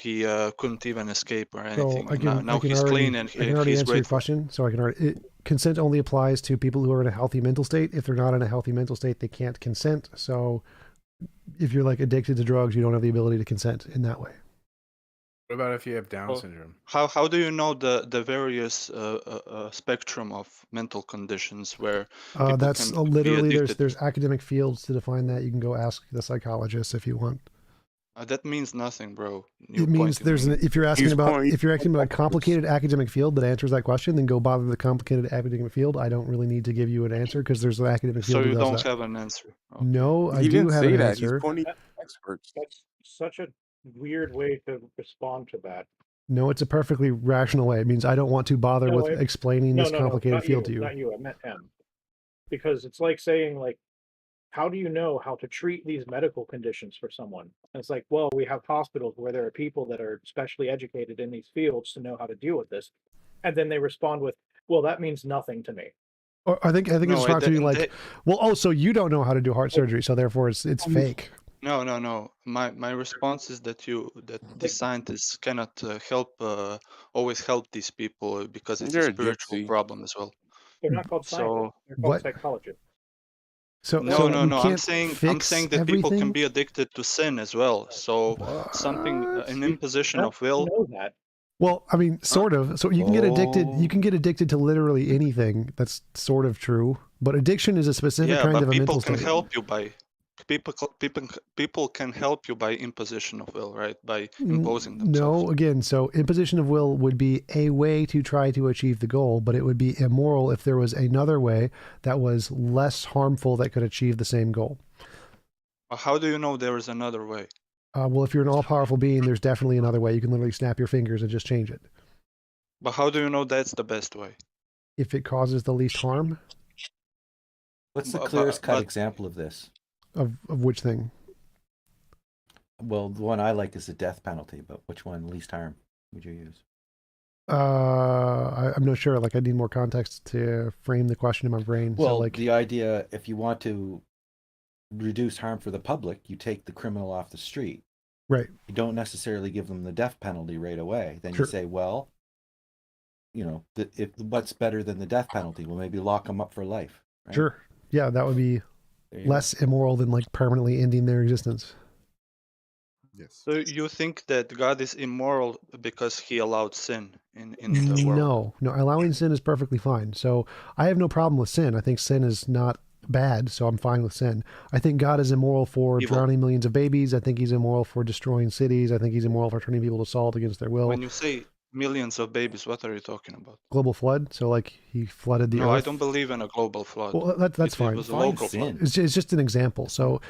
he couldn't even escape or So anything. I can Now he's clean and I can already he's answer your grateful. question. So consent only applies to people who are in a healthy mental state. If they're not in a healthy mental state, they can't consent. So if you're like addicted to drugs, you don't have the ability to consent in that way. What about if you have Down Well, syndrome? how do you know the various spectrum of mental conditions where people That's can be literally addicted? there's academic fields to define that. You can go ask the psychologist if you want. That means nothing, bro. It means there's if you're asking about a complicated academic field that answers that question, then go bother the complicated academic field. I don't really need to give you an answer because there's an academic field So that you does don't that. have an answer. Okay. No, I He do didn't have say an that. answer. He's pointing at experts. That's such a weird way to respond to that. No, it's a perfectly rational way. It means I don't want to bother with explaining this complicated field to you. Not you, I meant him. Because it's like saying, like, how do you know how to treat these medical conditions for someone? And it's like, well, we have hospitals where there are people that are specially educated in these fields to know how to deal with this. And then they respond with, well, that means nothing to me. Or I think it's not to be like, well, oh, so you don't know how to do heart surgery, so therefore it's fake. No. My response is that the scientists cannot always help these people because it's a spiritual problem as well. They're not called scientists. They're called psychologists. No. I'm saying that people can be addicted to sin as well. So an imposition of will. Know that. Well, I mean, sort of. So you can get addicted. You can get addicted to literally anything. That's sort of true. But addiction is a specific kind of a mental state. People can help you by imposition of will, right? By imposing themselves. No, again, so imposition of will would be a way to try to achieve the goal, but it would be immoral if there was another way that was less harmful that could achieve the same goal. How do you know there is another way? Well, if you're an all-powerful being, there's definitely another way. You can literally snap your fingers and just change it. But how do you know that's the best way? If it causes the least harm. What's the clearest cut example of this? Of which thing? Well, the one I like is the death penalty, but which one least harm would you use? I'm not sure. Like, I need more context to frame the question in my brain. Well, so, like, the idea, if you want to reduce harm for the public, you take the criminal off the street. Right. You don't necessarily give them the death penalty right away. Then you say, well, what's better than the death penalty? Well, maybe lock them up for life. Right? Sure. Yeah, that would be less immoral than like permanently ending their existence. Yes. So you think that God is immoral because he allowed sin in the world? No, allowing sin is perfectly fine. So I have no problem with sin. I think sin is not bad, so I'm fine with sin. I think God is immoral for drowning millions of babies. I think he's immoral for destroying cities. I think he's immoral for turning people to salt against their will. When you say millions of babies, what are you talking about? Global flood. So like he flooded the earth. No, I don't believe in a global flood. Well, that's fine. It was a local flood. It's just an example. So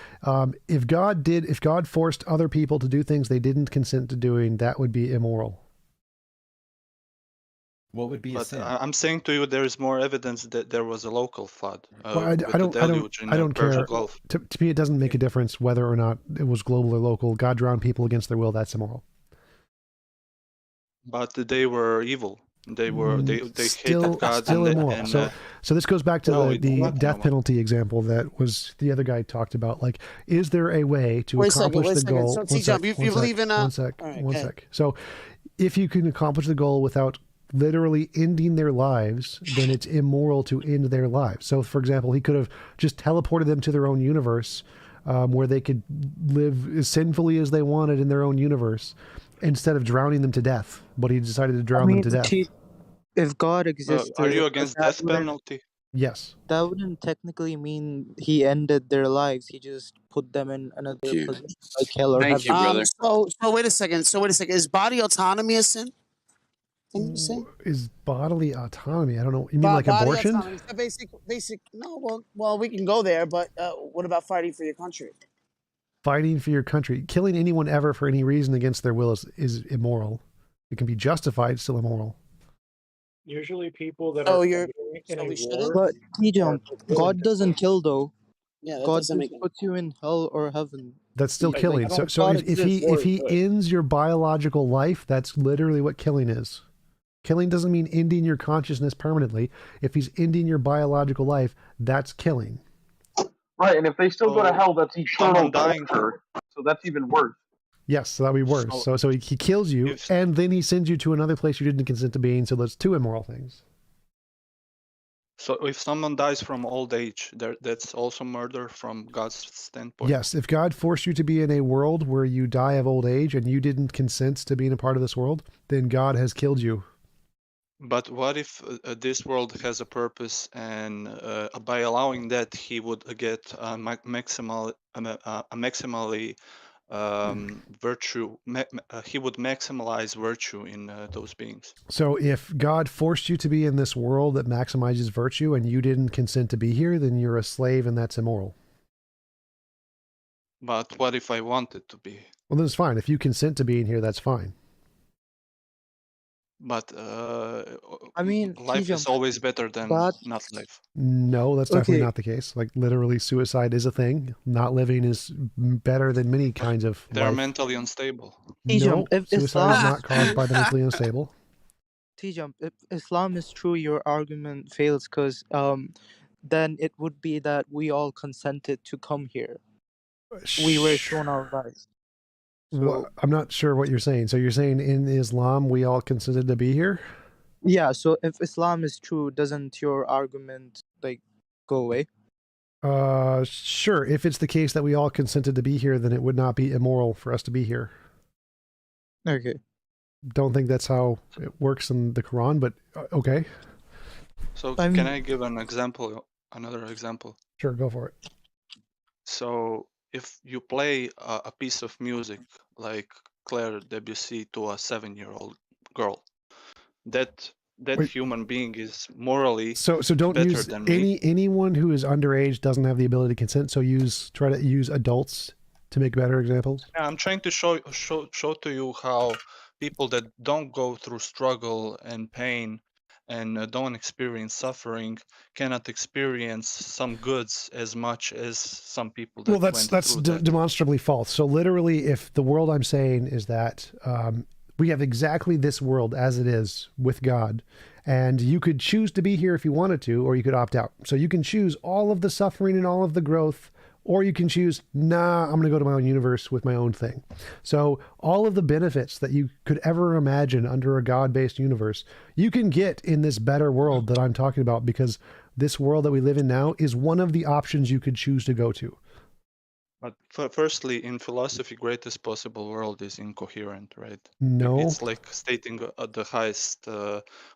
if God forced other people to do things they didn't consent to doing, that would be immoral. What would be a sin? I'm saying to you, there is more evidence that there was a local flood. Well, I don't care. To me, it doesn't make a difference whether or not it was global or local. God drowned people against their will. That's immoral. But they were evil. They still hated God. Still immoral. So this goes back to the death penalty example that was the other guy talked about. Like, is there a way to accomplish the goal? So TJump, you believe in one sec. So if you can accomplish the goal without literally ending their lives, then it's immoral to end their lives. So, for example, he could have just teleported them to their own universe, where they could live as sinfully as they wanted in their own universe, instead of drowning them to death. But he decided to drown them to death. If God existed, are you against death penalty? Yes. That wouldn't technically mean he ended their lives. He just put them in another position, like hell or heaven. Thank you, brother. So wait a second. Is body autonomy a sin? Is bodily autonomy? I don't know. You mean like abortion? Autonomy. Basic. No, well, we can go there, but what about fighting for your country? Fighting for your country, killing anyone ever for any reason against their will is immoral. It can be justified, still immoral. Usually, people that are in a war. But TJump, God doesn't kill though. Yeah, God just puts you in hell or heaven. That's still killing. So if he ends your biological life, that's literally what killing is. Killing doesn't mean ending your consciousness permanently. If he's ending your biological life, that's killing. Right, and if they still go to hell, that's eternal torture. So that's even worse. Yes, so that would be worse. So he kills you, and then he sends you to another place you didn't consent to being. So that's two immoral things. So if someone dies from old age, that's also murder from God's standpoint? Yes, if God forced you to be in a world where you die of old age and you didn't consent to being a part of this world, then God has killed you. But what if this world has a purpose, and by allowing that, he would get a maximally virtue. He would maximize virtue in those beings. So if God forced you to be in this world that maximizes virtue and you didn't consent to be here, then you're a slave and that's immoral. But what if I wanted to be? Well, then it's fine. If you consent to being here, that's fine. But I mean, life is TJump, always better than but not life. No, that's definitely okay, not the case. Like literally suicide is a thing. Not living is better than many kinds of They're life. mentally unstable. No, TJump, if suicide is Islam, not caused by the mentally unstable. TJump, if Islam is true, your argument fails because then it would be that we all consented to come here. We were shown our rights. So I'm not sure what you're saying. So you're saying in Islam we all consented to be here? yeah, so if Islam is true, doesn't your argument like go away? Sure. If it's the case that we all consented to be here, then it would not be immoral for us to be here. Okay. Don't think that's how it works in the Quran, but okay. So can I give an example? Another example? Sure, go for it. So if you play a piece of music like Claire Debussy to a 7-year-old girl, that Wait. human being is morally so don't better use than me. anyone who is underage doesn't have the ability to consent. So try to use adults to make better examples. Yeah, I'm trying to show to you how people that don't go through struggle and pain and don't experience suffering cannot experience some goods as much as some people that that's through that. demonstrably false. So literally, if the world I'm saying is that we have exactly this world as it is with God, and you could choose to be here if you wanted to, or you could opt out. So you can choose all of the suffering and all of the growth, or you can choose, nah, I'm going to go to my own universe with my own thing. So all of the benefits that you could ever imagine under a God-based universe, you can get in this better world that I'm talking about, because this world that we live in now is one of the options you could choose to go to. But firstly, in philosophy, greatest possible world is incoherent, right? No. It's like stating the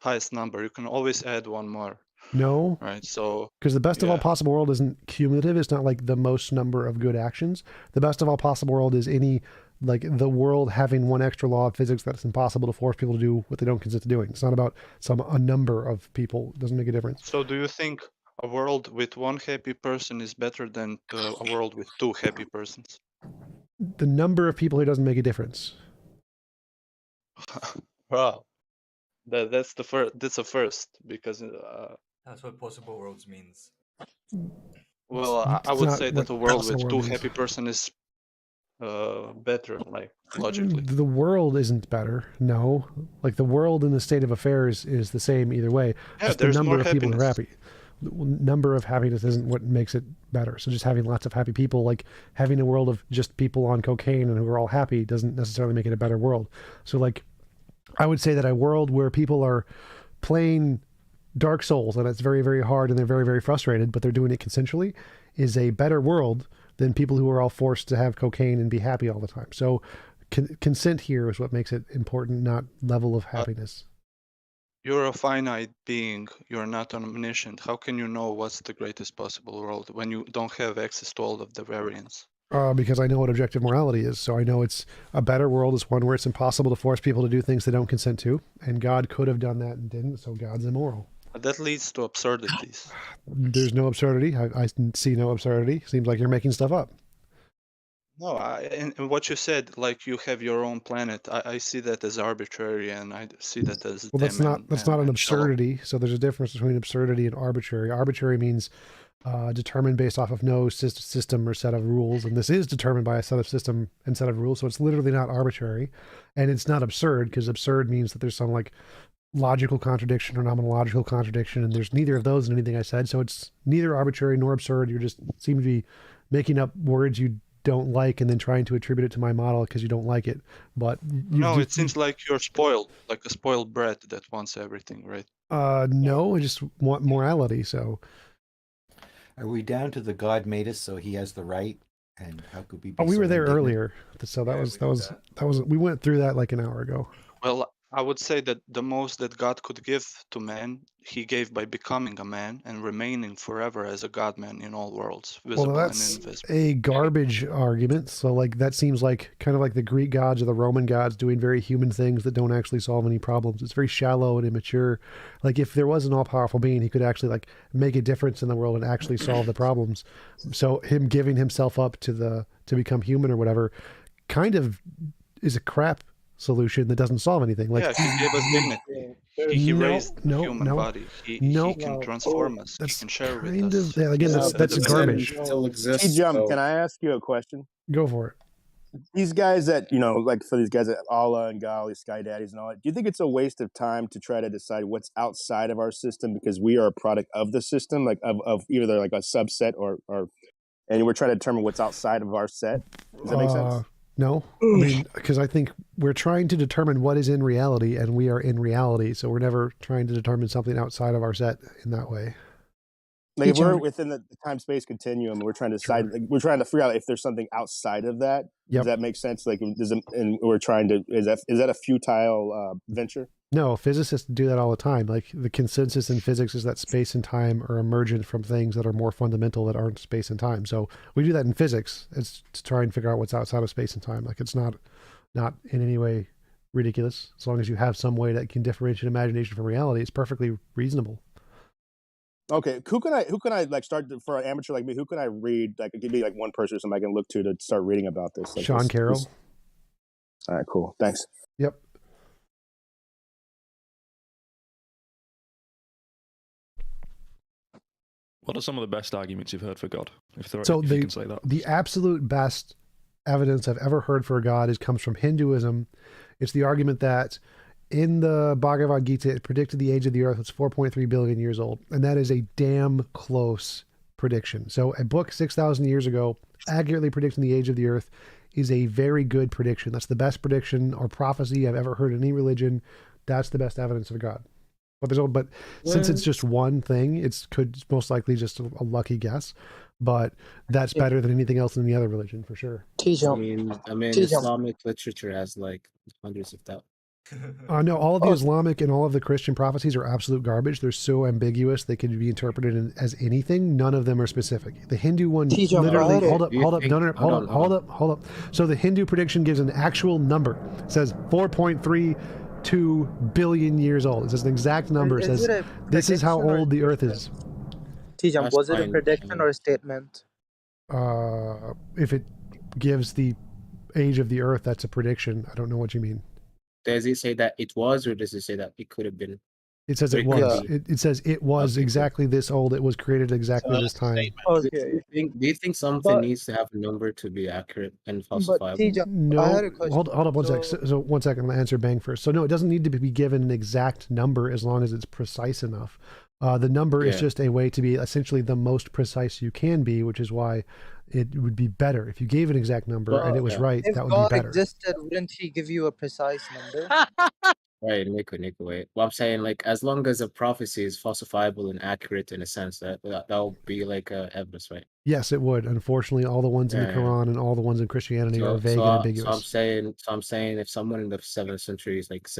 highest number. You can always add one more. No. Right. So because the best of all possible world isn't cumulative. It's not like the most number of good actions. The best of all possible world is like the world having one extra law of physics that's impossible to force people to do what they don't consent to doing. It's not about a number of people. It doesn't make a difference. So do you think a world with one happy person is better than a world with two happy persons? The number of people, it doesn't make a difference. Wow. That's the first. That's a first, because that's what possible worlds means. Well, I would say that a world with two happy person is better, like logically. The world isn't better. No, like the world in the state of affairs is the same either way. Yeah, just there's the number more of people who are happiness. happy. The number of happiness isn't what makes it better. So just having lots of happy people, like having a world of just people on cocaine and who are all happy, doesn't necessarily make it a better world. So like, I would say that a world where people are playing Dark Souls and it's very, very hard and they're very, very frustrated, but they're doing it consensually, is a better world than people who are all forced to have cocaine and be happy all the time. So consent here is what makes it important, not level of happiness. You're a finite being. You're not omniscient. How can you know what's the greatest possible world when you don't have access to all of the variants? Because I know what objective morality is. So I know it's a better world is one where it's impossible to force people to do things they don't consent to. And God could have done that and didn't. So God's immoral. But that leads to absurdities. There's no absurdity. I see no absurdity. Seems like you're making stuff up. No, and what you said, like you have your own planet, I see that as arbitrary, and I see that as well. That's not an absurdity. So there's a difference between absurdity and arbitrary. Arbitrary means determined based off of no system or set of rules, and this is determined by a set of system and set of rules. So it's literally not arbitrary, and it's not absurd, because absurd means that there's some like logical contradiction or nomenological contradiction, and there's neither of those in anything I said. So it's neither arbitrary nor absurd. You just seem to be making up words you don't like and then trying to attribute it to my model because you don't like it. But No, it seems like you're spoiled, like a spoiled brat that wants everything, right? no, I just want morality. So Are we down to the God made us, so he has the right? And how could we be we so were there indignant? earlier. So that was we went through that like an hour ago. Well, I would say that the most that God could give to man, he gave by becoming a man and remaining forever as a God-man in all worlds, visible Well, and that's invisible. a garbage argument. So, like, that seems like kind of like the Greek gods or the Roman gods doing very human things that don't actually solve any problems. It's very shallow and immature. Like, if there was an all-powerful being, he could actually like make a difference in the world and actually solve the problems. So, him giving himself up to become human or whatever, kind of is a crap solution that doesn't solve anything. Like, Yeah, he gave us dignity. He raised the human body. He can transform us. He can share with kind us. of again. That's garbage. Still exists. TJump, so- can I ask you a question? Go for it. These guys that, like for these guys at Allah and Gali, Sky Daddies and all that, do you think it's a waste of time to try to decide what's outside of our system because we are a product of the system, like of either like a subset or and we're trying to determine what's outside of our set? Does that make sense? No, I mean, because I think we're trying to determine what is in reality, and we are in reality. So we're never trying to determine something outside of our set in that way. Like if we're within the time-space continuum, we're trying to decide. Like, we're trying to figure out if there's something outside of that. Yep. Does that make sense? Like, and we're trying to. Is that a futile venture? No, physicists do that all the time. Like the consensus in physics is that space and time are emergent from things that are more fundamental that aren't space and time. So we do that in physics. It's to try and figure out what's outside of space and time. Like it's not in any way ridiculous. As long as you have some way that can differentiate imagination from reality, it's perfectly reasonable. Okay, who can I like start for an amateur like me? Who can I read? Like, give me like one person or something I can look to start reading about this. Like Sean Carroll. All right, cool. Thanks. Yep. What are some of the best arguments you've heard for God? If you can say that. The absolute best evidence I've ever heard for God comes from Hinduism. It's the argument that in the Bhagavad Gita, it predicted the age of the earth was 4.3 billion years old. And that is a damn close prediction. So a book 6,000 years ago, accurately predicting the age of the earth is a very good prediction. That's the best prediction or prophecy I've ever heard in any religion. That's the best evidence of God. But since it's just one thing, it's most likely just a lucky guess. But that's better than anything else in any other religion for sure. I mean, Islamic literature has like hundreds of thousands. No, all of the Islamic and all of the Christian prophecies are absolute garbage. They're so ambiguous they could be interpreted as anything. None of them are specific. The Hindu one literally hold up. So the Hindu prediction gives an actual number. It says 4.32 billion years old. It says an exact number. It says this is how old the earth is. TJump, was it a prediction or a statement? If it gives the age of the earth, that's a prediction. I don't know what you mean. Does it say that it was, or does it say that it could have been? It says it was. It says it was exactly this old. It was created exactly this time. Okay. Do you think something needs to have a number to be accurate and falsifiable? No, hold up one sec. So 1 second, I'm going to answer Bang first. So no, it doesn't need to be given an exact number as long as it's precise enough. The number is just a way to be essentially the most precise you can be, which is why it would be better if you gave an exact number and it was right. If that would God be better. existed, wouldn't he give you a precise number? Right, Nico, wait. Well, I'm saying, like, as long as a prophecy is falsifiable and accurate in a sense, that will be like evidence, right? Yes, it would. Unfortunately, all the ones in the Quran and all the ones in Christianity are vague and ambiguous. So I'm saying, if someone in the 7th century makes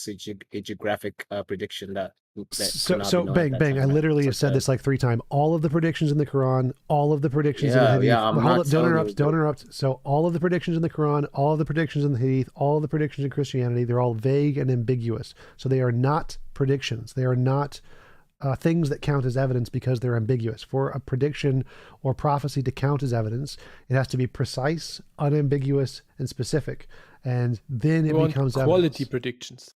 a geographic prediction that so bang, I literally have said this like 3 times. All of the predictions in the Quran, all of the predictions in the Hadith. Hold up, don't interrupt. So all of the predictions in the Quran, all of the predictions in the Hadith, all of the predictions in Christianity, they're all vague and ambiguous. So they are not predictions. They are not things that count as evidence because they're ambiguous. For a prediction or prophecy to count as evidence, it has to be precise, unambiguous, and specific. And then it becomes quality evidence. predictions.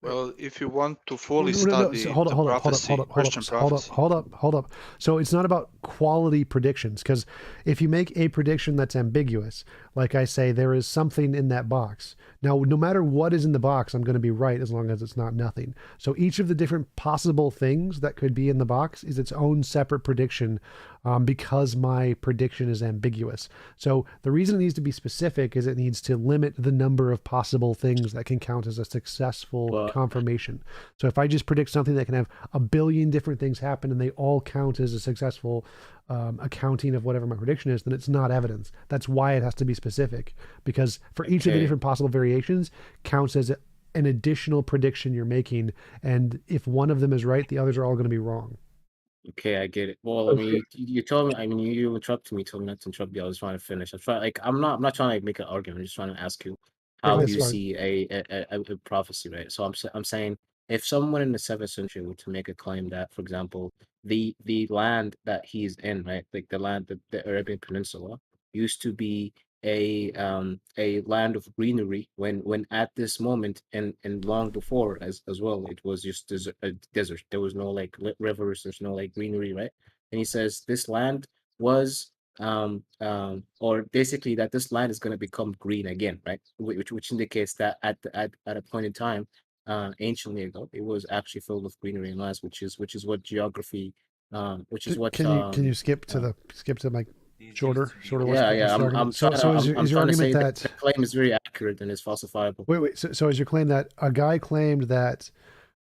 Well, if you want to No, fully no, no. So study hold up, the hold up, hold up, prophecy, hold up, hold Christian up, hold up, prophecy, hold up. So it's not about quality predictions, because if you make a prediction that's ambiguous, like I say, there is something in that box. Now, no matter what is in the box, I'm going to be right as long as it's not nothing. So each of the different possible things that could be in the box is its own separate prediction, because my prediction is ambiguous. So the reason it needs to be specific is it needs to limit the number of possible things that can count as a successful Well, confirmation. So if I just predict something that can have a billion different things happen and they all count as a successful accounting of whatever my prediction is, then it's not evidence. That's why it has to be specific, because for each of the okay. different possible variations counts as an additional prediction you're making. And if one of them is right, the others are all going to be wrong. Okay, I get it. Well, I mean, you told me. I mean, you interrupted me. Told me not to interrupt you. I was trying to finish. I'm not trying to like make an argument. I'm just trying to ask you, how do That's you fine. see a prophecy, right? So I'm saying, if someone in the 7th century were to make a claim that, for example, the land that he's in, right, like the land, the Arabian Peninsula, used to be a land of greenery when at this moment and long before as well, it was just a desert. There was no like rivers, there's no like greenery, right? And he says this land was or basically that this land is going to become green again, right? Which indicates that at a point in time, anciently ago, it was actually filled with greenery and lands, which is what geography, which is what Can you skip to my These shorter used to be what's yeah, the I'm argument? trying to So is I'm your trying to argument say that that the claim is very accurate and is falsifiable. wait, so is your claim that a guy claimed that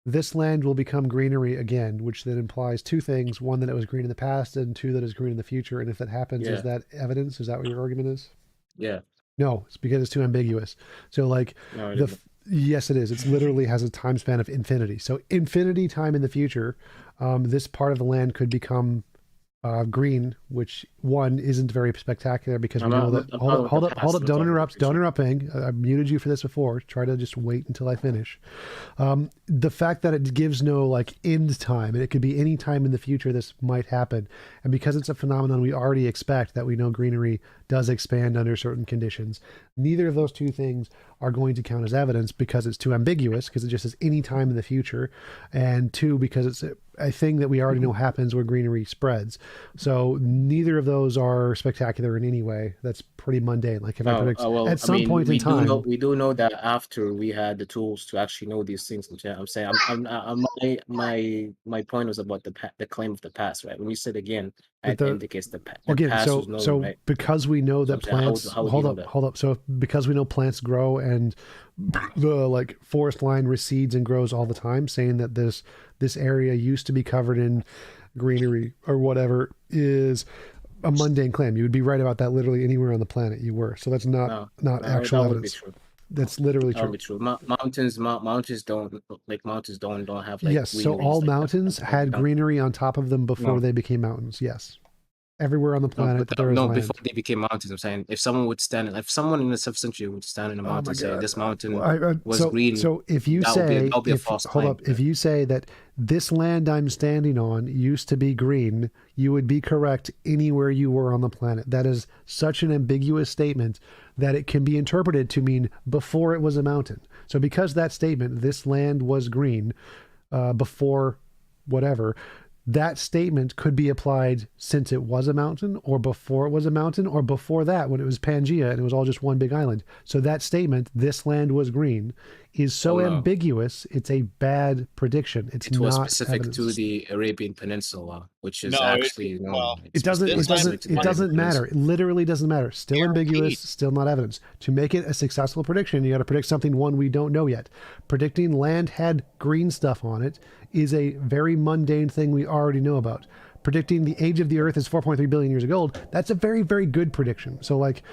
this land will become greenery again, which then implies two things: one, that it was green in the past, and two, that it's green in the future? And if that happens, is Yeah, that evidence? Is that what your argument is? yeah. No, it's because it's too ambiguous. So like No, it the isn't. yes, it is. It's literally has a time span of infinity. So infinity time in the future, this part of the land could become green, which one isn't very spectacular because we know that. I'm Hold talking up, about hold the up, hold past. up! I'm Don't talking about the interrupt! Don't future. interrupt, Bang. I muted you for this before. Try to just wait until I finish. The fact that it gives no like end time, and it could be any time in the future this might happen, and because it's a phenomenon we already expect, that we know greenery does expand under certain conditions. Neither of those two things are going to count as evidence because it's too ambiguous, because it just says any time in the future, and two, because it's a thing that we already know happens where greenery spreads. So neither of those are spectacular in any way. That's pretty mundane. Like if I No, predict well, at I some mean, point in time, we do know that after we had the tools to actually know these things. I'm saying, my point was about the claim of the past, right? When you said again, that it the indicates the again, past was known, so right? because we know So that I'm saying, plants, how would you know that? hold up. So because we know plants grow and the like forest line recedes and grows all the time, saying that this area used to be covered in greenery or whatever is a mundane claim. You would be right about that literally anywhere on the planet you were. So that's not No, actual that would be evidence. true. That's literally That would true. be true. Mountains don't have like Yes, so greeneries all like that. mountains had greenery on top of them before No, they became mountains. Yes. Everywhere on the no, planet there is no. land. Before they became mountains, I'm saying, if someone in the 7th century would stand in a Oh mountain my and say God. this mountain was So green, if you that say, would be a false hold claim. up, if you say that this land I'm standing on used to be green, you would be correct anywhere you were on the planet. That is such an ambiguous statement that it can be interpreted to mean before it was a mountain. So because that statement, this land was green, before whatever, that statement could be applied since it was a mountain, or before it was a mountain, or before that when it was Pangea and it was all just one big island. So that statement, this land was green, is so Well, no. ambiguous, it's a bad prediction. It was not specific evidence. to the Arabian Peninsula, which is No, actually well, It doesn't matter. It literally doesn't matter. Still ambiguous, still not evidence. To make it a successful prediction, you got to predict something, one, we don't know yet. Predicting land had green stuff on it is a very mundane thing we already know about. Predicting the age of the earth is 4.3 billion years old, that's a very, very good prediction. So like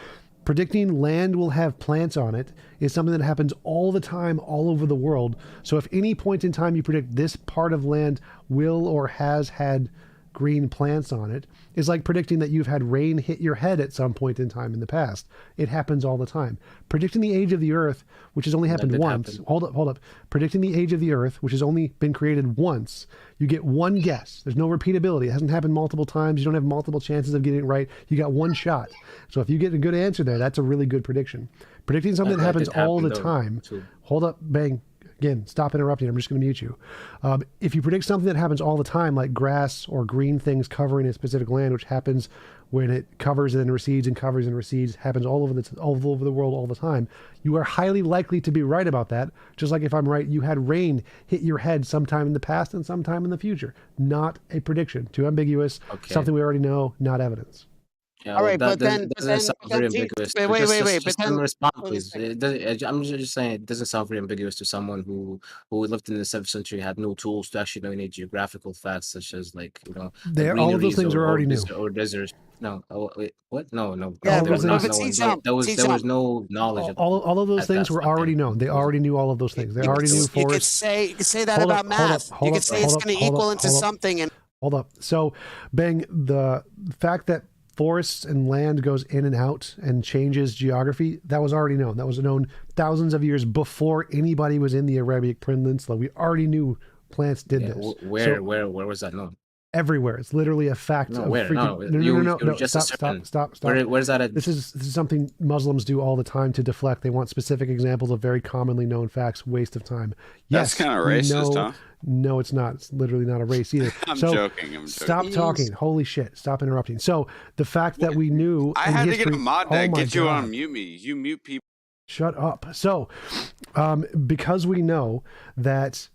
predicting land will have plants on it is something that happens all the time, all over the world. So if any point in time you predict this part of land will or has had green plants on it, is like predicting that you've had rain hit your head at some point in time in the past. It happens all the time. Predicting the age of the earth, which has only happened once. Happen. Hold up. Predicting the age of the earth, which has only been created once. You get one guess. There's no repeatability. It hasn't happened multiple times. You don't have multiple chances of getting it right. You got one shot. So if you get a good answer there, that's a really good prediction. Predicting something that happens all the time. Too. Hold up, Bang. Again, stop interrupting. I'm just going to mute you. If you predict something that happens all the time, like grass or green things covering a specific land, which happens when it covers and recedes and covers and recedes, happens all over the world all the time, you are highly likely to be right about that. Just like if I'm right, you had rain hit your head sometime in the past and sometime in the future. Not a prediction. Too ambiguous. Okay. Something we already know, not evidence. Yeah, All well, right, that but then, doesn't sound very see, ambiguous. wait, But wait, wait, wait. just But let me then, respond, wait a please. second. I'm just saying it doesn't sound very ambiguous to someone who lived in the 7th century, had no tools to actually know any geographical facts, such as like all of those things are already new. or deserts. No, wait, what? No. Yeah, There was not but knowing. There was no knowledge. All of those at things that were time. already known. They already knew all of those things. They already knew You could forests. say that about math. You could say it's going to equal into something. And Hold up. So, Bang, the fact that forests and land goes in and out and changes geography, that was already known. That was known thousands of years before anybody was in the Arabic Peninsula. We already knew plants did this. Where was that known? Everywhere. It's literally a fact. No, of where? No. Just Stop. Where's that at? This is something Muslims do all the time to deflect. They want specific examples of very commonly known facts. Waste of time. Yes, that's kind of racist, huh? No, it's not. It's literally not a race either. I'm joking. Stop talking. Holy shit. Stop interrupting. So the fact that we knew I had history, to get a mod that get you God. on mute me. You mute people. Shut up. So because we know that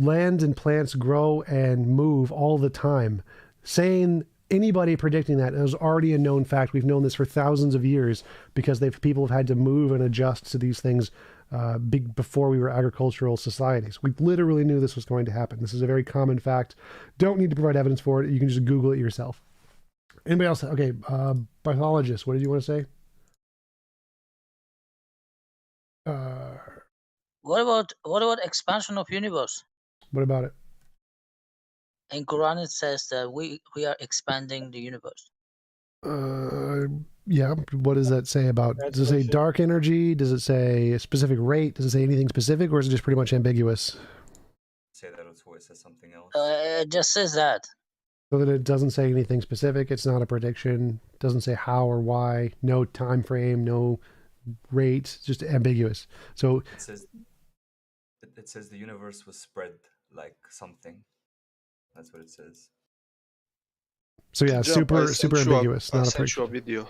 land and plants grow and move all the time, saying anybody predicting that is already a known fact. We've known this for thousands of years because people have had to move and adjust to these things before we were agricultural societies. We literally knew this was going to happen. This is a very common fact. Don't need to provide evidence for it. You can just Google it yourself. Anybody else? Okay, pathologist, what did you want to say? What about expansion of universe? What about it? In Quran it says that we are expanding the universe. Yeah. What does that say about? Does it say dark energy? Does it say a specific rate? Does it say anything specific, or is it just pretty much ambiguous? Say that it's it says something else. It just says that. So that it doesn't say anything specific. It's not a prediction. Doesn't say how or why. No time frame. No rate. Just ambiguous. So it says the universe was spread like something. That's what it says. So yeah, super ambiguous. Not a prediction. Video.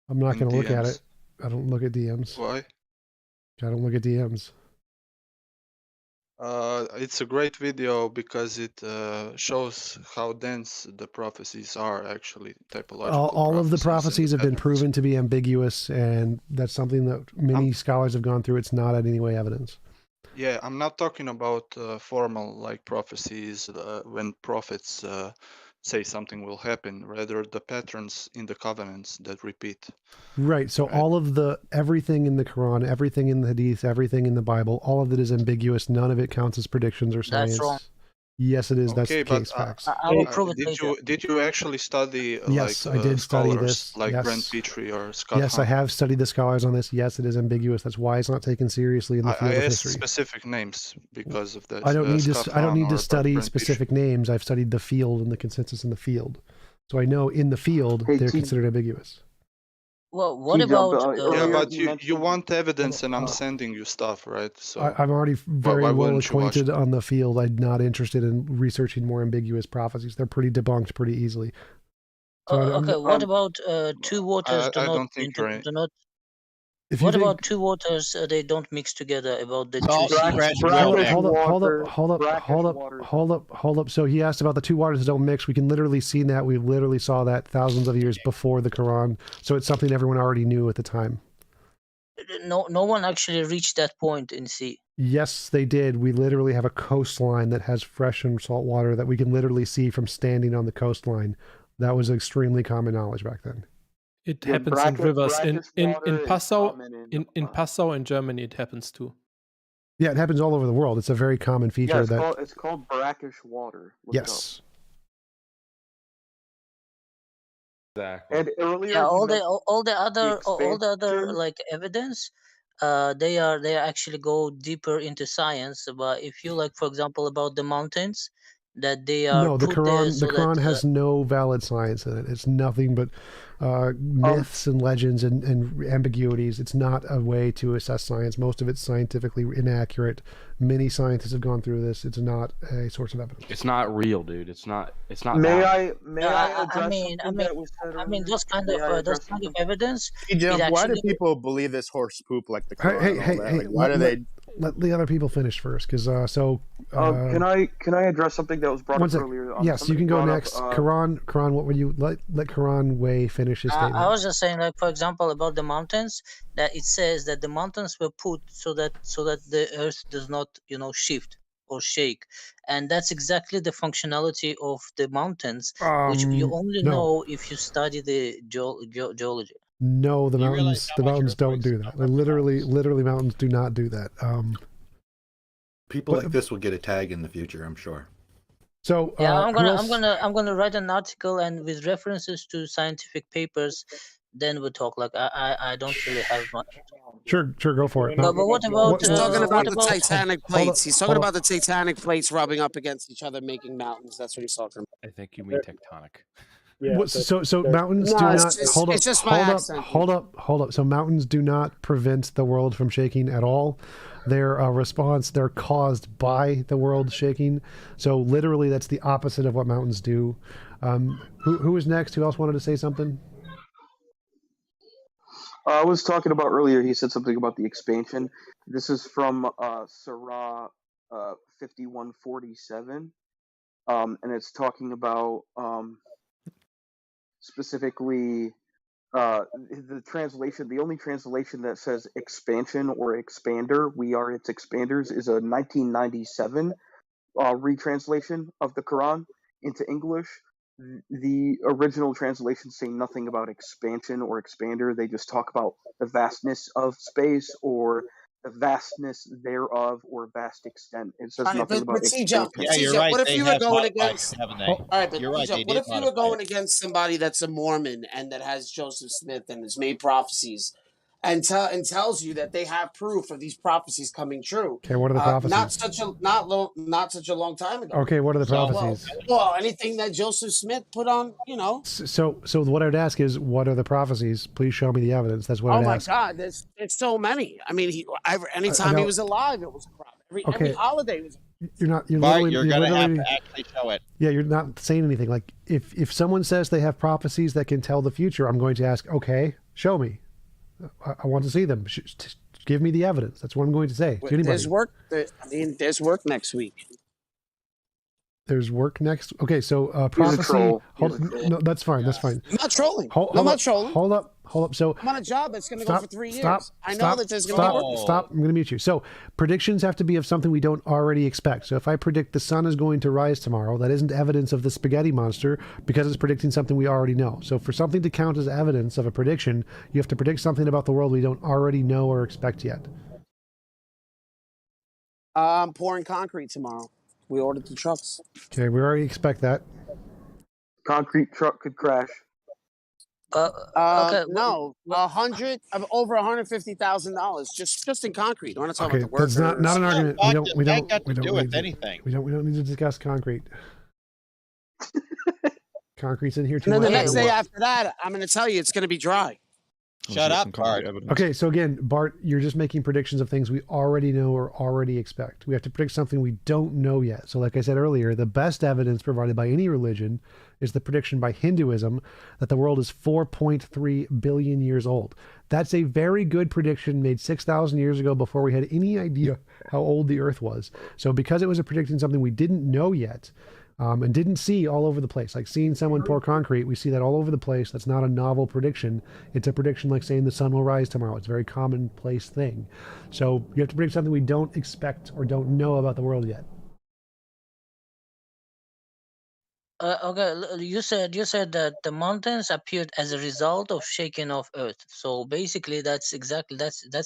I'm not going to look at it. I don't look at DMs. Why? I don't look at DMs. It's a great video because it shows how dense the prophecies are actually, typological. All of the prophecies have been proven to be ambiguous, and that's something that many scholars have gone through. It's not in any way evidence. Yeah, I'm not talking about formal like prophecies when prophets say something will happen. Rather, the patterns in the covenants that repeat. Right. So all of everything in the Quran, everything in the Hadith, everything in the Bible, all of it is ambiguous. None of it counts as predictions or science. That's wrong. Yes, it is. That's Okay, the case. Facts. I will prove it later. Did you actually study Yes, I did study this. like Yes. Grant Petrie or Scott Yes, I Hahn? have studied the scholars on this. Yes, it is ambiguous. That's why it's not taken seriously in the field I of asked history. specific names because of that. I don't need to. Scott I don't Hahn need to or study Grant specific names. I've studied the field and the consensus in the field, so I know in the field they're considered ambiguous. Well, what about? Yeah, but you want evidence, and I'm sending you stuff, right? So I'm already very why well wouldn't you watch acquainted on the field. I'm not interested in researching more ambiguous prophecies. They're pretty debunked pretty easily. So okay, what about two waters I don't think do not? If What you about two waters? They don't mix together. About the Salt, two seas. Hold up. So he asked about the two waters that don't mix. We can literally see that. We literally saw that thousands of years before the Quran. So it's something everyone already knew at the time. No one actually reached that point in sea. Yes, they did. We literally have a coastline that has fresh and salt water that we can literally see from standing on the coastline. That was extremely common knowledge back then. It happens in rivers. In Passau, in Passau in Germany, it happens too. Yeah, it happens all over the world. It's a very common feature. It's called brackish water. Yes. Exactly. And earlier, Yeah, all the other like evidence, they actually go deeper into science. But if you like, for example, about the mountains, that they are No, the put there Quran. so The that Quran has no valid science in it. It's nothing but myths and legends and ambiguities. It's not a way to assess science. Most of it's scientifically inaccurate. Many scientists have gone through this. It's not a source of evidence. It's not real, dude. It's not. It's not. May valid. I address something that was said earlier? those kind May I of address evidence. TJump, why do actually- people believe this horse poop like the Quran Hey, and all hey, that? hey! Like, why do they? Let the other people finish first, because can I address something that was brought one up sec. earlier? Yes, you can go next. Quran, what would you let Quran Way finish his statement? I was just saying, like, for example, about the mountains, that it says that the mountains were put so that the earth does not, shift or shake, and that's exactly the functionality of the mountains, which you only no. know if you study the geology. No, the mountains don't do that. Like, literally, mountains do not do that. People like this will get a tag in the future, I'm sure. So yeah, I'm gonna write an article and with references to scientific papers. Then we'll talk. Like I don't really have much. Sure, go for it. But what about? He's talking about the about- tectonic plates. He's talking hold about the tectonic plates rubbing up against each other, making mountains. That's what he's talking about. I think you mean tectonic. Yeah, so mountains No, do it's not just- hold up. it's just my hold up, accent. hold up. So mountains do not prevent the world from shaking at all. They're a response. They're caused by the world shaking. So literally, that's the opposite of what mountains do. Who is next? Who else wanted to say something? I was talking about earlier. He said something about the expansion. This is from Surah 5147, and it's talking about specifically the translation. The only translation that says expansion or expander, we are its expanders, is a 1997 retranslation of the Quran into English. The original translations say nothing about expansion or expander. They just talk about the vastness of space or the vastness thereof or vast extent. It says nothing about expansion. What if you were going against? Haven't they? All right, but You're right. They what did if you were modify going it. against somebody that's a Mormon and that has Joseph Smith and has made prophecies, and tells you that they have proof of these prophecies coming true? Okay, what are the prophecies? Not such a long time ago. Okay, what are the prophecies? Well, anything that Joseph Smith put on, So what I would ask is, what are the prophecies? Please show me the evidence. That's what Oh I'd my ask. God, there's so many. I mean, anytime he know. was alive, it was a problem. Every Okay. holiday was. You're not. You're Bart, literally. you're you're gonna have literally- to actually show it. Yeah, you're not saying anything. Like if someone says they have prophecies that can tell the future, I'm going to ask, okay, show me. I want to see them. Give me the evidence. That's what I'm going to say to anybody. There's work. There's work next week. There's work next. Okay, so He's a prophecy. troll. No, that's fine. That's fine. I'm not trolling. Hold I'm up, not trolling. Hold up. So I'm on a job that's going to go for 3 years. I know stop, that there's going to be work. Stop. I'm going to mute you. So predictions have to be of something we don't already expect. So if I predict the sun is going to rise tomorrow, that isn't evidence of the spaghetti monster because it's predicting something we already know. So for something to count as evidence of a prediction, you have to predict something about the world we don't already know or expect yet. I'm pouring concrete tomorrow. We ordered the trucks. Okay, we already expect that. Concrete truck could crash. Okay. No, over $150,000 just in concrete. I want to talk Okay, about the workers. that's not an argument. We don't with anything. We don't need to discuss concrete. Concrete's in here too And then much. the next day after that, I'm going to tell you it's going to be dry. Shut up, Bart. Okay, so again, Bart, you're just making predictions of things we already know or already expect. We have to predict something we don't know yet. So like I said earlier, the best evidence provided by any religion is the prediction by Hinduism that the world is 4.3 billion years old. That's a very good prediction made 6,000 years ago before we had any idea how old the Earth was. So because it was a predicting something we didn't know yet, and didn't see all over the place. Like seeing someone pour concrete, we see that all over the place. That's not a novel prediction. It's a prediction like saying the sun will rise tomorrow. It's a very commonplace thing. So you have to predict something we don't expect or don't know about the world yet. Okay, you said that the mountains appeared as a result of shaking of Earth. So basically, that's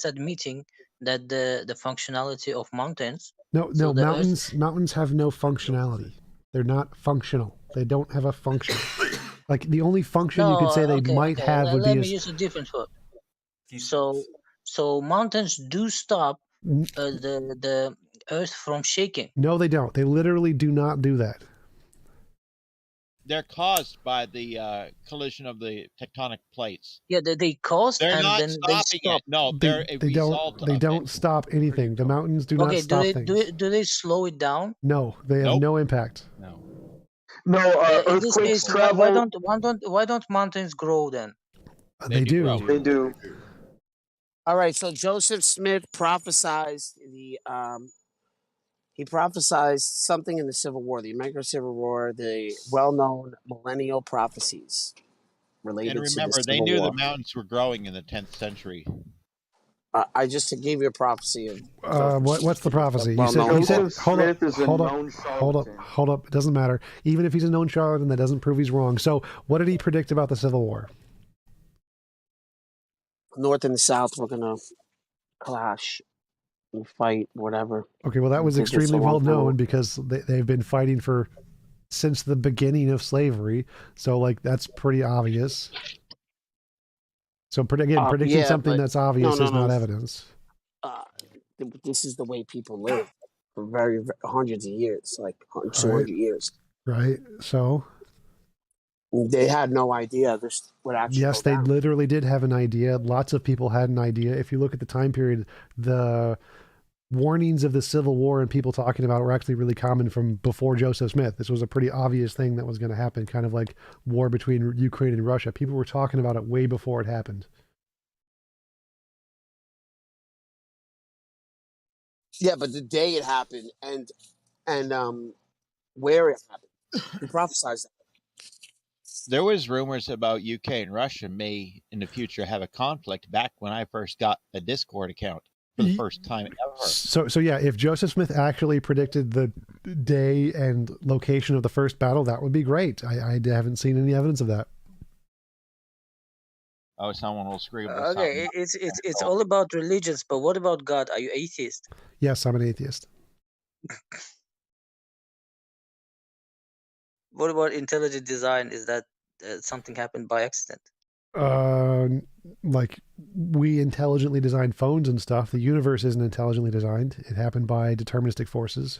admitting that the functionality of mountains. No, mountains have no functionality. They're not functional. They don't have a function. Like the only function you could say they might have would Let be me use a different word. So mountains do stop the Earth from shaking. No, they don't. They literally do not do that. they're caused by the collision of the tectonic plates. Yeah, they caused They're and not then they stopping stop. it. No, they're a They result don't. They of don't stop anything. The mountains do not Okay, stop things. do they slow it down? No, they have Nope. no impact. No. No, In this earthquakes case, travel. why don't mountains grow then? They do. grow. They do. All right, so Joseph Smith prophesized he prophesied something in the Civil War, the American Civil War, the well-known millennial prophecies related And to the remember, they Civil knew War. the mountains were growing in the 10th century. I just gave you a prophecy of What's the prophecy? You said, hold up. It doesn't matter. Even if he's a known charlatan, that doesn't prove he's wrong. So what did he predict about the Civil War? North and the South were gonna clash and fight, whatever. Okay, well, that was extremely well known because they've been fighting since the beginning of slavery. So, like, that's pretty obvious. So, again, predicting something that's obvious is not evidence. This is the way people live for very hundreds of years, like 200 years. Right. So they had no idea this would actually. Yes, they literally did have an idea. Lots of people had an idea. If you look at the time period, the warnings of the Civil War and people talking about it were actually really common from before Joseph Smith. This was a pretty obvious thing that was going to happen, kind of like war between Ukraine and Russia. People were talking about it way before it happened. Yeah, but the day it happened and where it happened, he prophesied that. There was rumors about UK and Russia may in the future have a conflict back when I first got a Discord account for the first time ever. So yeah, if Joseph Smith actually predicted the day and location of the first battle, that would be great. I haven't seen any evidence of that. Oh, someone will scream. Okay, it's all about religions, but what about God? Are you atheist? Yes, I'm an atheist. What about intelligent design? Is that something happened by accident? Like we intelligently designed phones and stuff. The universe isn't intelligently designed. It happened by deterministic forces.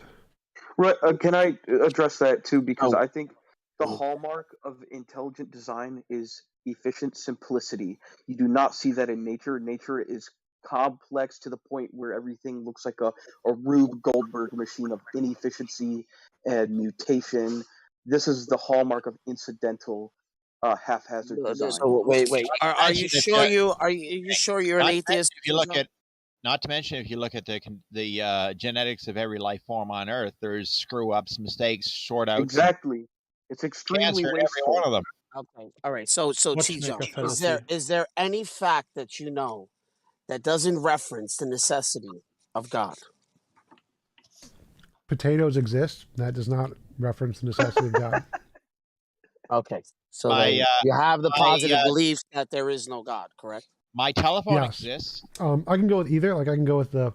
Right. Can I address that too? Because I think the hallmark of intelligent design is efficient simplicity. You do not see that in nature. Nature is complex to the point where everything looks like a Rube Goldberg machine of inefficiency and mutation. This is the hallmark of incidental, haphazard design. So wait. Are you sure you're an atheist? If you look at, not to mention, if you look at the genetics of every life form on Earth, there's screw ups, mistakes, short outs. Exactly, it's extremely wasteful. Every one of them. Okay, all right. So TJump, is there any fact that you know that doesn't reference the necessity of God? Potatoes exist. That does not reference the necessity of God. Okay, so you have the positive belief that there is no God, correct? My telephone exists. I can go with either. Like I can go with the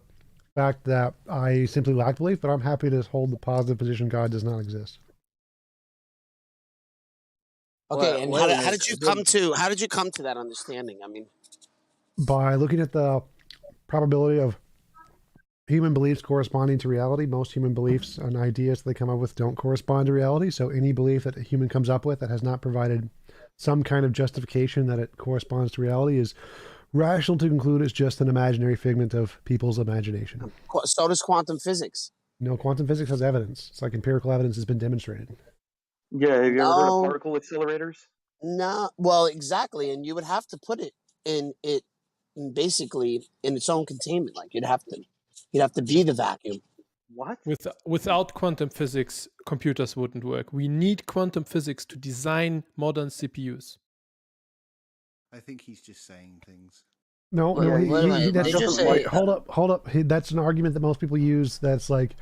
fact that I simply lack belief, but I'm happy to hold the positive position God does not exist. Okay, and how did you come to that understanding? I mean, by looking at the probability of human beliefs corresponding to reality. Most human beliefs and ideas they come up with don't correspond to reality. So any belief that a human comes up with that has not provided some kind of justification that it corresponds to reality is rational to conclude it's just an imaginary figment of people's imagination. So does quantum physics. No, quantum physics has evidence. It's like empirical evidence has been demonstrated. Yeah, have you ever heard of particle accelerators? No, well, exactly, and you would have to put it basically in its own containment. Like you'd have to be the vacuum. What? Without quantum physics, computers wouldn't work. We need quantum physics to design modern CPUs. I think he's just saying things. No, hold up. That's an argument that most people use. That's like,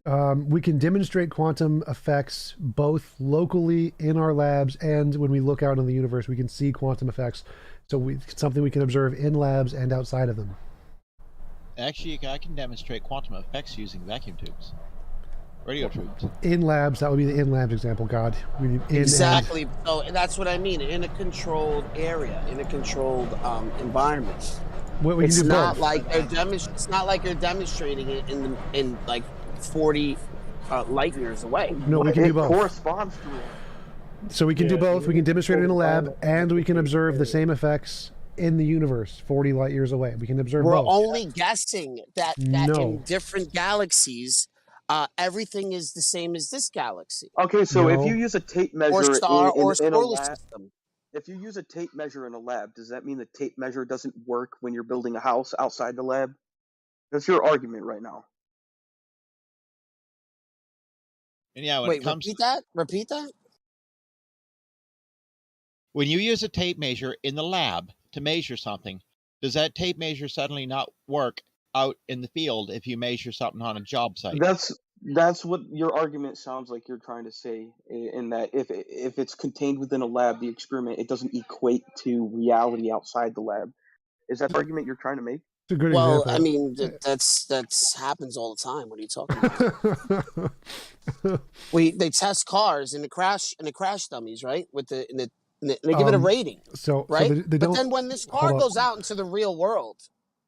we can demonstrate quantum effects both locally in our labs and when we look out in the universe, we can see quantum effects. So something we can observe in labs and outside of them. Actually, I can demonstrate quantum effects using vacuum tubes. Radio tubes. In labs, that would be the in labs example, God. Exactly. So that's what I mean. In a controlled area, in a controlled environment. It's not like they're demonstrating it in 40 light years away. No, we can do both. Corresponds to it. So we can do both. We can demonstrate it in a lab, and we can observe the same effects in the universe 40 light years away. We can observe We're both. only guessing that No. in different galaxies, everything is the same as this galaxy. Okay, so if No. you use a tape measure Or star or in a solar lab, system. if you use a tape measure in a lab, does that mean the tape measure doesn't work when you're building a house outside the lab? That's your argument right now. And yeah, when Wait, it comes repeat that? Repeat that? when you use a tape measure in the lab to measure something, does that tape measure suddenly not work out in the field if you measure something on a job site? That's what your argument sounds like you're trying to say, in that if it's contained within a lab, the experiment, it doesn't equate to reality outside the lab. Is that the argument you're trying to make? It's a good Well, example. I mean, that's happens all the time. What are you talking about? They test cars in the crash dummies, right? They give it a rating, right? They but don't, then when this car goes out into the real world,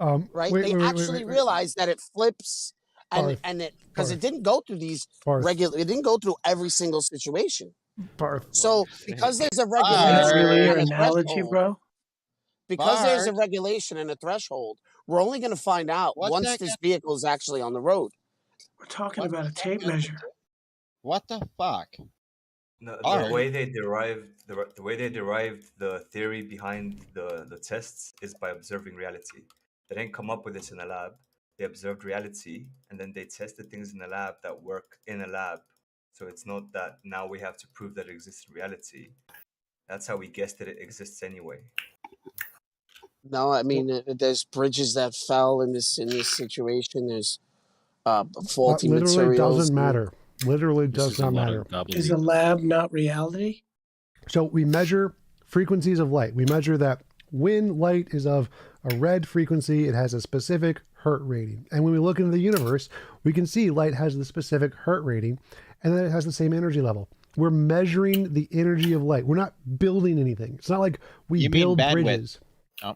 right? They actually realize that it flips and it because it didn't go through these it didn't go through every single situation. So because there's a regulation, really your and a analogy, threshold, bro? because there's a regulation and a threshold, we're only going to find out once this vehicle is actually on the road. We're talking about a tape measure. What the fuck? No, the way they derived the theory behind the tests is by observing reality. They didn't come up with this in a lab. They observed reality and then they tested things in the lab that work in a lab. So it's not that now we have to prove that it exists in reality. That's how we guessed that it exists anyway. No, I mean there's bridges that fell in this situation. There's faulty literally materials. doesn't matter. Literally does not matter. Is a lab not reality? So we measure frequencies of light. We measure that when light is of a red frequency, it has a specific Hertz rating. And when we look into the universe, we can see light has the specific Hertz rating, and then it has the same energy level. We're measuring the energy of light. We're not building anything. It's not like we build bridges. Oh.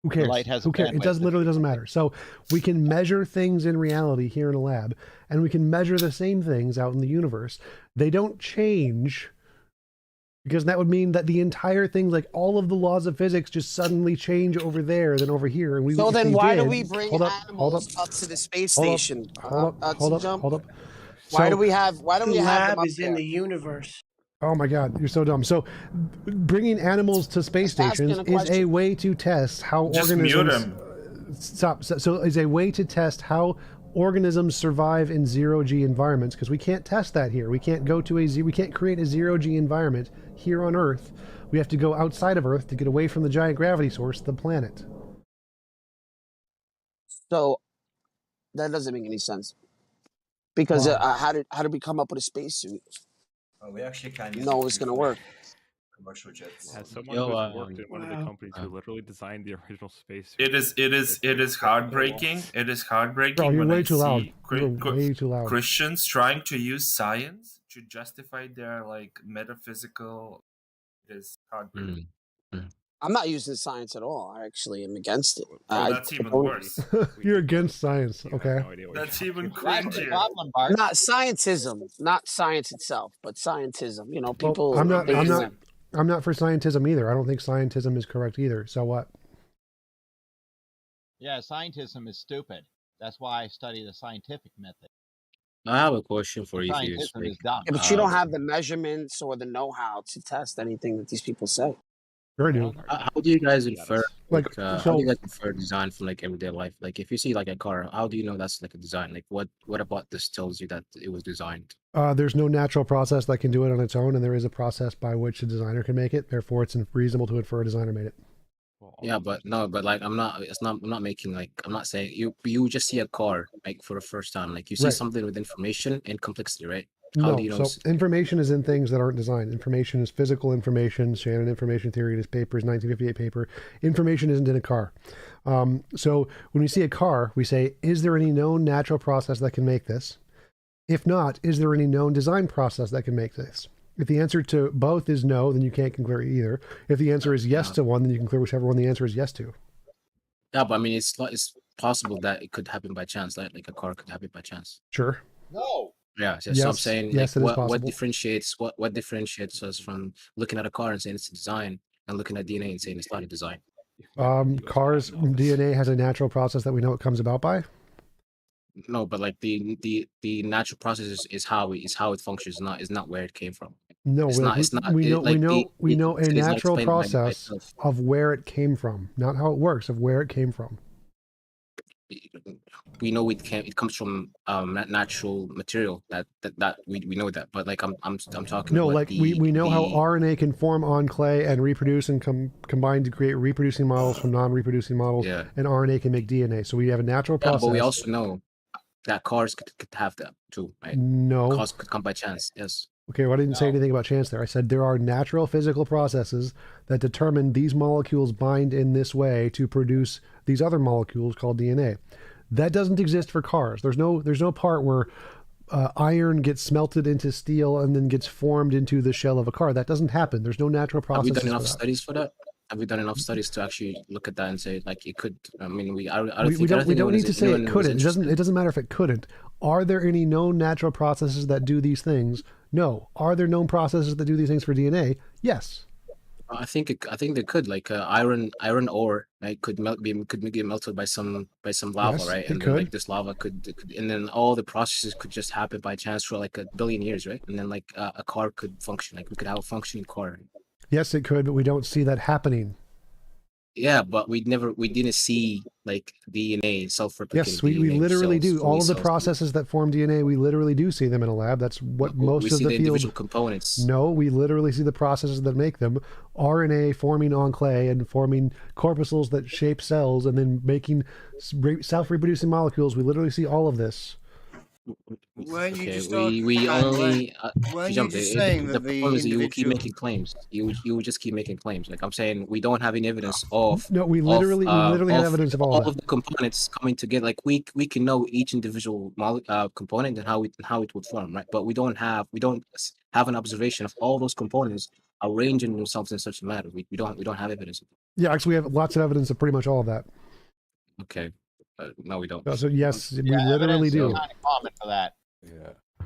Who cares? Light has Who cares? It literally doesn't matter. So we can measure things in reality here in a lab, and we can measure the same things out in the universe. They don't change, because that would mean that the entire thing, like all of the laws of physics, just suddenly change over there than over here. And So then why do we bring animals up to the space station? Hold up. Why do we have The them lab up is in there? the universe. Oh my God, you're so dumb. So bringing animals to space stations is a way to test how Just organisms... mute him. Stop. So is a way to test how organisms survive in zero-G environments, because we can't test that here. We can't go to we can't create a zero-G environment here on Earth. We have to go outside of Earth to get away from the giant gravity source, the planet. So that doesn't make any sense. Because how did we come up with a spacesuit? We actually can't use No, it's going to work. Commercial jets. As someone who's worked in one of the companies who literally designed the original space. It is heartbreaking. It is heartbreaking Bro, you're when way I too loud. see You're way too loud. Christians trying to use science to justify their metaphysical. It is heartbreaking. I'm not using science at all. I actually am against it. Well, that's even worse. You're against science, okay? That's even cringier. Not scientism, not science itself, but scientism. You know, people. I'm not for scientism either. I don't think scientism is correct either. So what? Yeah, scientism is stupid. That's why I study the scientific method. I have a question for you. Scientism is dumb. Yeah, but you don't have the measurements or the know-how to test anything that these people say. Sure do. How do you guys infer how so- do you guys infer design from everyday life? Like if you see a car, how do you know that's a design? Like what about this tells you that it was designed? There's no natural process that can do it on its own, and there is a process by which a designer can make it. Therefore, it's reasonable to infer a designer made it. Yeah, but I'm not making I'm not saying you just see a car for the first time. Like you see Right. something with information and complexity, right? How No, do you know? so information is in things that aren't designed. Information is physical information. Shannon information theory, this paper is 1958 paper. Information isn't in a car. So when we see a car, we say, is there any known natural process that can make this? If not, is there any known design process that can make this? If the answer to both is no, then you can't conclude either. If the answer is yes to one, then you can conclude whichever one the answer is yes to. Yeah, but I mean, it's possible that it could happen by chance. Like a car could happen by chance. Sure. No. Yeah, so I'm Yes, saying yes, like it is what possible. differentiates us from looking at a car and saying it's a design and looking at DNA and saying it's not a design. Cars DNA has a natural process that we know it comes about by. No, but like the natural process is how it functions, not where it came from. No, It's not we know we know a it's not natural explained by process itself. of where it came from, not how it works, of where it came from. We know it comes from natural material that we know that, but like I'm talking No, about like we know how RNA can form on clay and reproduce and combine to create reproducing models from non-reproducing models, Yeah. and RNA can make DNA. So we have a natural Yeah, process. but we also know that cars could have that too, right? No. Cars could come by chance. Yes. Okay, well, I didn't say anything about chance there. I said there are natural physical processes that determine these molecules bind in this way to produce these other molecules called DNA. That doesn't exist for cars. There's no part where iron gets smelted into steel and then gets formed into the shell of a car. That doesn't happen. There's no natural Have we process. done enough studies for that? Have we done enough studies to actually look at that and say like it could? I mean, we don't need to say it couldn't. It doesn't matter if it couldn't. Are there any known natural processes that do these things? No. Are there known processes that do these things for DNA? Yes. I think they could, like iron ore, right, could get melted by some lava, Yes, right? it And then could. like this lava could, and then all the processes could just happen by chance for like 1 billion years, right? And then like a car could function, like we could have a functioning car. Yes, it could, but we don't see that happening. Yeah, but we didn't see like DNA self-replicating. Yes, we DNA literally cells, do. All of the cells. processes that form DNA, we literally do see them in a lab. That's what most we of see the the field. individual components. No, we literally see the processes that make them. RNA forming on clay and forming corpuscles that shape cells and then making self-reproducing molecules. We literally see all of this. Weren't you just we only weren't you jump. just saying The that the problem is that you will keep individual? making claims. You will just keep making claims. Like I'm saying, we don't have any evidence of. No, we literally have evidence of all of that. the components coming together. Like we can know each individual component and how it would form, right? But we don't have an observation of all those components arranging themselves in such a manner. We don't have evidence. Yeah, actually, we have lots of evidence of pretty much all of that. Okay, no, we don't. So yes, we literally do. Kind of common for that. Yeah.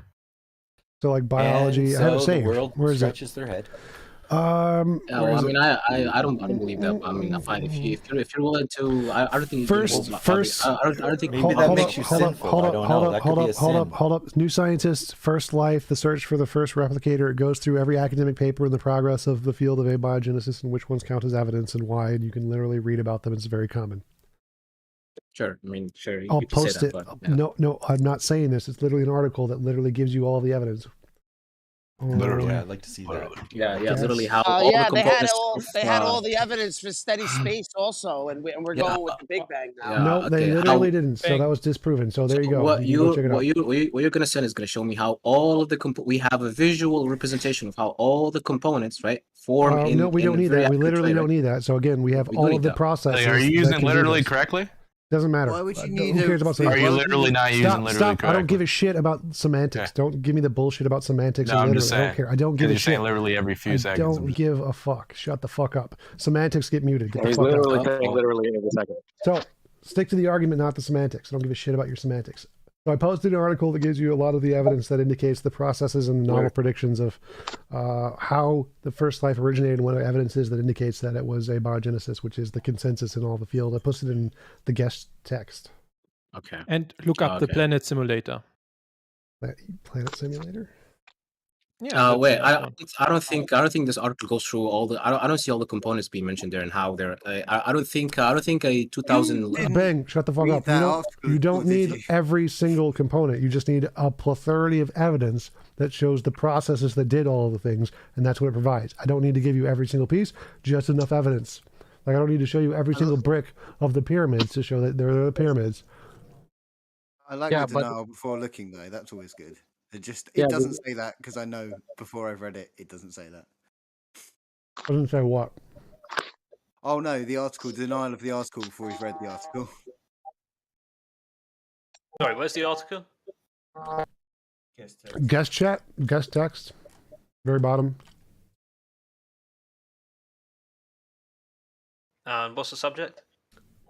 So like biology, and I have it so saved. the world Where is stretches it? their head. I mean, I don't believe that. I mean, fine. If you're willing to, I don't think. First, I don't think maybe that makes you sinful. I don't know. That could be a sin. Hold up. New Scientist, First Life, the search for the first replicator. It goes through every academic paper in the progress of the field of abiogenesis and which ones count as evidence and why. And you can literally read about them. It's very common. Sure. I mean, sure. I'll post it. But, yeah. No, I'm not saying this. It's literally an article that literally gives you all the evidence. Literally, yeah, I'd like to see that. Yeah, Yes. literally how Yeah, they had all the evidence for steady space also, and we're going with the Big Bang now. No, they literally didn't. So that was disproven. So there you go. What you you're gonna send is gonna show me how all of the we have a visual representation of how all the components, right, form. No, we don't need that. We literally don't need that. So again, we have all of the processes. Are you using literally correctly? Doesn't matter. Why would you need Who cares about Are you literally not using literally correctly? I don't give a shit about semantics. Okay. Don't give me the bullshit about semantics. No, and I'm literally. just saying. I don't care. I don't give a You're shit. saying literally every few seconds. I don't give a fuck. Shut the fuck up. Semantics get muted. Get the He's fuck literally out. saying literally every second. So stick to the argument, not the semantics. I don't give a shit about your semantics. So I posted an article that gives you a lot of the evidence that indicates the processes and novel predictions of how the first life originated and what evidence is that indicates that it was abiogenesis, which is the consensus in all the field. I posted it in the guest text. Okay. And look up the Planet Simulator. Planet Simulator? Yeah. Wait, I don't think this article goes through all the. I don't see all the components being mentioned there and how they're. I don't think a 2000. Bang! Shut the fuck up. You don't need every single component. You just need a plethora of evidence that shows the processes that did all of the things, and that's what it provides. I don't need to give you every single piece, just enough evidence. Like I don't need to show you every single brick of the pyramids to show that they're the pyramids. I like the denial before looking though. That's always good. It doesn't say that because I know before I've read it, it doesn't say that. Doesn't say what? Oh no, the article, denial of the article before we've read the article. Sorry, where's the article? Guest chat, guest text, very bottom. And what's the subject?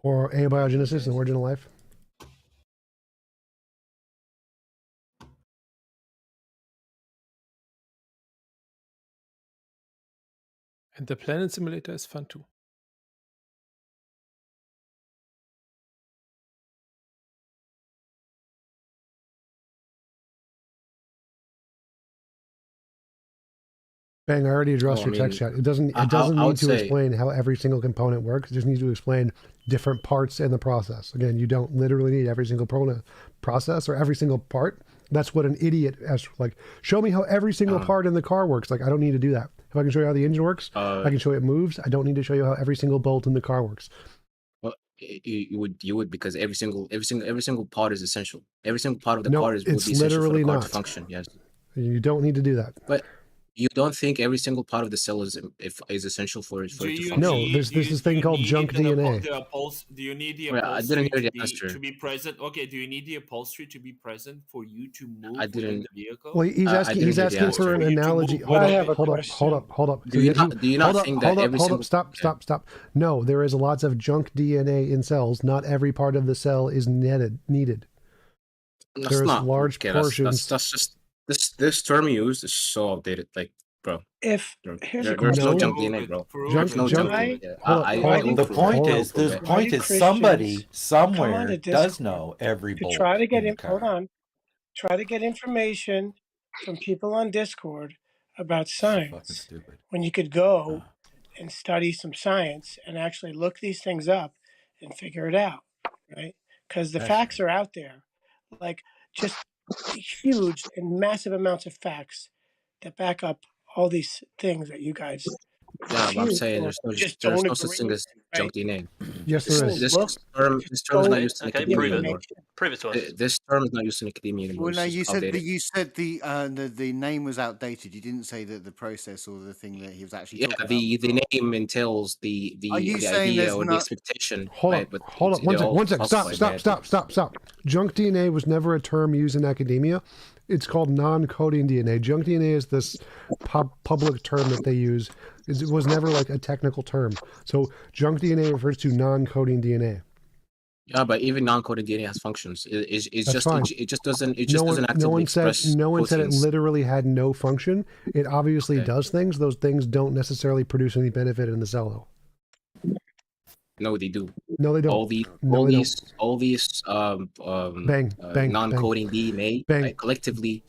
Or abiogenesis and origin of life. And the planet simulator is fun too. Bang, I already addressed your text chat. It doesn't need to explain how every single component works. It just needs to explain different parts in the process. Again, you don't literally need every single process or every single part. That's what an idiot asks. Like, show me how every single part in the car works. Like, I don't need to do that. If I can show you how the engine works, I can show you it moves. I don't need to show you how every single bolt in the car works. Well, you would because every single part is essential. Every single part of the car would be essential for the car to function. Yes. You don't need to do that. But you don't think every single part of the cell is essential for it to function? No, there's this thing called junk DNA. Do you need the I didn't hear the answer. to be present? Okay, do you need the upholstery to be present for you to move I didn't. within the vehicle? Well, he's asking for an analogy. Hold up. Do you not think that every single... Stop. No, there is lots of junk DNA in cells. Not every part of the cell is needed. There's large portions. That's just this term you use is so outdated. Like, bro. Here's a there's question. no junk DNA, bro. There's no junk DNA. The point is somebody somewhere does know every bolt. Try to get information from people on Discord about science when you could go and study some science and actually look these things up and figure it out, right? Because the facts are out there, like just huge and massive amounts of facts that back up all these things that you guys. Yeah, but I'm saying there's no such thing as junk DNA. Yes, there is. This term is not used in academia anymore. Prove it to us. This term is not used in academia anymore. Well, no, you said the name was outdated. You didn't say that the process or the thing that he was actually talking about. The name entails the idea or the expectation. Hold up. One sec. Stop. Junk DNA was never a term used in academia. It's called non-coding DNA. Junk DNA is this public term that they use. It was never like a technical term. So junk DNA refers to non-coding DNA. Yeah, but even non-coding DNA has functions. It just doesn't actively no one express said it proteins. literally had no function. It obviously does things. Those things don't necessarily produce any benefit in the cell, though. No, they do. No, they don't. All these non-coding DNA collectively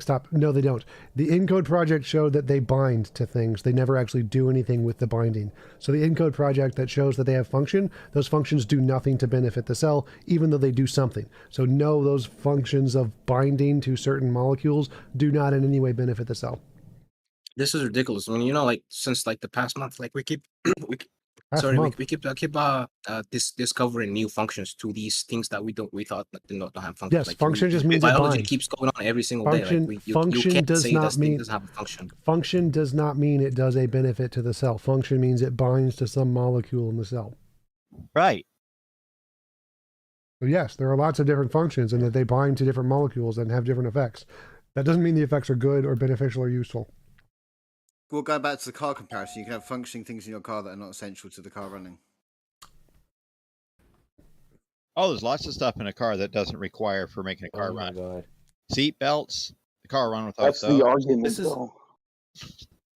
stop. No, they don't. The ENCODE project showed that they bind to things. They never actually do anything with the binding. So the ENCODE project that shows that they have function, those functions do nothing to benefit the cell, even though they do something. So no, those functions of binding to certain molecules do not in any way benefit the cell. This is ridiculous. When since the past month, we keep discovering new functions to these things that we thought that did not have functions. Yes, function just means biology it binds. keeps going on every single day. Function does not mean doesn't have a function. Function does not mean it does a benefit to the cell. Function means it binds to some molecule in the cell. Right. So yes, there are lots of different functions, and that they bind to different molecules and have different effects. That doesn't mean the effects are good or beneficial or useful. Well, going back to the car comparison, you can have functioning things in your car that are not essential to the car running. Oh, there's lots of stuff in a car that doesn't require for making a car run. God. Seat belts, the car run without That's those. the argument, though.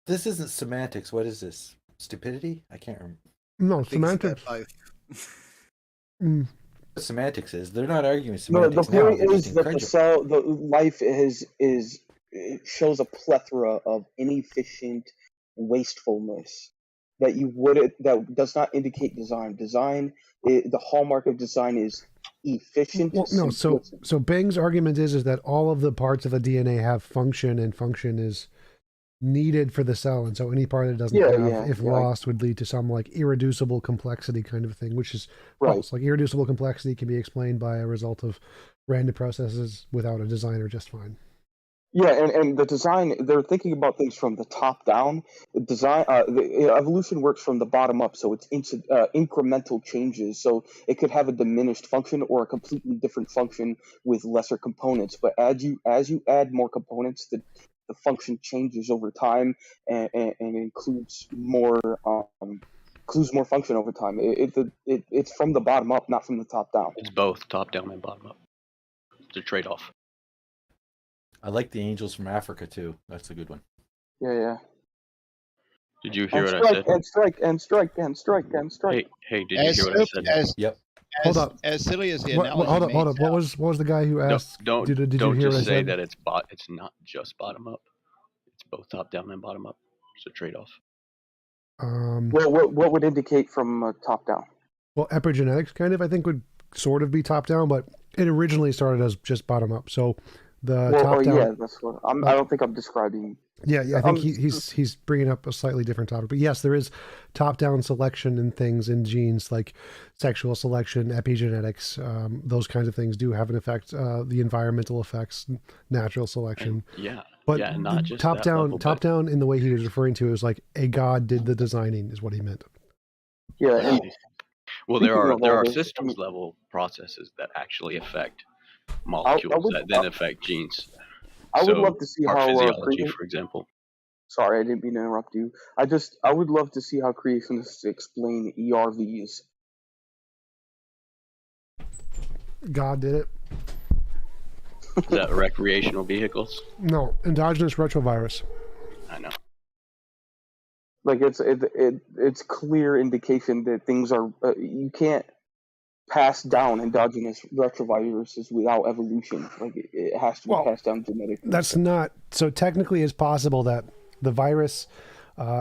This isn't semantics. What is this? Stupidity? I can't remember. No, semantics. Semantics is. They're not arguing No, semantics. the point is that the life it shows a plethora of inefficient wastefulness that that does not indicate design. The hallmark of design is efficient. Well, no, so Bang's argument is that all of the parts of a DNA have function, and function is needed for the cell, and so any part that doesn't if lost would lead to some irreducible complexity kind of thing, which is false. Irreducible complexity can be explained by a result of random processes without a designer just fine. Yeah, and the design, they're thinking about things from the top down. The evolution works from the bottom up, so it's incremental changes. So it could have a diminished function or a completely different function with lesser components. But as you add more components, the function changes over time and includes more function over time. It's from the bottom up, not from the top down. It's both top down and bottom up. It's a trade-off. I like the angels from Africa too. That's a good one. Yeah. Did you hear And what I said? strike, and strike, and strike, and strike, and strike. Hey, did you hear what I said? Yep. Hold up. As silly as the Hold analogy up. may What was the guy who asked? Don't Did you don't hear what I just say said? that it's not just bottom up. It's both top down and bottom up. It's a trade off. Well, what would indicate from top down? Well, epigenetics kind of, I think, would sort of be top down, but it originally started as just bottom up. So the top down. Yeah, that's what I don't think I'm describing. Yeah, I think he's bringing up a slightly different topic. But yes, there is top-down selection in things in genes like sexual selection, epigenetics. Those kinds of things do have an effect. The environmental effects, natural selection. But not just top that down. level, Top down in the way he was referring to is like a god did the designing is what he meant. Yeah. And well, there are systems level processes that actually affect molecules that then affect genes. I would love to see our how physiology, for example. Sorry, I didn't mean to interrupt you. I would love to see how creationists explain ERVs. God did it. Is that recreational vehicles? No, endogenous retrovirus. I know. Like it's clear indication that things are you can't pass down endogenous retroviruses without evolution. Like it has to be passed down genetically. That's not so. Technically, it's possible that the virus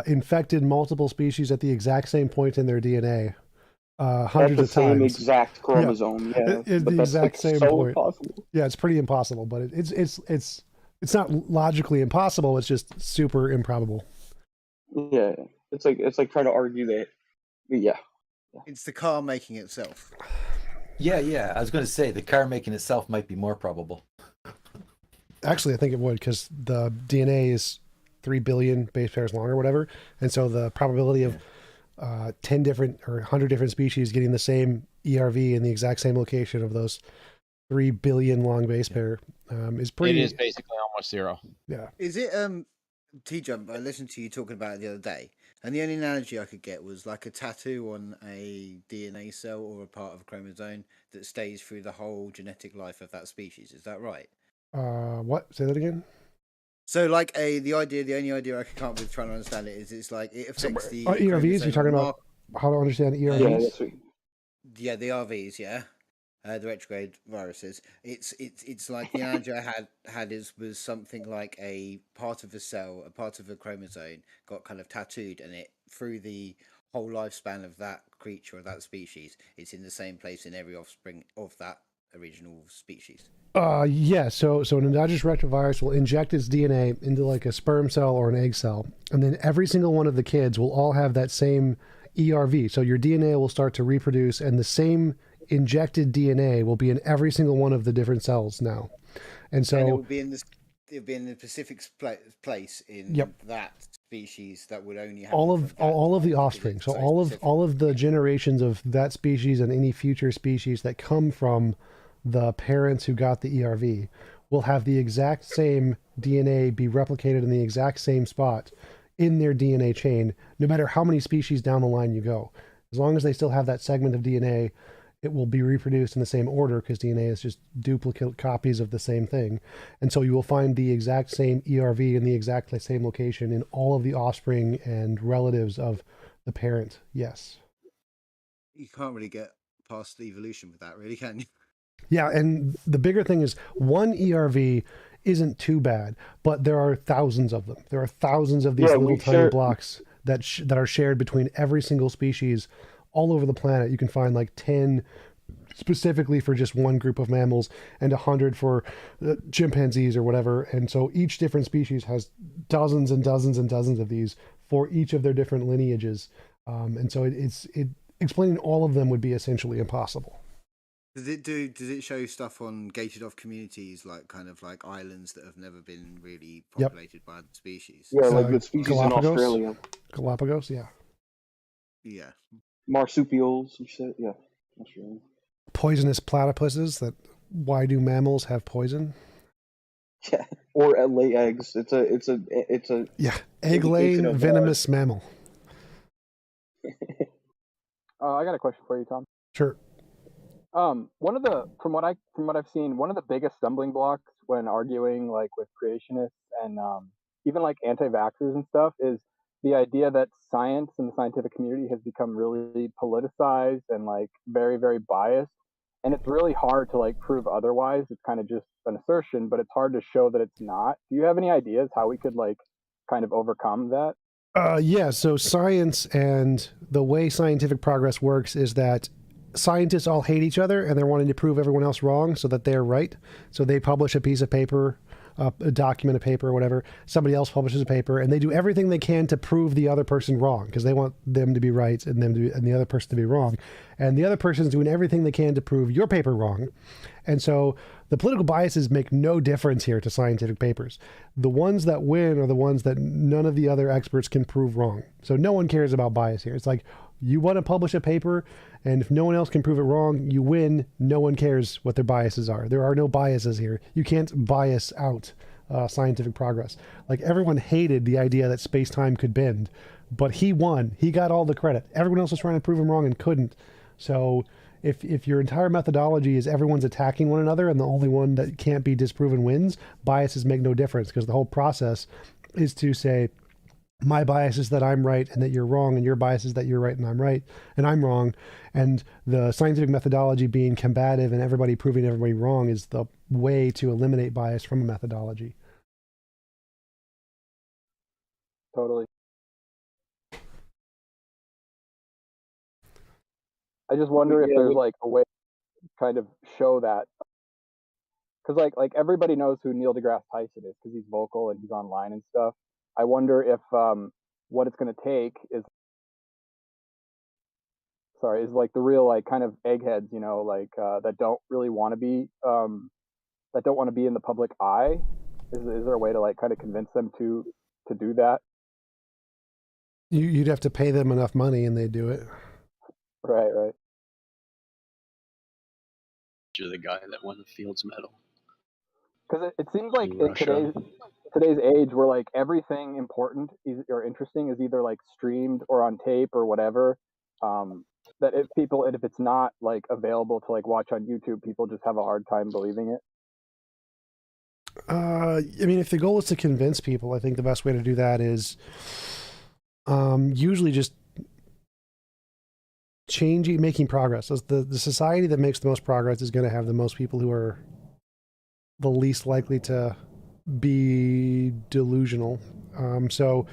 infected multiple species at the exact same point in their DNA, hundreds of times. Same exact chromosome. Yeah, it's the exact same point. Impossible. Yeah, it's pretty impossible, but it's not logically impossible. It's just super improbable. Yeah, it's like trying to argue that. Yeah. It's the car making itself. Yeah. I was going to say the car making itself might be more probable. Actually, I think it would because the DNA is 3 billion base pairs long or whatever, and so the probability of 10 different or 100 different species getting the same ERV in the exact same location of those 3 billion long base pair is pretty. It is basically almost zero. Yeah. Is it TJump? I listened to you talking about it the other day. And the only analogy I could get was like a tattoo on a DNA cell or a part of a chromosome that stays through the whole genetic life of that species. Is that right? What? Say that again? So, like the only idea I could come up with trying to understand it is it's like it affects the ERVs. You're talking about how to understand ERVs? Yeah, the RVs. Yeah, the retrograde viruses. It's like the analogy I had was something like a part of a cell, a part of a chromosome got kind of tattooed, and it through the whole lifespan of that creature or that species, it's in the same place in every offspring of that original species. Yeah. So an endogenous retrovirus will inject its DNA into like a sperm cell or an egg cell, and then every single one of the kids will all have that same ERV. So your DNA will start to reproduce, and the same injected DNA will be in every single one of the different cells now, and so it will be in this. It would be in the specific place in that species that would only have all of the offspring. So all of the generations of that species and any future species that come from the parents who got the ERV will have the exact same DNA be replicated in the exact same spot in their DNA chain, no matter how many species down the line you go. As long as they still have that segment of DNA, it will be reproduced in the same order because DNA is just duplicate copies of the same thing. And so you will find the exact same ERV in the exact same location in all of the offspring and relatives of the parent. Yes. You can't really get past the evolution with that, really, can you? Yeah, and the bigger thing is one ERV isn't too bad, but there are thousands of them. There are thousands of these little tiny blocks that are shared between every single species all over the planet. You can find like 10 specifically for just one group of mammals and 100 for chimpanzees or whatever. And so each different species has dozens and dozens and dozens of these for each of their different lineages. And so it explaining all of them would be essentially impossible. Does it show stuff on gated off communities, like kind of like islands that have never been really populated by other species? Yeah, like the species Galapagos, in Australia. Galapagos, yeah. Yeah. Marsupials and shit, yeah. Australia. Poisonous platypuses. Why do mammals have poison? Yeah, or lay eggs. It's a egg-laying venomous mammal. I got a question for you, Tom. Sure. One of the from what I've seen, one of the biggest stumbling blocks when arguing like with creationists and even like anti-vaxxers and stuff is the idea that science and the scientific community has become really politicized and like very, very biased. And it's really hard to like prove otherwise. It's kind of just an assertion, but it's hard to show that it's not. Do you have any ideas how we could like kind of overcome that? Yeah, so science and the way scientific progress works is that scientists all hate each other and they're wanting to prove everyone else wrong so that they're right. So they publish a piece of paper, a document, a paper, or whatever. Somebody else publishes a paper, and they do everything they can to prove the other person wrong because they want them to be right and and the other person to be wrong. And the other person's doing everything they can to prove your paper wrong. And so the political biases make no difference here to scientific papers. The ones that win are the ones that none of the other experts can prove wrong. So no one cares about bias here. It's like, you want to publish a paper, and if no one else can prove it wrong, you win. No one cares what their biases are. There are no biases here. You can't bias out scientific progress. Like, everyone hated the idea that space-time could bend, but he won. He got all the credit. Everyone else was trying to prove him wrong and couldn't. So if your entire methodology is everyone's attacking one another and the only one that can't be disproven wins, biases make no difference, because the whole process is to say, my bias is that I'm right and that you're wrong, and your bias is that you're right and I'm right and I'm wrong. And the scientific methodology being combative and everybody proving everybody wrong is the way to eliminate bias from a methodology. Totally. I just wonder if there's like a way to kind of show that, because like everybody knows who Neil deGrasse Tyson is because he's vocal and he's online and stuff. I wonder if what it's going to take is like the real like kind of eggheads, you know, like that don't really want to be in the public eye. Is there a way to like kind of convince them to do that? You'd have to pay them enough money and they do it. Right. You're the guy that won the Fields Medal. Because it seems like in today's age, where like everything important or interesting is either like streamed or on tape or whatever. That if it's not like available to like watch on YouTube, people just have a hard time believing it. I mean, if the goal is to convince people, I think the best way to do that is usually just making progress. So the society that makes the most progress is going to have the most people who are the least likely to be delusional. So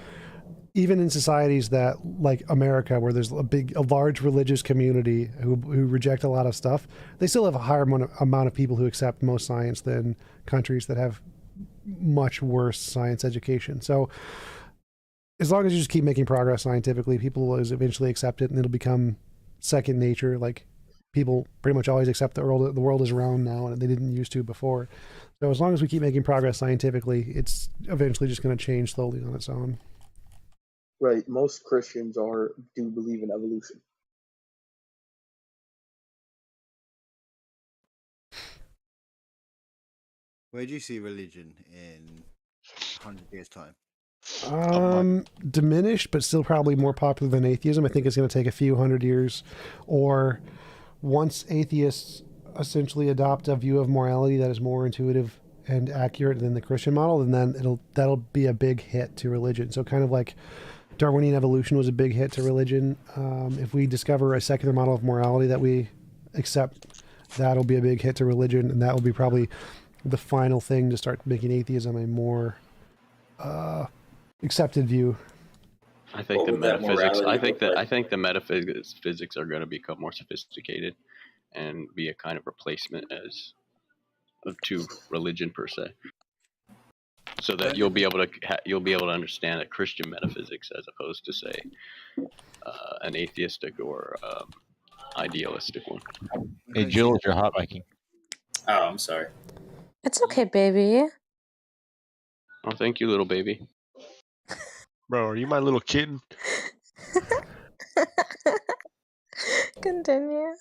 even in societies that, like America, where there's a large religious community who reject a lot of stuff, they still have a higher amount of people who accept most science than countries that have much worse science education. So as long as you just keep making progress scientifically, people will eventually accept it, and it'll become second nature. Like, people pretty much always accept the world is round now, and they didn't used to before. So as long as we keep making progress scientifically, it's eventually just going to change slowly on its own. Right. Most Christians do believe in evolution. Where do you see religion in 100 years' time? Diminished, but still probably more popular than atheism. I think it's going to take a few hundred years, or once atheists essentially adopt a view of morality that is more intuitive and accurate than the Christian model, and then that'll be a big hit to religion. So kind of like Darwinian evolution was a big hit to religion. If we discover a secular model of morality that we accept, that'll be a big hit to religion, and that will be probably the final thing to start making atheism a more accepted view. I think the metaphysics. I think the metaphysics are going to become more sophisticated and be a kind of replacement to religion per se. So that you'll be able to understand a Christian metaphysics as opposed to, say, an atheistic or idealistic one. Hey, Jules, you're hot miking. Oh, I'm sorry. It's okay, baby. Oh, thank you, little baby. Bro, are you my little kid? Continue.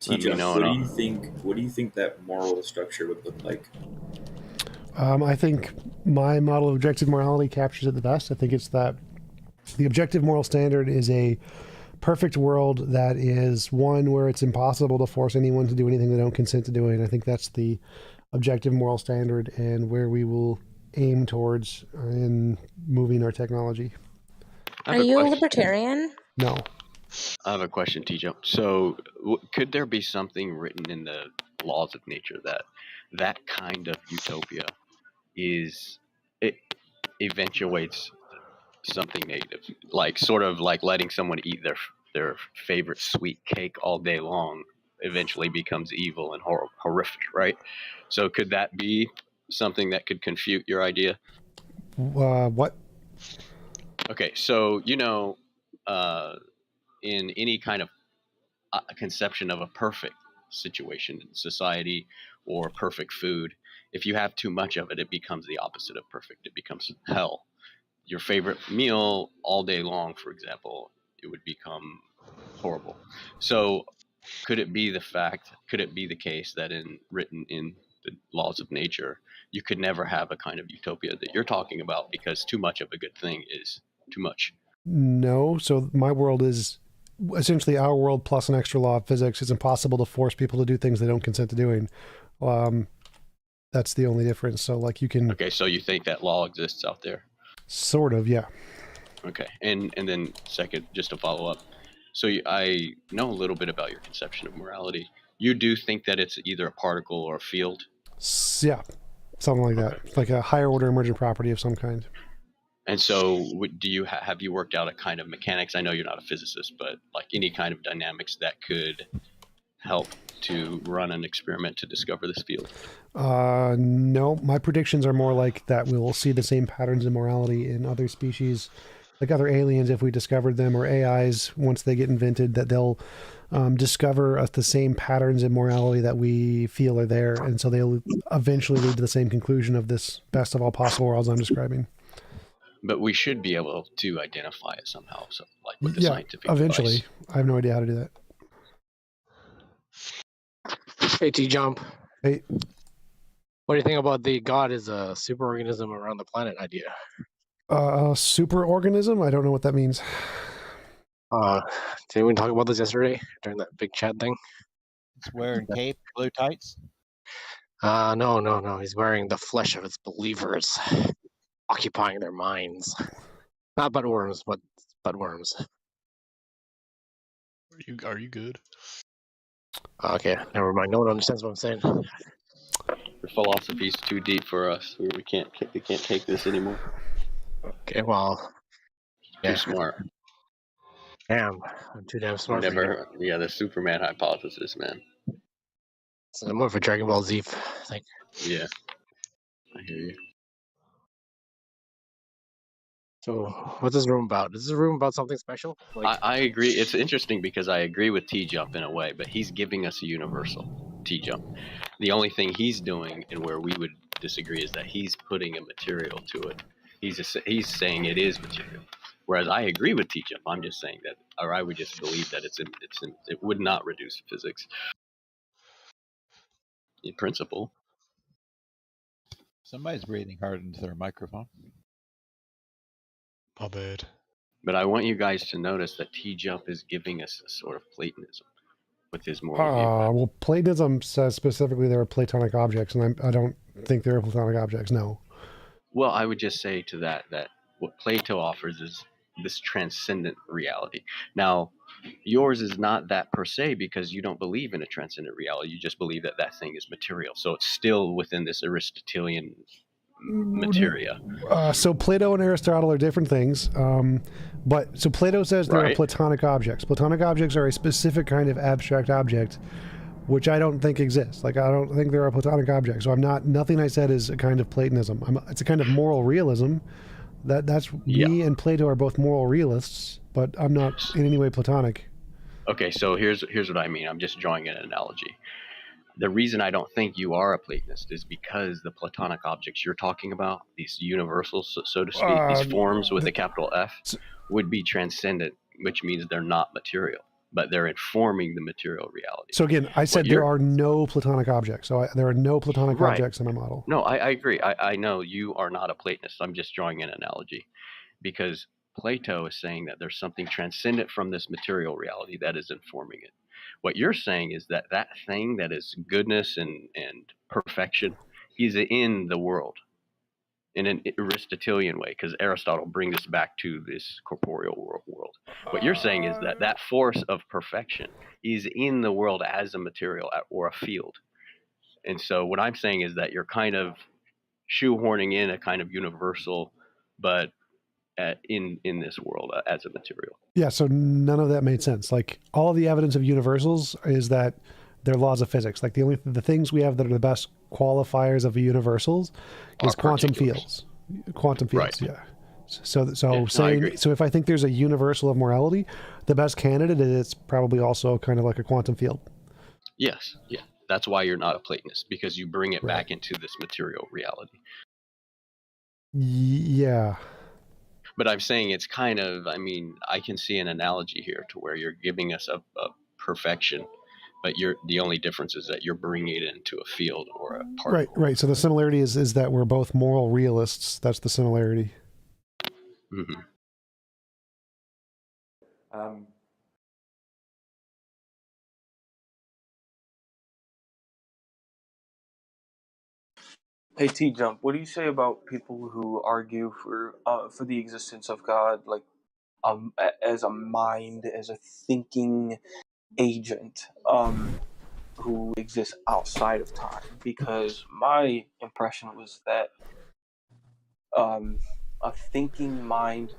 TJump, what do you think that moral structure would look like? I think my model of objective morality captures it the best. I think it's that the objective moral standard is a perfect world that is one where it's impossible to force anyone to do anything they don't consent to doing. I think that's the objective moral standard, and where we will aim towards in moving our technology. Are you a libertarian? No. I have a question, TJump. So, could there be something written in the laws of nature that kind of utopia it eventuates something negative, like sort of like letting someone eat their favorite sweet cake all day long eventually becomes evil and horrific, right? So, could that be something that could confute your idea? What? Okay, so in any kind of conception of a perfect situation in society or perfect food, if you have too much of it, it becomes the opposite of perfect. It becomes hell. Your favorite meal all day long, for example, it would become horrible. So could it be the case that written in the laws of nature, you could never have a kind of utopia that you're talking about because too much of a good thing is too much? No. So my world is essentially our world plus an extra law of physics. It's impossible to force people to do things they don't consent to doing. That's the only difference. So like you can. Okay, so you think that law exists out there? Sort of, yeah. Okay, and then second, just to follow up. So I know a little bit about your conception of morality. You do think that it's either a particle or a field? Yeah, something like that, like a higher order emergent property of some kind. And so, do you have you worked out a kind of mechanics? I know you're not a physicist, but like any kind of dynamics that could help to run an experiment to discover this field? No, my predictions are more like that we'll see the same patterns in morality in other species, like other aliens if we discovered them, or AIs once they get invented, that they'll discover the same patterns in morality that we feel are there, and so they'll eventually lead to the same conclusion of this best of all possible worlds I'm describing. But we should be able to identify it somehow, so like with the Yeah, scientific eventually. device. I have no idea how to do that. Hey, TJump. Hey. What do you think about the God is a superorganism around the planet idea? Super organism? I don't know what that means. Didn't we talk about this yesterday during that big chat thing? It's wearing cape, blue tights? No. He's wearing the flesh of its believers, occupying their minds. Not butt worms, but butt worms. Are you good? Okay, never mind. No one understands what I'm saying. Your philosophy's too deep for us. We can't take this anymore. Okay, well, Too smart. Damn, I'm too damn smart for you. Yeah, the Superman hypothesis, man. It's more of a Dragon Ball Z thing. Yeah, I hear you. So, what's this room about? Is this room about something special? I agree. It's interesting because I agree with TJump in a way, but he's giving us a universal TJump. The only thing he's doing, and where we would disagree, is that he's putting a material to it. He's saying it is material. Whereas I agree with TJump. I'm just saying that, or I would just believe that it would not reduce physics in principle. Somebody's breathing hard into their microphone. My bad. But I want you guys to notice that TJump is giving us a sort of Platonism with his moral view. Well, Platonism says specifically there are Platonic objects, and I don't think there are Platonic objects, no. Well, I would just say to that what Plato offers is this transcendent reality. Now, yours is not that per se because you don't believe in a transcendent reality. You just believe that that thing is material. So it's still within this Aristotelian materia. So Plato and Aristotle are different things. So Plato says there are Platonic objects. Platonic objects are a specific kind of abstract object, which I don't think exists. Like, I don't think there are Platonic objects. So nothing I said is a kind of Platonism. It's a kind of moral realism. Me and Plato are both moral realists, but I'm not in any way Platonic. Okay, so here's what I mean. I'm just drawing an analogy. The reason I don't think you are a Platonist is because the Platonic objects you're talking about, these universals, so to speak, these forms with a capital F, would be transcendent, which means they're not material, but they're informing the material reality. So again, I said there are no Platonic objects. So there are no Platonic objects in my model. No, I agree. I know you are not a Platonist. I'm just drawing an analogy because Plato is saying that there's something transcendent from this material reality that is informing it. What you're saying is that thing that is goodness and perfection is in the world. in an Aristotelian way, because Aristotle brings us back to this corporeal world. What you're saying is that that force of perfection is in the world as a material or a field. And so what I'm saying is that you're kind of shoehorning in a kind of universal, but in this world as a material. Yeah, so none of that made sense. Like, all the evidence of universals is that they're laws of physics. Like, the things we have that are the best qualifiers of universals is quantum fields. Quantum fields, right. Yeah. So if I think there's a universal of morality, the best candidate is probably also kind of like a quantum field. Yes, yeah. That's why you're not a Platonist, because you bring it back into this material reality. Yeah. But I'm saying it's kind of, I mean, I can see an analogy here to where you're giving us a perfection, but the only difference is that you're bringing it into a field or a particle. Right. So the similarity is that we're both moral realists. That's the similarity. Mm-hmm. Hey TJump, what do you say about people who argue for the existence of God, like as a mind, as a thinking agent, who exists outside of time? Because my impression was that a thinking mind,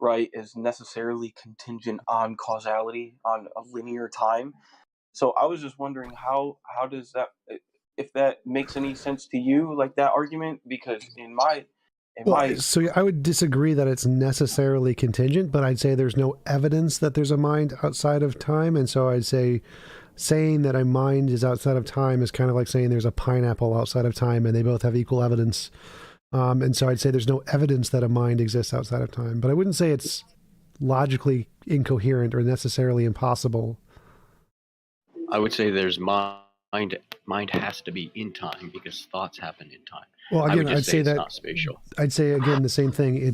right, is necessarily contingent on causality, on a linear time. So I was just wondering how does that, if that makes any sense to you, like that argument? Because so I would disagree that it's necessarily contingent, but I'd say there's no evidence that there's a mind outside of time, and so I'd say saying that a mind is outside of time is kind of like saying there's a pineapple outside of time, and they both have equal evidence. And so I'd say there's no evidence that a mind exists outside of time, but I wouldn't say it's logically incoherent or necessarily impossible. I would say there's mind has to be in time because thoughts happen in time. Well, again, I'd say that not spatial. I'd say again the same thing.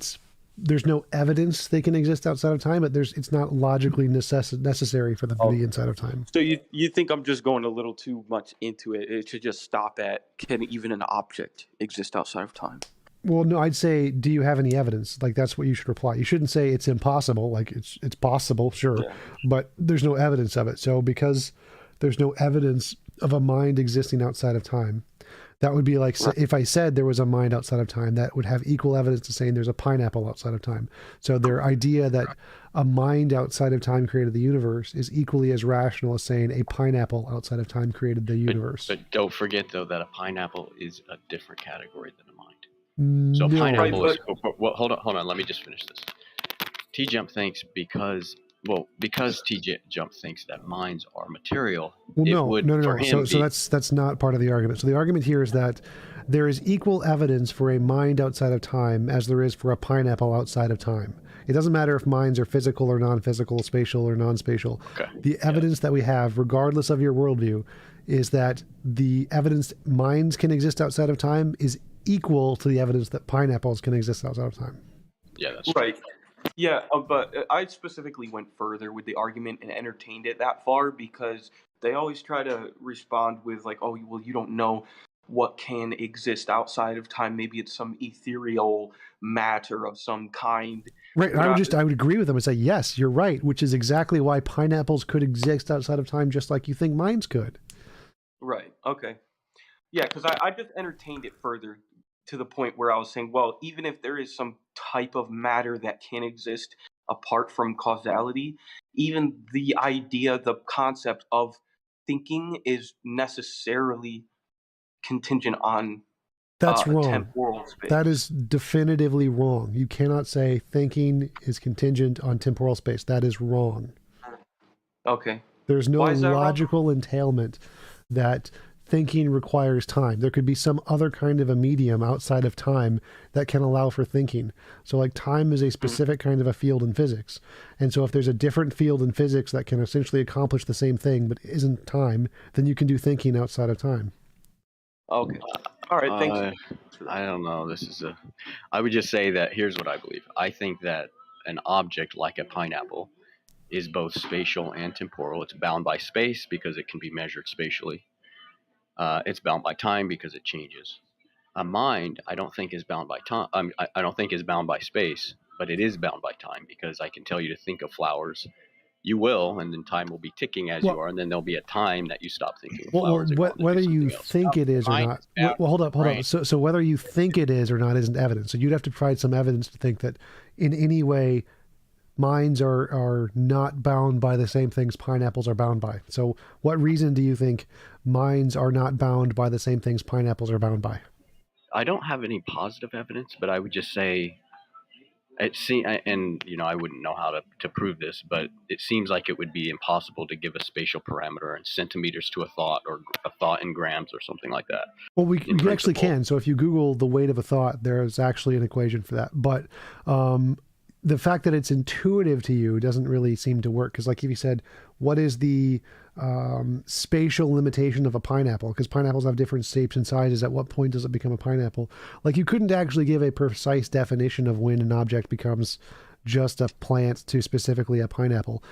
There's no evidence they can exist outside of time, but it's not logically necessary for them to be inside of time. So you think I'm just going a little too much into it? It should just stop at, can even an object exist outside of time? Well, no, I'd say, do you have any evidence? Like, that's what you should reply. You shouldn't say it's impossible. Like, it's possible, sure, but there's no evidence of it. So because there's no evidence of a mind existing outside of time, that would be like, if I said there was a mind outside of time, that would have equal evidence to saying there's a pineapple outside of time. So their idea that a mind outside of time created the universe is equally as rational as saying a pineapple outside of time created the universe. But don't forget, though, that a pineapple is a different category than a mind. So pineapple is... Well, hold on. Let me just finish this. TJump thinks because TJump thinks that minds are material. Well, no. So that's not part of the argument. So the argument here is that there is equal evidence for a mind outside of time as there is for a pineapple outside of time. It doesn't matter if minds are physical or non-physical, spatial or non-spatial. Okay. The evidence that we have, regardless of your worldview, is that the evidence minds can exist outside of time is equal to the evidence that pineapples can exist outside of time. Yeah, that's right. Yeah, but I specifically went further with the argument and entertained it that far because they always try to respond with like, oh, well, you don't know what can exist outside of time. Maybe it's some ethereal matter of some kind. Right. I would agree with them and say, yes, you're right, which is exactly why pineapples could exist outside of time just like you think minds could. Right. Okay. Yeah, because I just entertained it further to the point where I was saying, well, even if there is some type of matter that can exist apart from causality, even the idea, the concept of thinking is necessarily contingent on That's wrong. Temporal space. That is definitively wrong. You cannot say thinking is contingent on temporal space. That is wrong. Okay. There's no logical entailment that thinking requires time. There could be some other kind of a medium outside of time that can allow for thinking. So like time is a specific kind of a field in physics. And so if there's a different field in physics that can essentially accomplish the same thing but isn't time, then you can do thinking outside of time. Okay. All right, thanks. I don't know. I would just say that here's what I believe. I think that an object like a pineapple is both spatial and temporal. It's bound by space because it can be measured spatially. It's bound by time because it changes. A mind, I don't think is bound by time. I don't think is bound by space, but it is bound by time, because I can tell you to think of flowers. You will, and then time will be ticking as you are, and then there'll be a time that you stop thinking of flowers. Whether you think it is or not. Well, hold up. So whether you think it is or not isn't evidence. So you'd have to provide some evidence to think that in any way minds are not bound by the same things pineapples are bound by. So what reason do you think minds are not bound by the same things pineapples are bound by? I don't have any positive evidence, but I would just say and I wouldn't know how to prove this, but it seems like it would be impossible to give a spatial parameter in centimeters to a thought, or a thought in grams, or something like that. Well, we actually can. So if you Google the weight of a thought, there's actually an equation for that. But the fact that it's intuitive to you doesn't really seem to work. Because like if you said, what is the spatial limitation of a pineapple? Because pineapples have different shapes and sizes. At what point does it become a pineapple? Like you couldn't actually give a precise definition of when an object becomes just a plant to specifically a pineapple,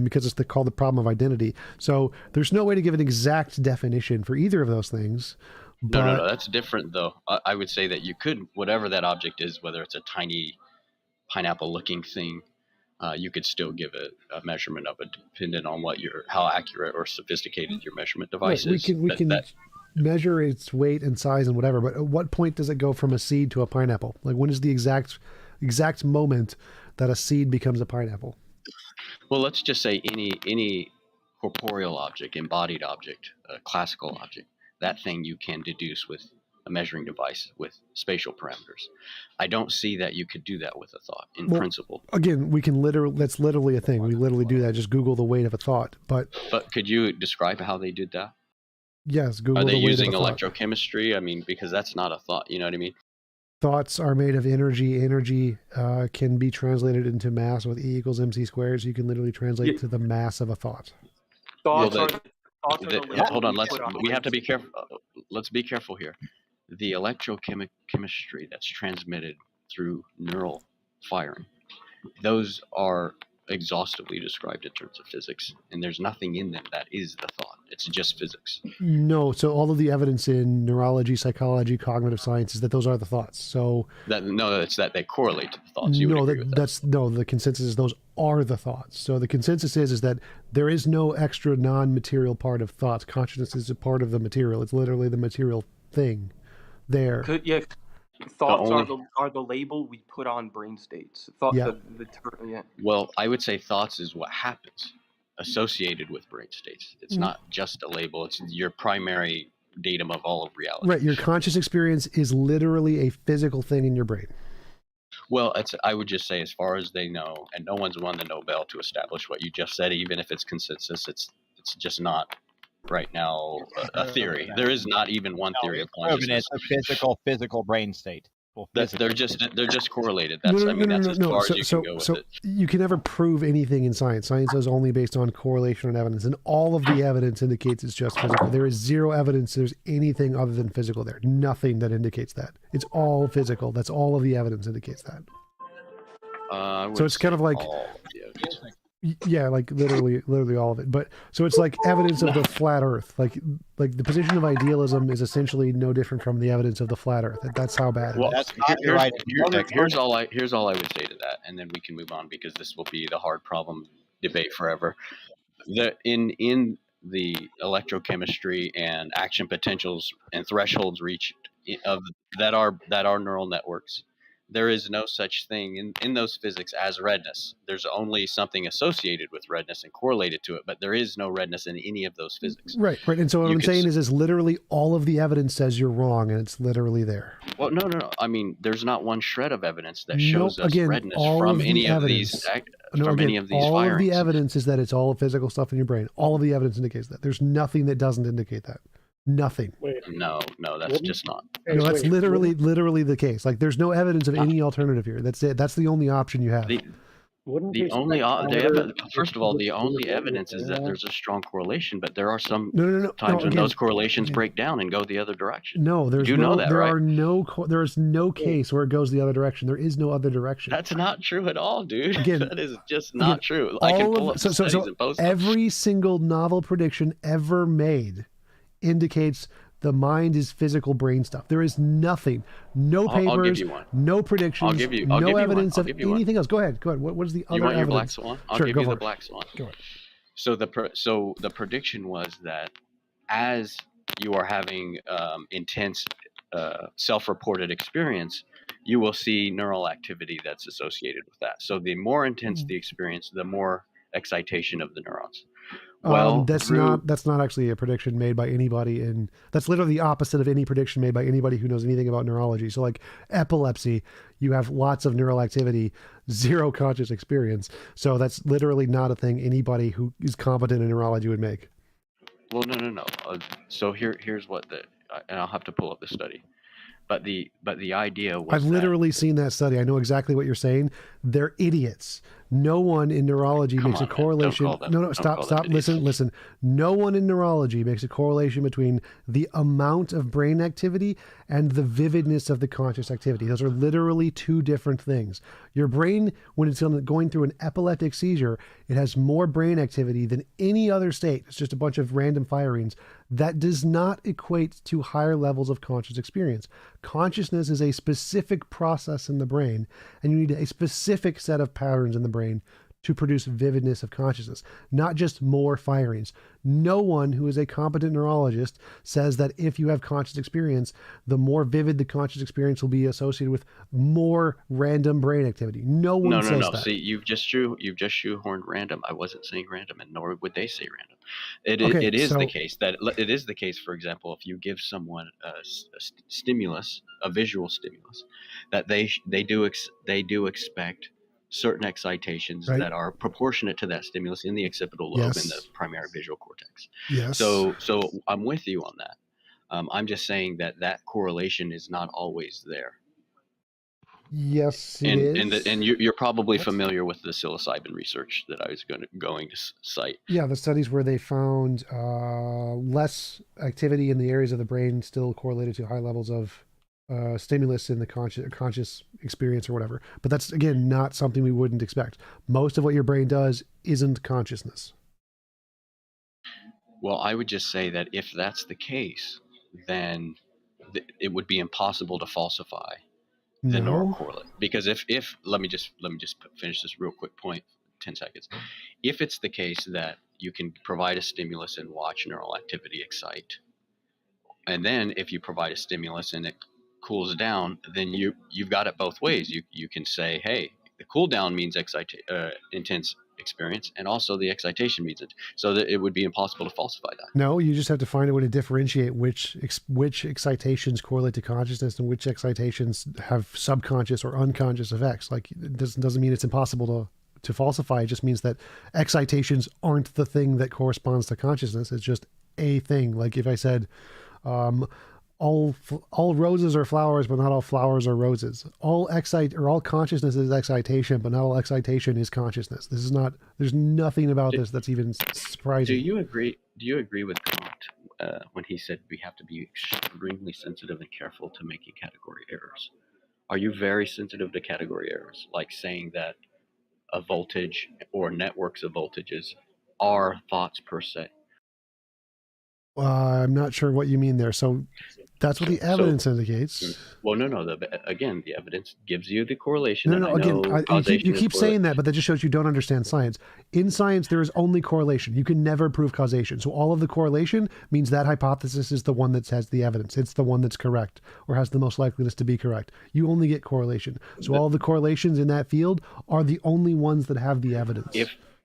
because it's called the problem of identity. So there's no way to give an exact definition for either of those things. No, that's different though. I would say that you could, whatever that object is, whether it's a tiny pineapple looking thing, you could still give it a measurement of it, depending on how accurate or sophisticated your measurement device is. We can measure its weight and size and whatever, but at what point does it go from a seed to a pineapple? Like when is the exact moment that a seed becomes a pineapple? Well, let's just say any corporeal object, embodied object, classical object, that thing you can deduce with a measuring device with spatial parameters. I don't see that you could do that with a thought in principle. Again, we can that's literally a thing. We literally do that. Just Google the weight of a thought. But could you describe how they did that? Yes, Google. Are they the weight using of a thought. electrochemistry? I mean, because that's not a thought. You know what I mean? Thoughts are made of energy. Energy can be translated into mass with E equals mc squared. So you can literally translate to the mass of a thought. Hold on. We have to be careful. Let's be careful here. The electrochemistry that's transmitted through neural firing, those are exhaustively described in terms of physics, and there's nothing in them that is the thought. It's just physics. No, so all of the evidence in neurology, psychology, cognitive science is that those are the thoughts. So it's that they correlate to the thoughts. The consensus is those are the thoughts. So the consensus is that there is no extra non-material part of thoughts. Consciousness is a part of the material. It's literally the material thing there. Thoughts are the label we put on brain states. Well, I would say thoughts is what happens associated with brain states. It's not just a label. It's your primary datum of all of reality. Right. Your conscious experience is literally a physical thing in your brain. Well, I would just say, as far as they know, and no one's won the Nobel to establish what you just said, even if it's consensus, it's just not right now a theory. There is not even one theory of consciousness. It's a physical brain state. They're just correlated. That's as far as you can go with it. You can never prove anything in science. Science is only based on correlation and evidence, and all of the evidence indicates it's just physical. There is zero evidence there's anything other than physical there. Nothing that indicates that. It's all physical. That's all of the evidence indicates that. So it's kind of like like literally all of it. But so it's like evidence of the flat Earth. Like the position of idealism is essentially no different from the evidence of the flat Earth. That's how bad it is. Here's all I would say to that, and then we can move on, because this will be the hard problem debate forever. In the electrochemistry and action potentials and thresholds reached that are neural networks, there is no such thing in those physics as redness. There's only something associated with redness and correlated to it, but there is no redness in any of those physics. Right. And so what I'm saying is literally all of the evidence says you're wrong, and it's literally there. Well, no. I mean, there's not one shred of evidence that shows us redness from any of these firings. All of the evidence is that it's all physical stuff in your brain. All of the evidence indicates that. There's nothing that doesn't indicate that. Nothing. No, that's just not. No, that's literally the case. Like, there's no evidence of any alternative here. That's it. That's the only option you have. First of all, the only evidence is that there's a strong correlation, but there are some times when those correlations break down and go the other direction. No, there is no case where it goes the other direction. There is no other direction. That's not true at all, dude. That is just not true. I can pull up studies and post them. Every single novel prediction ever made indicates The mind is physical brain stuff. There is nothing, no papers, I'll give you one. no predictions, no evidence of anything else. Go ahead. What is the other You want evidence? your black swan? I'll Sure, give go you for the it. black swan. Go ahead. So the prediction was that as you are having intense self-reported experience, you will see neural activity that's associated with that. So the more intense the experience, the more excitation of the neurons. Well, that's not actually a prediction made by anybody that's literally the opposite of any prediction made by anybody who knows anything about neurology. So like epilepsy, you have lots of neural activity, zero conscious experience. So that's literally not a thing anybody who is competent in neurology would make. Well, no. So here's what and I'll have to pull up the study. But the idea was I've literally seen that study. I know exactly what you're saying. They're idiots. No one in neurology makes a correlation. No, stop. Listen. No one in neurology makes a correlation between the amount of brain activity and the vividness of the conscious activity. Those are literally two different things. Your brain, when it's going through an epileptic seizure, it has more brain activity than any other state. It's just a bunch of random firings. That does not equate to higher levels of conscious experience. Consciousness is a specific process in the brain, and you need a specific set of patterns in the brain to produce vividness of consciousness, not just more firings. No one who is a competent neurologist says that if you have conscious experience, the more vivid the conscious experience will be associated with more random brain activity. No one says that. See, you've just shoehorned random. I wasn't saying random, and nor would they say random. It is the case. For example, if you give someone a stimulus, a visual stimulus, that they do expect certain excitations that are proportionate to that stimulus in the occipital lobe in the primary visual cortex. Yes. So I'm with you on that. I'm just saying that correlation is not always there. Yes, it is. And you're probably familiar with the psilocybin research that I was going to cite. Yeah, the studies where they found less activity in the areas of the brain still correlated to high levels of stimulus in the conscious experience or whatever. But that's, again, not something we wouldn't expect. Most of what your brain does isn't consciousness. Well, I would just say that if that's the case, then it would be impossible to falsify the neural correlate. Because if let me just finish this real quick point, 10 seconds. If it's the case that you can provide a stimulus and watch neural activity excite, and then if you provide a stimulus and it cools down, then you've got it both ways. You can say, hey, the cool down means intense experience, and also the excitation means it. So that it would be impossible to falsify that. No, you just have to find a way to differentiate which excitations correlate to consciousness and which excitations have subconscious or unconscious effects. Like, it doesn't mean it's impossible to falsify. It just means that excitations aren't the thing that corresponds to consciousness. It's just a thing. Like if I said, all roses are flowers, but not all flowers are roses. All consciousness is excitation, but not all excitation is consciousness. There's nothing about this that's even surprising. Do you agree with Kant when he said we have to be extremely sensitive and careful to making category errors? Are you very sensitive to category errors, like saying that a voltage or networks of voltages are thoughts per se? I'm not sure what you mean there. So that's what the evidence indicates. Well, no. Again, the evidence gives you the correlation. You keep saying that, but that just shows you don't understand science. In science, there is only correlation. You can never prove causation. So all of the correlation means that hypothesis is the one that has the evidence. It's the one that's correct or has the most likeliness to be correct. You only get correlation. So all the correlations in that field are the only ones that have the evidence.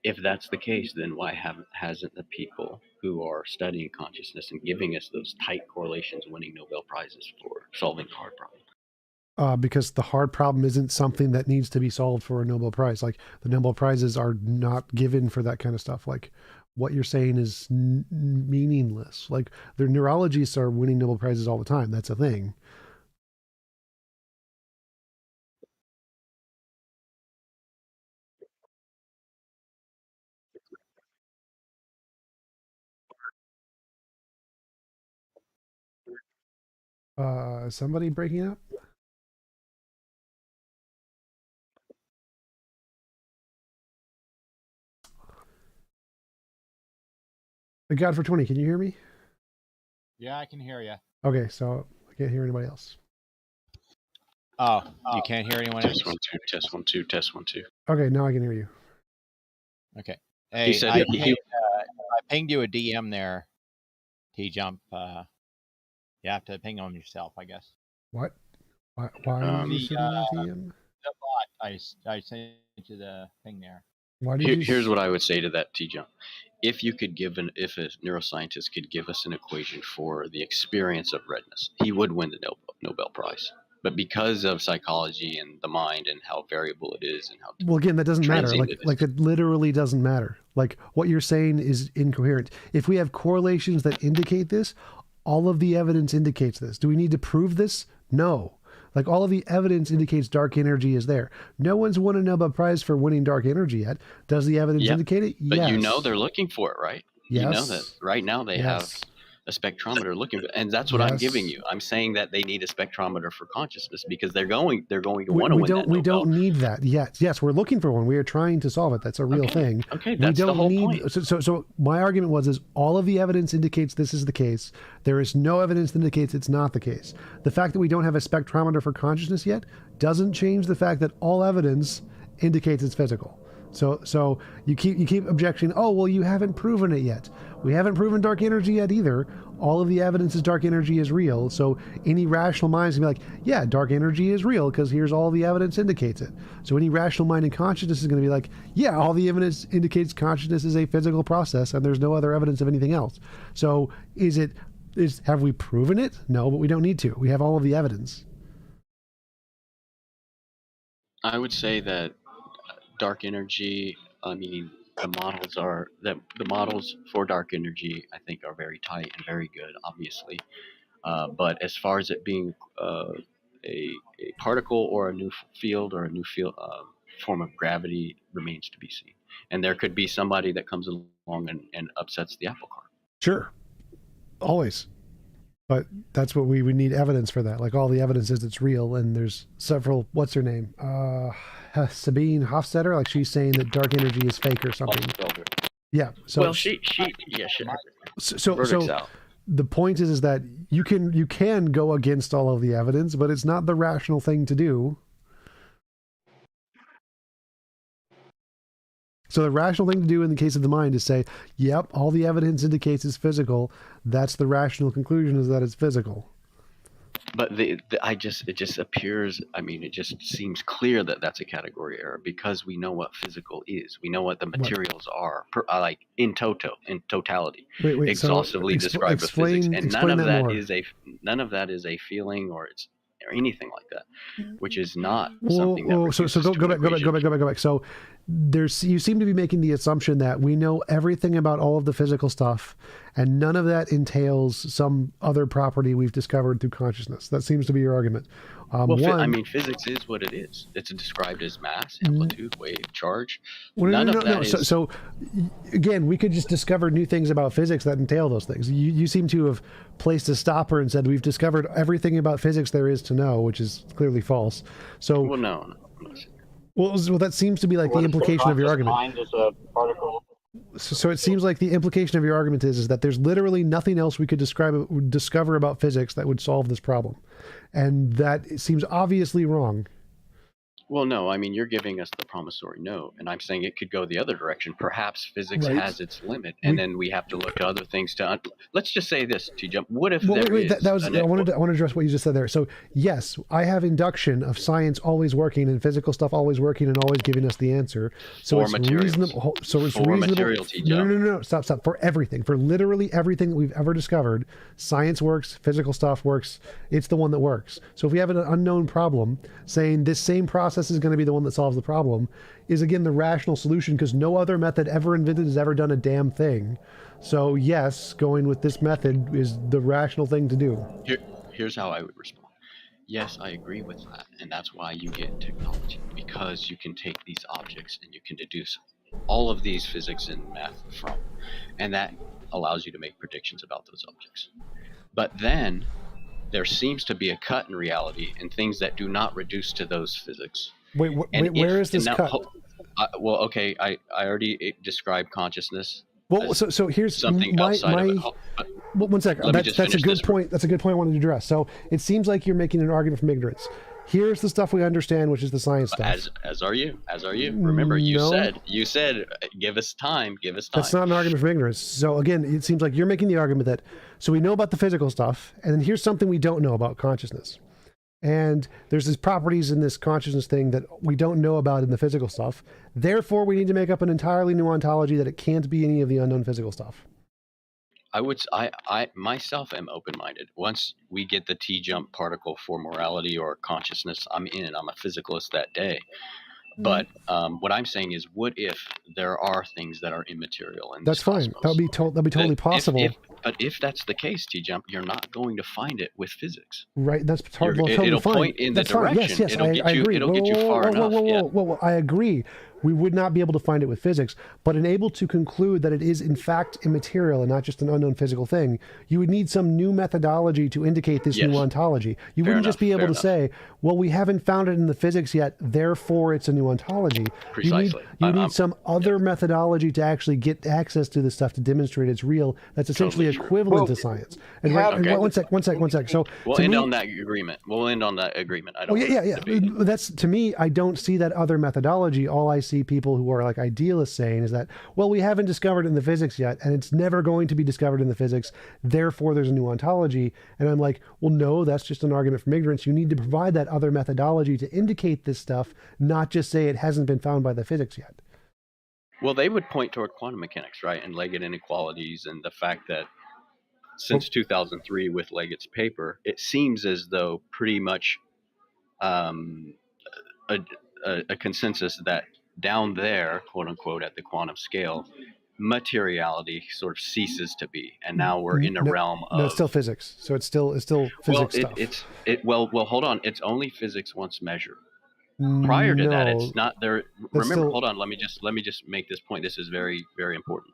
If that's the case, then why hasn't the people who are studying consciousness and giving us those tight correlations winning Nobel Prizes for solving the hard problem? Because the hard problem isn't something that needs to be solved for a Nobel Prize. Like, the Nobel Prizes are not given for that kind of stuff. Like, what you're saying is meaningless. Like, the neurologists are winning Nobel Prizes all the time. That's a thing. Somebody breaking up? God for 20, can you hear me? Yeah, I can hear you. Okay, so I can't hear anybody else. Oh, you can't hear anyone else? Test 1 2 test 1 2 test 1 2. Okay, now I can hear you. Okay. He Hey, said I he- pinged you a DM there, TJump. You have to ping on yourself, I guess. What? Why are you sending that to him? The bot, I sent you the thing there. Why did you? Here's what I would say to that, TJump. If you could give if a neuroscientist could give us an equation for the experience of redness, he would win the Nobel Prize. But because of psychology and the mind and how variable it is and how Well, again, that doesn't matter. transient it is. Like it literally doesn't matter. Like what you're saying is incoherent. If we have correlations that indicate this, all of the evidence indicates this. Do we need to prove this? No. Like all of the evidence indicates dark energy is there. No one's won a Nobel Prize for winning dark energy yet. Does the evidence indicate it? But yes. you know they're looking for it, right? You know Yes. that right now they have a spectrometer looking, and that's what I'm giving you. I'm saying that they need a spectrometer for consciousness because they're going to want to win that. We don't need that yet. Yes, we're looking for one. We are trying to solve it. That's a real thing. Okay, that's the whole point. So my argument is all of the evidence indicates this is the case. There is no evidence that indicates it's not the case. The fact that we don't have a spectrometer for consciousness yet doesn't change the fact that all evidence indicates it's physical. So you keep objecting. Oh, well, you haven't proven it yet. We haven't proven dark energy yet either. All of the evidence is dark energy is real. So any rational mind is going to be like, yeah, dark energy is real because here's all the evidence indicates it. So any rational mind in consciousness is going to be like, yeah, all the evidence indicates consciousness is a physical process and there's no other evidence of anything else. So have we proven it? No, but we don't need to. We have all of the evidence. I would say that dark energy, I mean, the models for dark energy, I think, are very tight and very good, obviously. But as far as it being a particle or a new field or a new form of gravity remains to be seen. And there could be somebody that comes along and upsets the apple cart. Sure. Always. But that's what we would need evidence for that. Like all the evidence is it's real, and there's several. What's her name? Sabine Hofstetter. Like she's saying that dark energy is fake or something. Yeah. So well, she. So the point is that you can go against all of the evidence, but it's not the rational thing to do. So the rational thing to do in the case of the mind is say, yep, all the evidence indicates it's physical. That's the rational conclusion, is that it's physical. But it just appears, I mean, it just seems clear that that's a category error because we know what physical is. We know what the materials are, like in totality, exhaustively described with physics. And none of that is a feeling or anything like that, which is not something that so go back. So you seem to be making the assumption that we know everything about all of the physical stuff, and none of that entails some other property we've discovered through consciousness. That seems to be your argument. I mean, physics is what it is. It's described as mass, amplitude, wave, charge. So again, we could just discover new things about physics that entail those things. You seem to have placed a stopper and said we've discovered everything about physics there is to know, which is clearly false. So well, no. Well, that seems to be like the implication of your argument. Mind is a particle. So it seems like the implication of your argument is that there's literally nothing else we could discover about physics that would solve this problem. And that seems obviously wrong. Well, no, I mean, you're giving us the promissory note, and I'm saying it could go the other direction. Perhaps physics has its limit, and then we have to look to other things to. Let's just say this, TJump. What if I want to address what you just said there. So yes, I have induction of science always working and physical stuff always working and always giving us the answer. So it's reasonable. So it's reasonable. No. Stop. For everything, for literally everything that we've ever discovered, science works. Physical stuff works. It's the one that works. So if we have an unknown problem, saying this same process is going to be the one that solves the problem is again the rational solution because no other method ever invented has ever done a damn thing. So yes, going with this method is the rational thing to do. Here's how I would respond. Yes, I agree with that, and that's why you get technology, because you can take these objects and you can deduce all of these physics and math from, and that allows you to make predictions about those objects. But then there seems to be a cut in reality in things that do not reduce to those physics. Wait, where is this cut? Well, okay, I already described consciousness. Well, so here's something outside of it. Well, one second. That's a good point. That's a good point I wanted to address. So it seems like you're making an argument from ignorance. Here's the stuff we understand, which is the science stuff. As are you. Remember, you said give us time. That's not an argument from ignorance. So again, it seems like you're making the argument that so we know about the physical stuff, and then here's something we don't know about consciousness. And there's these properties in this consciousness thing that we don't know about in the physical stuff. Therefore, we need to make up an entirely new ontology that it can't be any of the unknown physical stuff. I myself am open-minded. Once we get the TJump particle for morality or consciousness, I'm in. I'm a physicalist that day. But what I'm saying is, what if there are things that are immaterial? In that's fine. That'd be totally possible. But if that's the case, TJump, you're not going to find it with physics. Right. That's totally fine. It'll point in that's the direction. Yes, I agree. It'll get you far enough. Whoa, I agree. We would not be able to find it with physics, but able to conclude that it is in fact immaterial and not just an unknown physical thing, you would need some new methodology to indicate this new ontology. You wouldn't just be able to say, well, we haven't found it in the physics yet, therefore it's a new ontology. Precisely. You need some other methodology to actually get access to this stuff to demonstrate it's real. That's essentially equivalent to science. And one sec. So we'll end on that agreement. I don't That's, to me, I don't see that other methodology. All I see people who are like idealists saying is that, well, we haven't discovered it in the physics yet, and it's never going to be discovered in the physics, therefore there's a new ontology. And I'm like, well, no, that's just an argument from ignorance. You need to provide that other methodology to indicate this stuff, not just say it hasn't been found by the physics yet. Well, they would point toward quantum mechanics, right, and Leggett inequalities, and the fact that since 2003 with Leggett's paper, it seems as though pretty much a consensus that down there, quote unquote, at the quantum scale, materiality sort of ceases to be, and now we're in a realm of. No, it's still physics. So it's still physics stuff. Well, hold on. It's only physics once measured. Prior to that, it's not there. Remember, hold on. Let me just make this point. This is very, very important.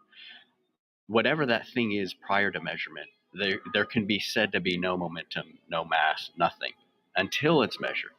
Whatever that thing is prior to measurement, there can be said to be no momentum, no mass, nothing until it's measured.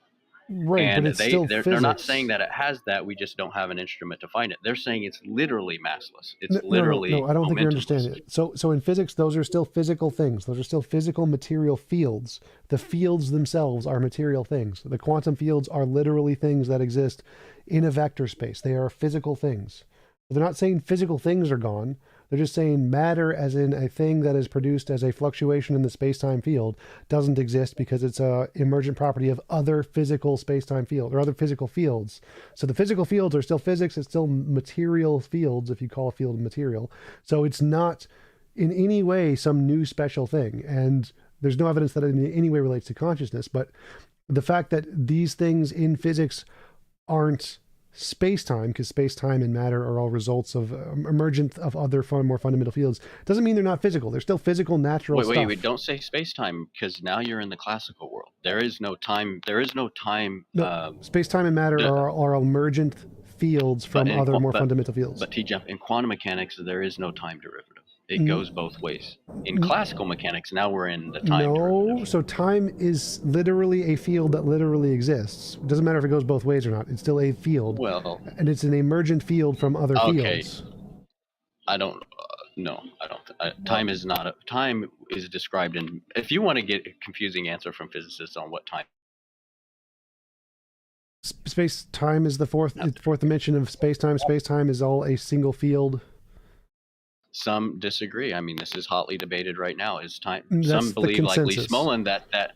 Right, and but it's still physics. They're not saying that it has that. We just don't have an instrument to find it. They're saying it's literally massless. It's literally no, I don't think you understand it. So in physics, those are still physical things. Those are still physical material fields. The fields themselves are material things. The quantum fields are literally things that exist in a vector space. They are physical things. They're not saying physical things are gone. They're just saying matter, as in a thing that is produced as a fluctuation in the space-time field, doesn't exist because it's a emergent property of other physical space-time field or other physical fields. So the physical fields are still physics. It's still material fields, if you call a field material. So it's not in any way some new special thing. And there's no evidence that it in any way relates to consciousness. But the fact that these things in physics aren't space-time, because space-time and matter are all results of emergent of other far more fundamental fields, doesn't mean they're not physical. They're still physical, natural stuff. Wait, don't say space-time, because now you're in the classical world. There is no time. No, space-time and matter are emergent fields from other more fundamental fields. But TJump, in quantum mechanics, there is no time derivative. It goes both ways. In classical mechanics, now we're in the time derivative. So time is literally a field that literally exists. It doesn't matter if it goes both ways or not. It's still a field. Well, and it's an emergent field from other fields. I don't. No, I don't. Time is not. Time is described in. If you want to get a confusing answer from physicists on what time. Space-time is the fourth dimension of space-time. Space-time is all a single field. Some disagree. I mean, this is hotly debated right now. Is time? That's some believe, like Lee Smolin, that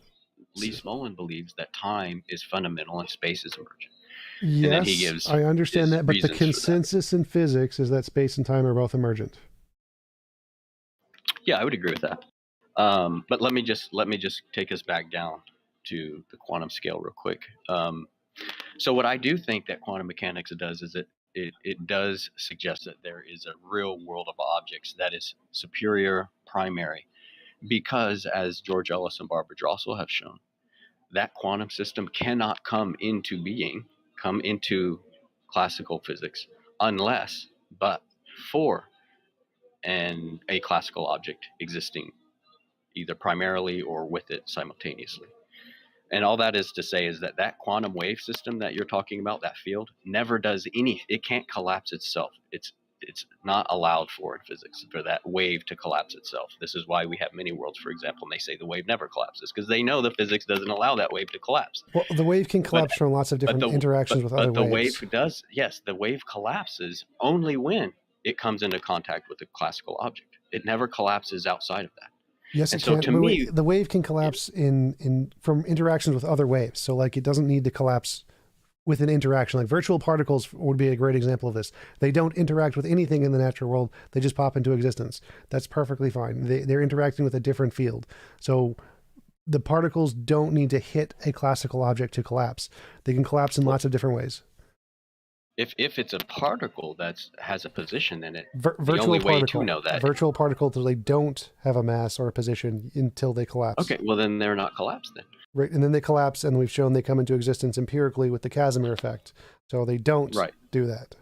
Lee So- Smolin believes that time is fundamental and space is emergent. Yes, And then he gives I understand that, but the reasons for that. consensus in physics is that space and time are both emergent. Yeah, I would agree with that. But let me just take us back down to the quantum scale real quick. So what I do think that quantum mechanics does is it does suggest that there is a real world of objects that is superior, primary, because as George Ellis and Barbara Drossel have shown, that quantum system cannot come into classical physics unless but for a classical object existing either primarily or with it simultaneously. And all that is to say is that quantum wave system that you're talking about, that field, never does it can't collapse itself. it's not allowed for in physics for that wave to collapse itself. This is why we have many worlds, for example, and they say the wave never collapses because they know the physics doesn't allow that wave to collapse. Well, the wave can collapse from lots of different interactions with other But the waves. wave does, yes, the wave collapses only when it comes into contact with a classical object. It never collapses outside of that. Yes, and it so can. to me, the wave can collapse in from interactions with other waves. So like it doesn't need to collapse with an interaction. Like virtual particles would be a great example of this. They don't interact with anything in the natural world. They just pop into existence. That's perfectly fine. They're interacting with a different field. So the particles don't need to hit a classical object to collapse. They can collapse in lots of different ways. If it's a particle that has a position in it, the virtual only way particle, to know that. Virtual particles, they don't have a mass or a position until they collapse. Okay, well then they're not collapsed then. Right, and then they collapse, and we've shown they come into existence empirically with the Casimir effect. So they don't do that.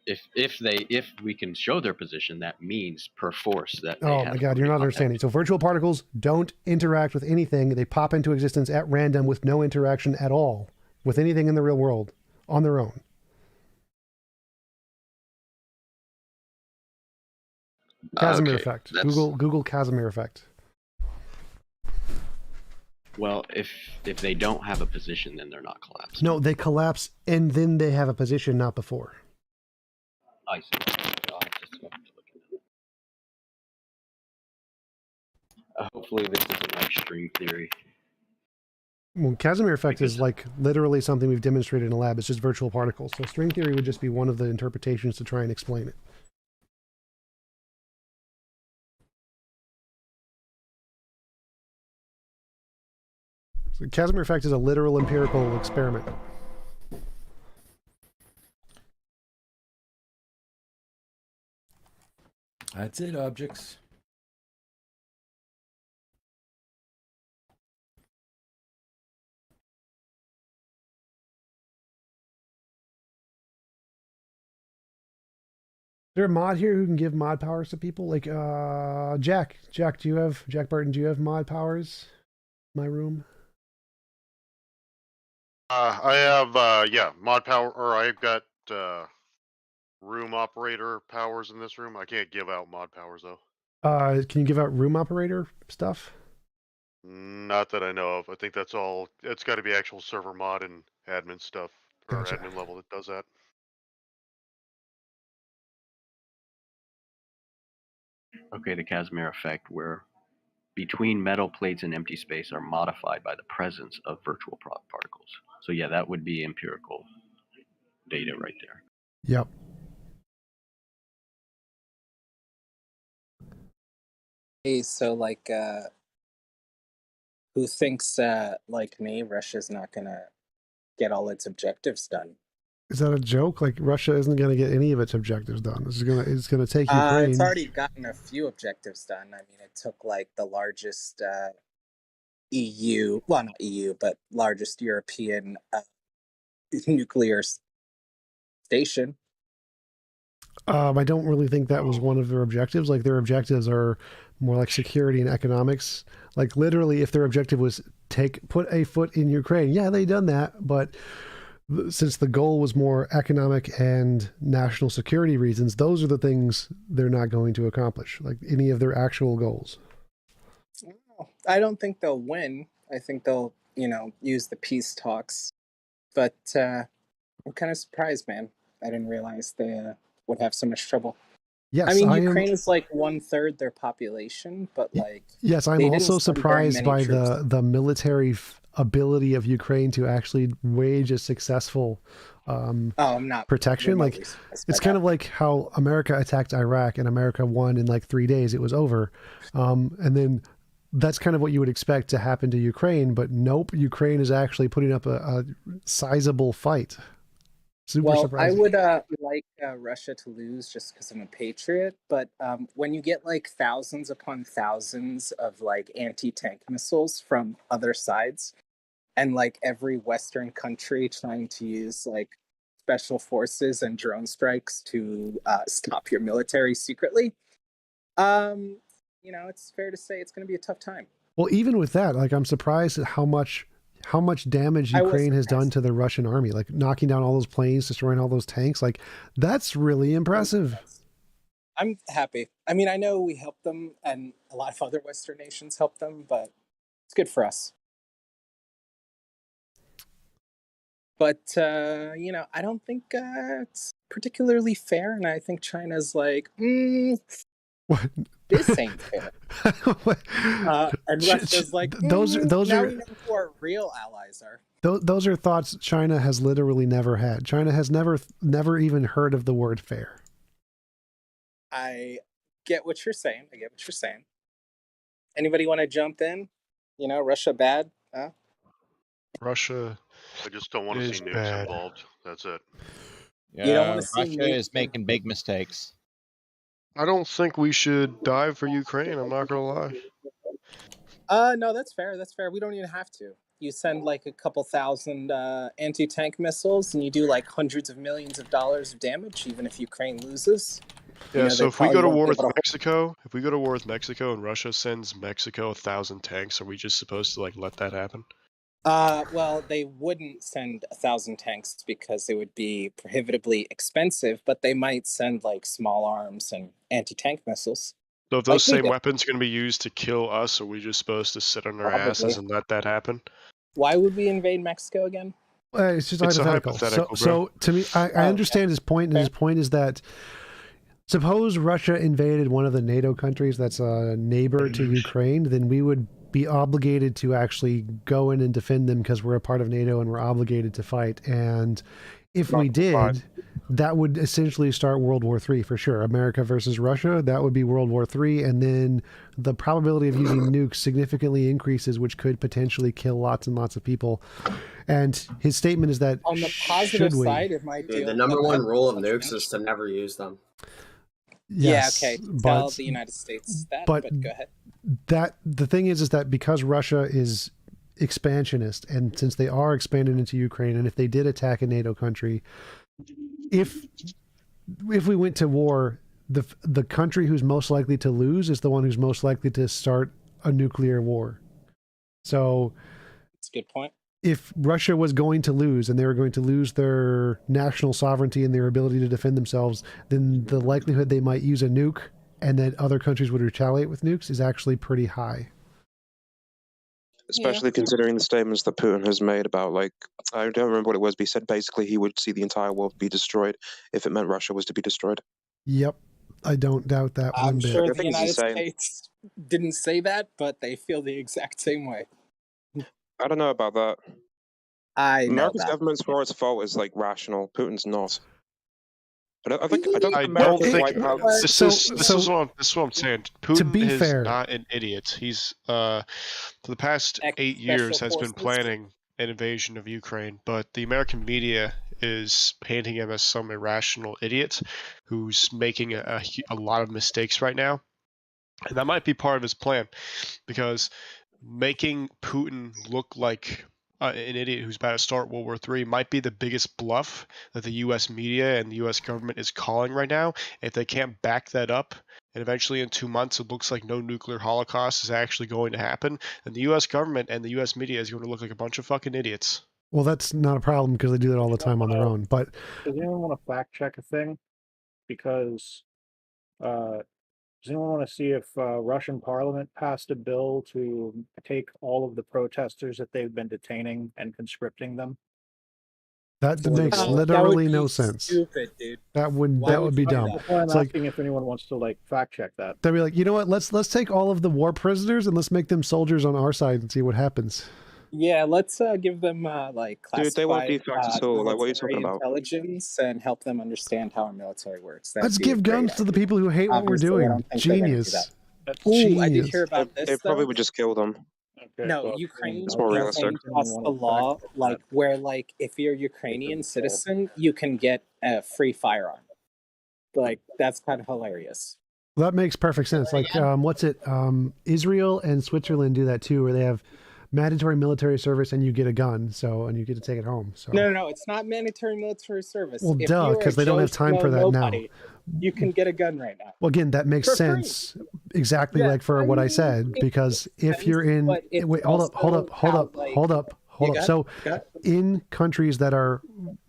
If we can show their position, that means per force that they oh my God, you're not understanding. So virtual particles don't interact with anything. They pop into existence at random with no interaction at all with anything in the real world on their own. Casimir effect. Google Casimir effect. Well, if they don't have a position, then they're not collapsed. No, they collapse and then they have a position, not before. I see. I'll just have to look into it. Hopefully this isn't like string theory. Well, Casimir effect is like literally something we've demonstrated in a lab. It's just virtual particles. So string theory would just be one of the interpretations to try and explain it. So Casimir effect is a literal empirical experiment. That's it, objects. Is there a mod here who can give mod powers to people? Like Jack, Jack Burton, do you have mod powers? My room. I have mod power, or I've got room operator powers in this room. I can't give out mod powers though. Can you give out room operator stuff? Not that I know of. I think that's all. It's got to be actual server mod and admin stuff, or admin level that does that. Okay, the Casimir effect, where between metal plates and empty space are modified by the presence of virtual particles. So yeah, that would be empirical data right there. Yep. Hey, so like, who thinks like me, Russia's not gonna get all its objectives done? Is that a joke? Like Russia isn't going to get any of its objectives done. It's gonna take Ukraine. It's already gotten a few objectives done. I mean, it took like the largest EU, well, not EU, but largest European nuclear station. I don't really think that was one of their objectives. Like their objectives are more like security and economics. Like literally, if their objective was put a foot in Ukraine, yeah, they done that. But since the goal was more economic and national security reasons, those are the things they're not going to accomplish, like any of their actual goals. I don't think they'll win. I think they'll, use the peace talks. But I'm kind of surprised, man. I didn't realize they would have so much trouble. Yes, I mean, Ukraine is like 1/3 their population, but like... Yes, I'm also surprised by the military ability of Ukraine to actually wage a successful I'm not protection. Like it's kind of like how America attacked Iraq and America won in like 3 days. It was over. And then that's kind of what you would expect to happen to Ukraine, but nope, Ukraine is actually putting up a sizable fight. Super surprising. I would like Russia to lose just because I'm a patriot, but when you get like thousands upon thousands of like anti-tank missiles from other sides, and like every Western country trying to use like special forces and drone strikes to stop your military secretly, it's fair to say it's going to be a tough time. Well, even with that, like I'm surprised at how much how much damage Ukraine has done to the Russian army, like knocking down all those planes, destroying all those tanks. Like, that's really impressive. I'm happy. I mean, I know we helped them and a lot of other Western nations helped them, but it's good for us. But, I don't think it's particularly fair. And I think China's like, what? This ain't fair. And Russia's like, those now are we know who our real allies are. those are thoughts China has literally never had. China has never even heard of the word fair. I get what you're saying. Anybody want to jump in? Russia bad? Huh? Russia. I just don't want to see nukes involved. That's it. Yeah, You don't want to see Russia nukes is making big mistakes. I don't think we should dive for Ukraine. I'm not gonna lie. No, that's fair. We don't even have to. You send like a couple thousand anti-tank missiles, and you do like hundreds of millions of dollars of damage, even if Ukraine loses. Yeah, so if we go to war with Mexico, and Russia sends Mexico 1,000 tanks, are we just supposed to like let that happen? Well, they wouldn't send 1,000 tanks because it would be prohibitively expensive, but they might send like small arms and anti-tank missiles. So if those same weapons are going to be used to kill us, are we just supposed to sit on our asses and let that happen? Why would we invade Mexico again? It's just hypothetical. So to me, I understand his point, and his point is that suppose Russia invaded one of the NATO countries that's a neighbor to Ukraine, then we would be obligated to actually go in and defend them because we're a part of NATO and we're obligated to fight. And if we did, that would essentially start World War III for sure. America versus Russia, that would be World War III. And then the probability of using nukes significantly increases, which could potentially kill lots and lots of people. And his statement is that on the positive side, it might the number one rule of nukes is to never use them. Yes, yeah, okay. Tell the United States that, but go ahead. That the thing is that because Russia is expansionist, and since they are expanding into Ukraine, and if they did attack a NATO country, if we went to war, the country who's most likely to lose is the one who's most likely to start a nuclear war. So that's a good point. If Russia was going to lose and they were going to lose their national sovereignty and their ability to defend themselves, then the likelihood they might use a nuke and that other countries would retaliate with nukes is actually pretty high. Especially considering the statements that Putin has made about, like, I don't remember what it was, but he said basically he would see the entire world be destroyed if it meant Russia was to be destroyed. Yep. I don't doubt that one bit. I'm sure the United States didn't say that, but they feel the exact same way. I don't know about that. I know America's that. government's for its fault is like rational. Putin's not. I don't think this is what I'm saying. Putin is fair, not an idiot. He's for the past 8 years has been planning an invasion of Ukraine, but the American media is painting him as some irrational idiot who's making a lot of mistakes right now. And that might be part of his plan, because making Putin look like an idiot who's about to start World War III might be the biggest bluff that the U.S. media and the U.S. government is calling right now. If they can't back that up, and eventually in 2 months it looks like no nuclear holocaust is actually going to happen, then the U.S. government and the U.S. media is going to look like a bunch of fucking idiots. Well, that's not a problem because they do that all the time on their own. But does anyone want to fact check a thing? Because does anyone want to see if Russian Parliament passed a bill to take all of the protesters that they've been detaining and conscripting them? That makes literally no sense. Stupid, dude. That would be dumb. That's why I'm It's asking if anyone wants to like fact check that. They'd be like, you know what? Let's take all of the war prisoners and let's make them soldiers on our side and see what happens. Yeah, let's give them like classified Dude, they won't be facts at all. Like, what are you talking about? Intelligence and help them understand how our military works. Let's give guns to the people who hate what we're doing. Genius. Ooh, I did hear about this. They probably would just kill them. No, Ukraine It's more realistic. passed a law like where like if you're a Ukrainian citizen, you can get a free firearm. Like that's kind of hilarious. Well, that makes perfect sense. Like, what's it? Israel and Switzerland do that too, where they have mandatory military service and you get a gun, and you get to take it home. So No, it's not mandatory military service. Well, duh, because they don't have time for that now. You can get a gun right now. Well, again, that makes sense. Exactly like for what I said, because if you're in, wait, hold up. Hold up. So in countries that are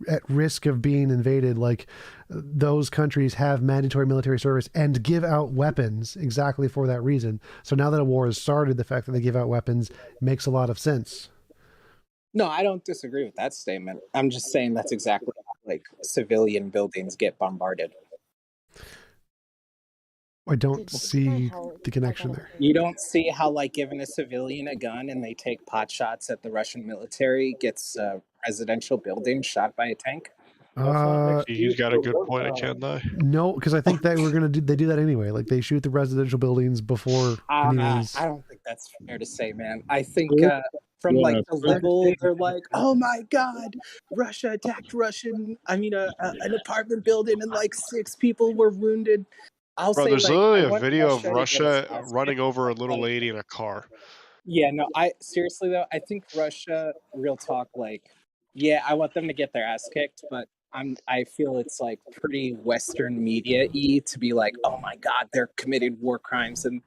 at risk of being invaded, like those countries have mandatory military service and give out weapons exactly for that reason. So now that a war has started, the fact that they give out weapons makes a lot of sense. No, I don't disagree with that statement. I'm just saying that's exactly how, like, civilian buildings get bombarded. I don't see the connection there. You don't see how, like, giving a civilian a gun and they take pot shots at the Russian military gets a residential building shot by a tank? He's got a good point, I can't lie. No, because I think that they do that anyway. Like they shoot the residential buildings before any of these. I don't think that's fair to say, man. I think from like the level, they're like, oh my God, Russia attacked an apartment building and like 6 people were wounded. Bro, there's literally a video of Russia running over a little lady in a car. Yeah, no, seriously though, I think Russia, real talk, like, yeah, I want them to get their ass kicked, but I feel it's like pretty Western media-y to be like, oh my God, they're committed war crimes, and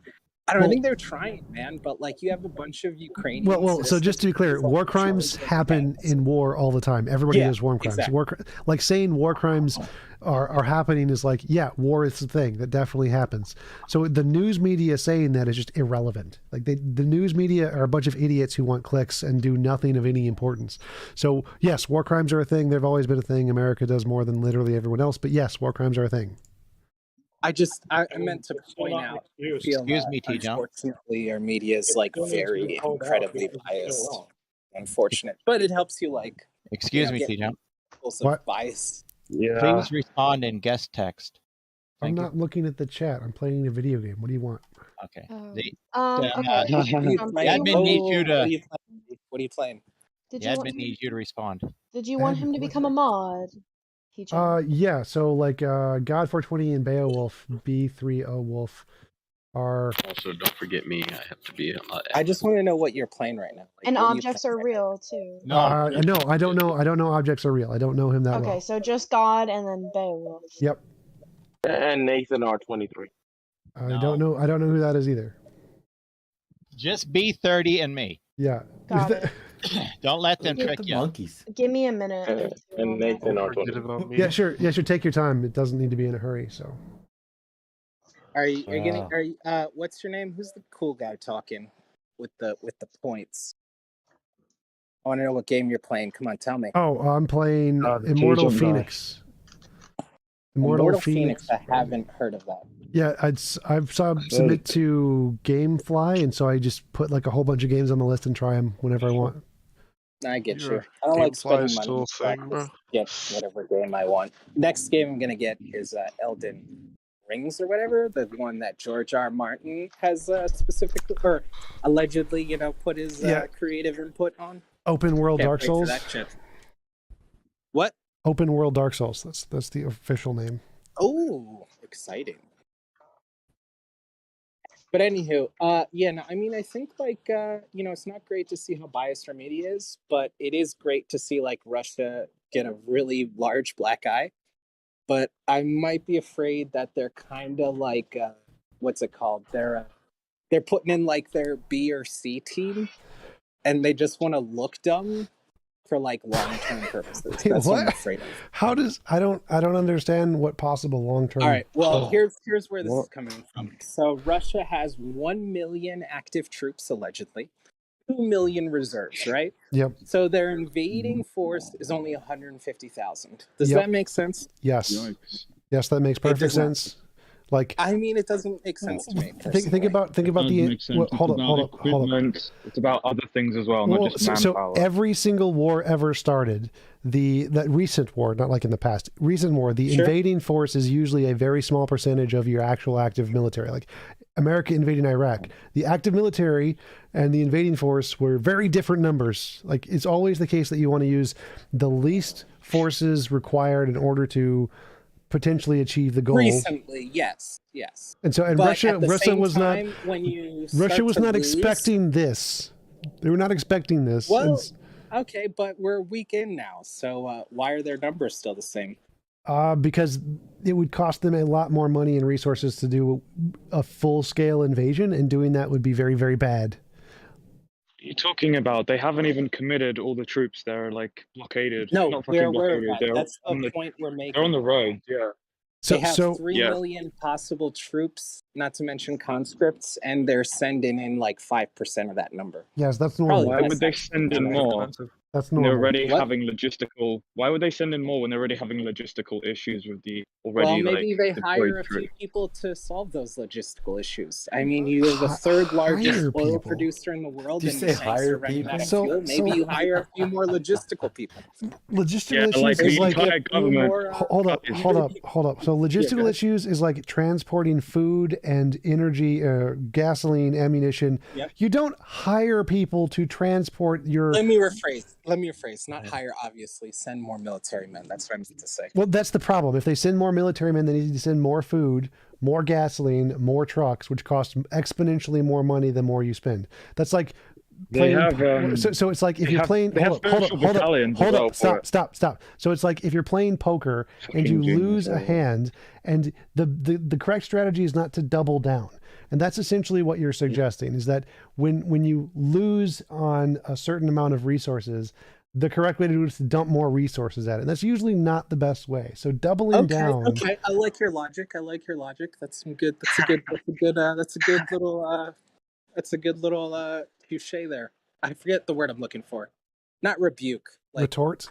I think they're trying, man, but like you have a bunch of Ukrainians. Well, so just to be clear, war crimes happen in war all the time. Everybody does war crimes. Exactly. Like saying war crimes are happening is like, yeah, war is a thing that definitely happens. So the news media saying that is just irrelevant. Like the news media are a bunch of idiots who want clicks and do nothing of any importance. So yes, war crimes are a thing. They've always been a thing. America does more than literally everyone else, but yes, war crimes are a thing. I meant to point out. Excuse me, TJump. Unfortunately, our media is like very incredibly biased. Unfortunate, but it helps you like. Excuse me, TJump. What bias? Yeah. Please respond in guest text. I'm not looking at the chat. I'm playing a video game. What do you want? Okay. Okay. Admin needs you to. What are you playing? Did The admin needs you to respond. Did you want him to become a mod? Yeah, so like God 420 and Beowulf, B30 Wolf are Also, don't forget me. I have to be. I just want to know what you're playing right now. Like, And what are you objects are real too. no, I don't know. I don't know objects are real. I don't know him that Okay, well. so just God and then Beowulf. Yep. And Nathan R23. I don't know who that is either. Just B30 and me. Yeah. Got it. Don't let them trick you. Monkeys. Give me a minute. And Nathan R23. Yeah, sure. Yeah, sure. Take your time. It doesn't need to be in a hurry. So. Are you what's your name? Who's the cool guy talking with the points? I want to know what game you're playing. Come on, tell me. Oh, I'm playing Immortal Phoenix. Immortal Phoenix. I haven't heard of that. Yeah, I've submit to GameFly, and so I just put like a whole bunch of games on the list and try them whenever I want. I get you. I don't like spending money. Still a thing, bro. Get whatever game I want. Next game I'm gonna get is Elden Rings or whatever, the one that George R. Martin has specifically or allegedly, put his creative input on. Open World Dark Souls. What? Open World Dark Souls. That's the official name. Oh, exciting. But anywho, I think like it's not great to see how biased our media is, but it is great to see like Russia get a really large black eye. But I might be afraid that they're kind of like what's it called? They're putting in like their B or C team, and they just want to look dumb for like long-term purposes. That's what I'm afraid of. How does I don't understand what possible long-term. All right. Well, here's where this is coming from. So Russia has 1 million active troops allegedly, 2 million reserves, right? Yep. So their invading force is only 150,000. Does that make sense? Yes. Yes, that makes perfect sense. Like, I mean, it doesn't make sense to me. Think about the. Well, hold up. It's about other things as well, not just manpower. So every single war ever started, that recent war, not like in the past, recent war, the invading force is usually a very small percentage of your actual active military. Like America invading Iraq, the active military and the invading force were very different numbers. Like it's always the case that you want to use the least forces required in order to potentially achieve the goal. Recently, yes. And so, and Russia was not expecting this. They were not expecting this. Well, okay, but we're a week in now, so why are their numbers still the same? Because it would cost them a lot more money and resources to do a full-scale invasion, and doing that would be very, very bad. talking about? They haven't even committed all the troops. They're like blockaded. No, Not we're fucking aware of blockaded. that. That's the point we're They're on making. the road. Yeah. They have 3 million possible troops, not to mention conscripts, and they're sending in like 5% of that number. Yes, that's normal. Why would they send in more? That's They're normal. already having logistical. Why would they send in more when they're already having logistical issues with the already Well, maybe like they deployed hire a troops? few people to solve those logistical issues. I mean, you're the third largest hire oil people? producer in the world, Did you and say your tanks hire are running people? out of So- fuel. Maybe so- you hire a few more logistical people. Logistical Yeah, like issues is the like entire government. hold up. So logistical ahead. issues is like transporting food and energy, gasoline, ammunition. Yep. You don't hire people to transport your. Let me rephrase. Not hire, obviously. Send more military men. That's what I meant to say. Well, that's the problem. If they send more military men, they need to send more food, more gasoline, more trucks, which cost exponentially more money the more you spend. That's like They playing. have, so it's like if they you're have- playing. they have special battalions as well for it. Stop. So it's like if you're playing poker and you Fucking genius, lose a yeah. hand, and the correct strategy is not to double down. And that's essentially what you're suggesting, is that when you lose on a certain amount of resources, the correct way to do it is to dump more resources at it. And that's usually not the best way. So doubling down. Okay. I like your logic. That's some good. That's a good. That's a good little. That's a good little touche there. I forget the word I'm looking for. Not rebuke. Like Retort.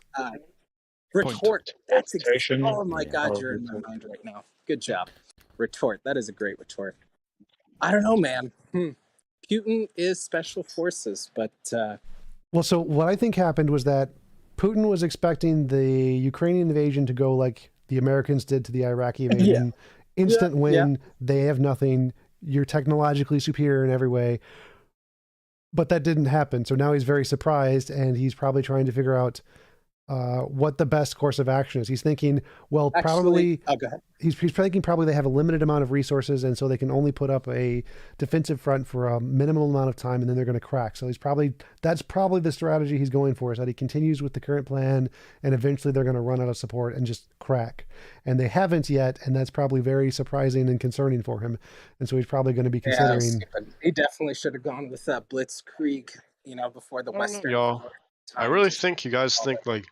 retort. That's Quotation. oh my god, you're in my mind right now. Good job. Retort. That is a great retort. I don't know, man. Putin is special forces, but Well, so what I think happened was that Putin was expecting the Ukrainian invasion to go like the Americans did to the Iraqi invasion. Instant win. They have nothing. You're technologically superior in every way. But that didn't happen. So now he's very surprised, and he's probably trying to figure out what the best course of action is. He's thinking, well, probably go ahead. He's thinking probably they have a limited amount of resources, and so they can only put up a defensive front for a minimal amount of time, and then they're going to crack. So that's probably the strategy he's going for, is that he continues with the current plan, and eventually they're going to run out of support and just crack. And they haven't yet, and that's probably very surprising and concerning for him. And so he's probably going to be considering. He definitely should have gone with Blitzkrieg, before the Western. Y'all, I really think you guys think like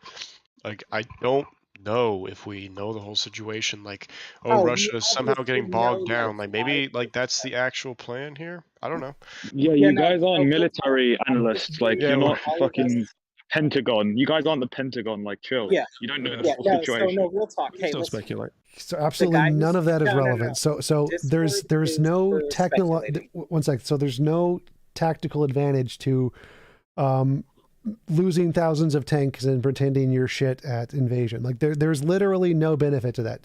I don't know if we know the whole situation. Like, Russia is somehow getting bogged down. Like maybe that's the actual plan here. I don't know. Yeah, you guys aren't military analysts. Like, you're not fucking Pentagon. You guys aren't the Pentagon. Like, chill. Yeah. You don't know the Yeah, full no, situation. so no, real talk. Hey, Still speculate. So absolutely none of that is No. relevant. So there's no one second. So there's no tactical advantage to losing thousands of tanks and pretending you're shit at invasion. Like there's literally no benefit to that.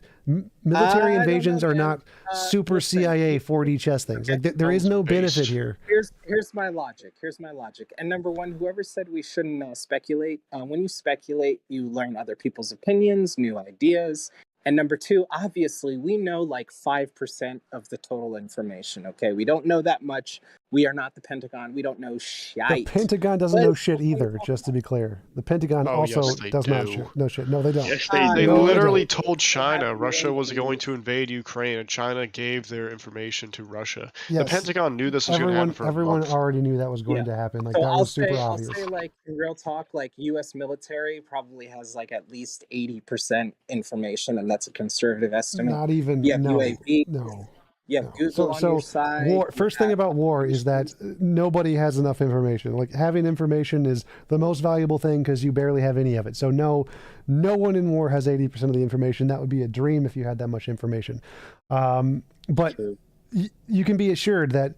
Military invasions are not super CIA 4D chess things. Like there is no benefit here. Here's my logic. And number one, whoever said we shouldn't speculate, when you speculate, you learn other people's opinions, new ideas. And number two, obviously, we know like 5% of the total information. Okay, we don't know that much. We are not the Pentagon. We don't know shite. The Pentagon doesn't know shit either, just to be clear. The Pentagon also does not know shit. No, they don't. Yes, they literally told China Russia was going to invade Ukraine, and China gave their information to Russia. Yes. The Pentagon knew this was going to happen for a everyone month. already knew that was going to happen. Like So that was super obvious. I'll say, like, in real talk, like, U.S. military probably has like at least 80% information, and that's a conservative estimate. Not even. You have No. UAV. No. You have Google on your side. War. First thing about war is that nobody has enough information. Like having information is the most valuable thing because you barely have any of it. So no one in war has 80% of the information. That would be a dream if you had that much information. But you can be assured that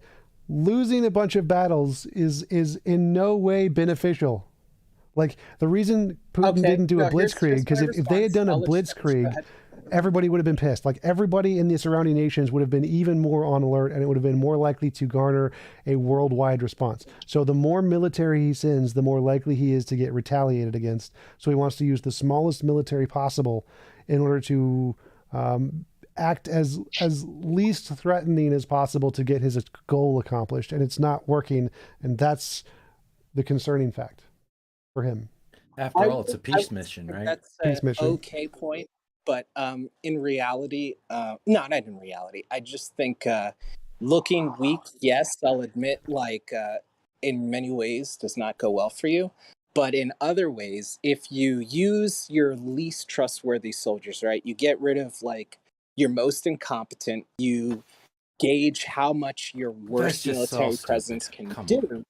losing a bunch of battles is in no way beneficial. Like the reason Putin didn't do a blitzkrieg, because if they had done a blitzkrieg, everybody would have been pissed. Like everybody in the surrounding nations would have been even more on alert, and it would have been more likely to garner a worldwide response. So the more military he sends, the more likely he is to get retaliated against. So he wants to use the smallest military possible in order to act as least threatening as possible to get his goal accomplished. And it's not working. And that's the concerning fact for him. After all, it's a peace mission, right? That's Peace mission. okay point. But in reality, no, not in reality. I just think looking weak, yes, I'll admit, like, in many ways does not go well for you. But in other ways, if you use your least trustworthy soldiers, right, you get rid of like your most incompetent, you gauge how much your worst just military so presence stupid. can Come do. on.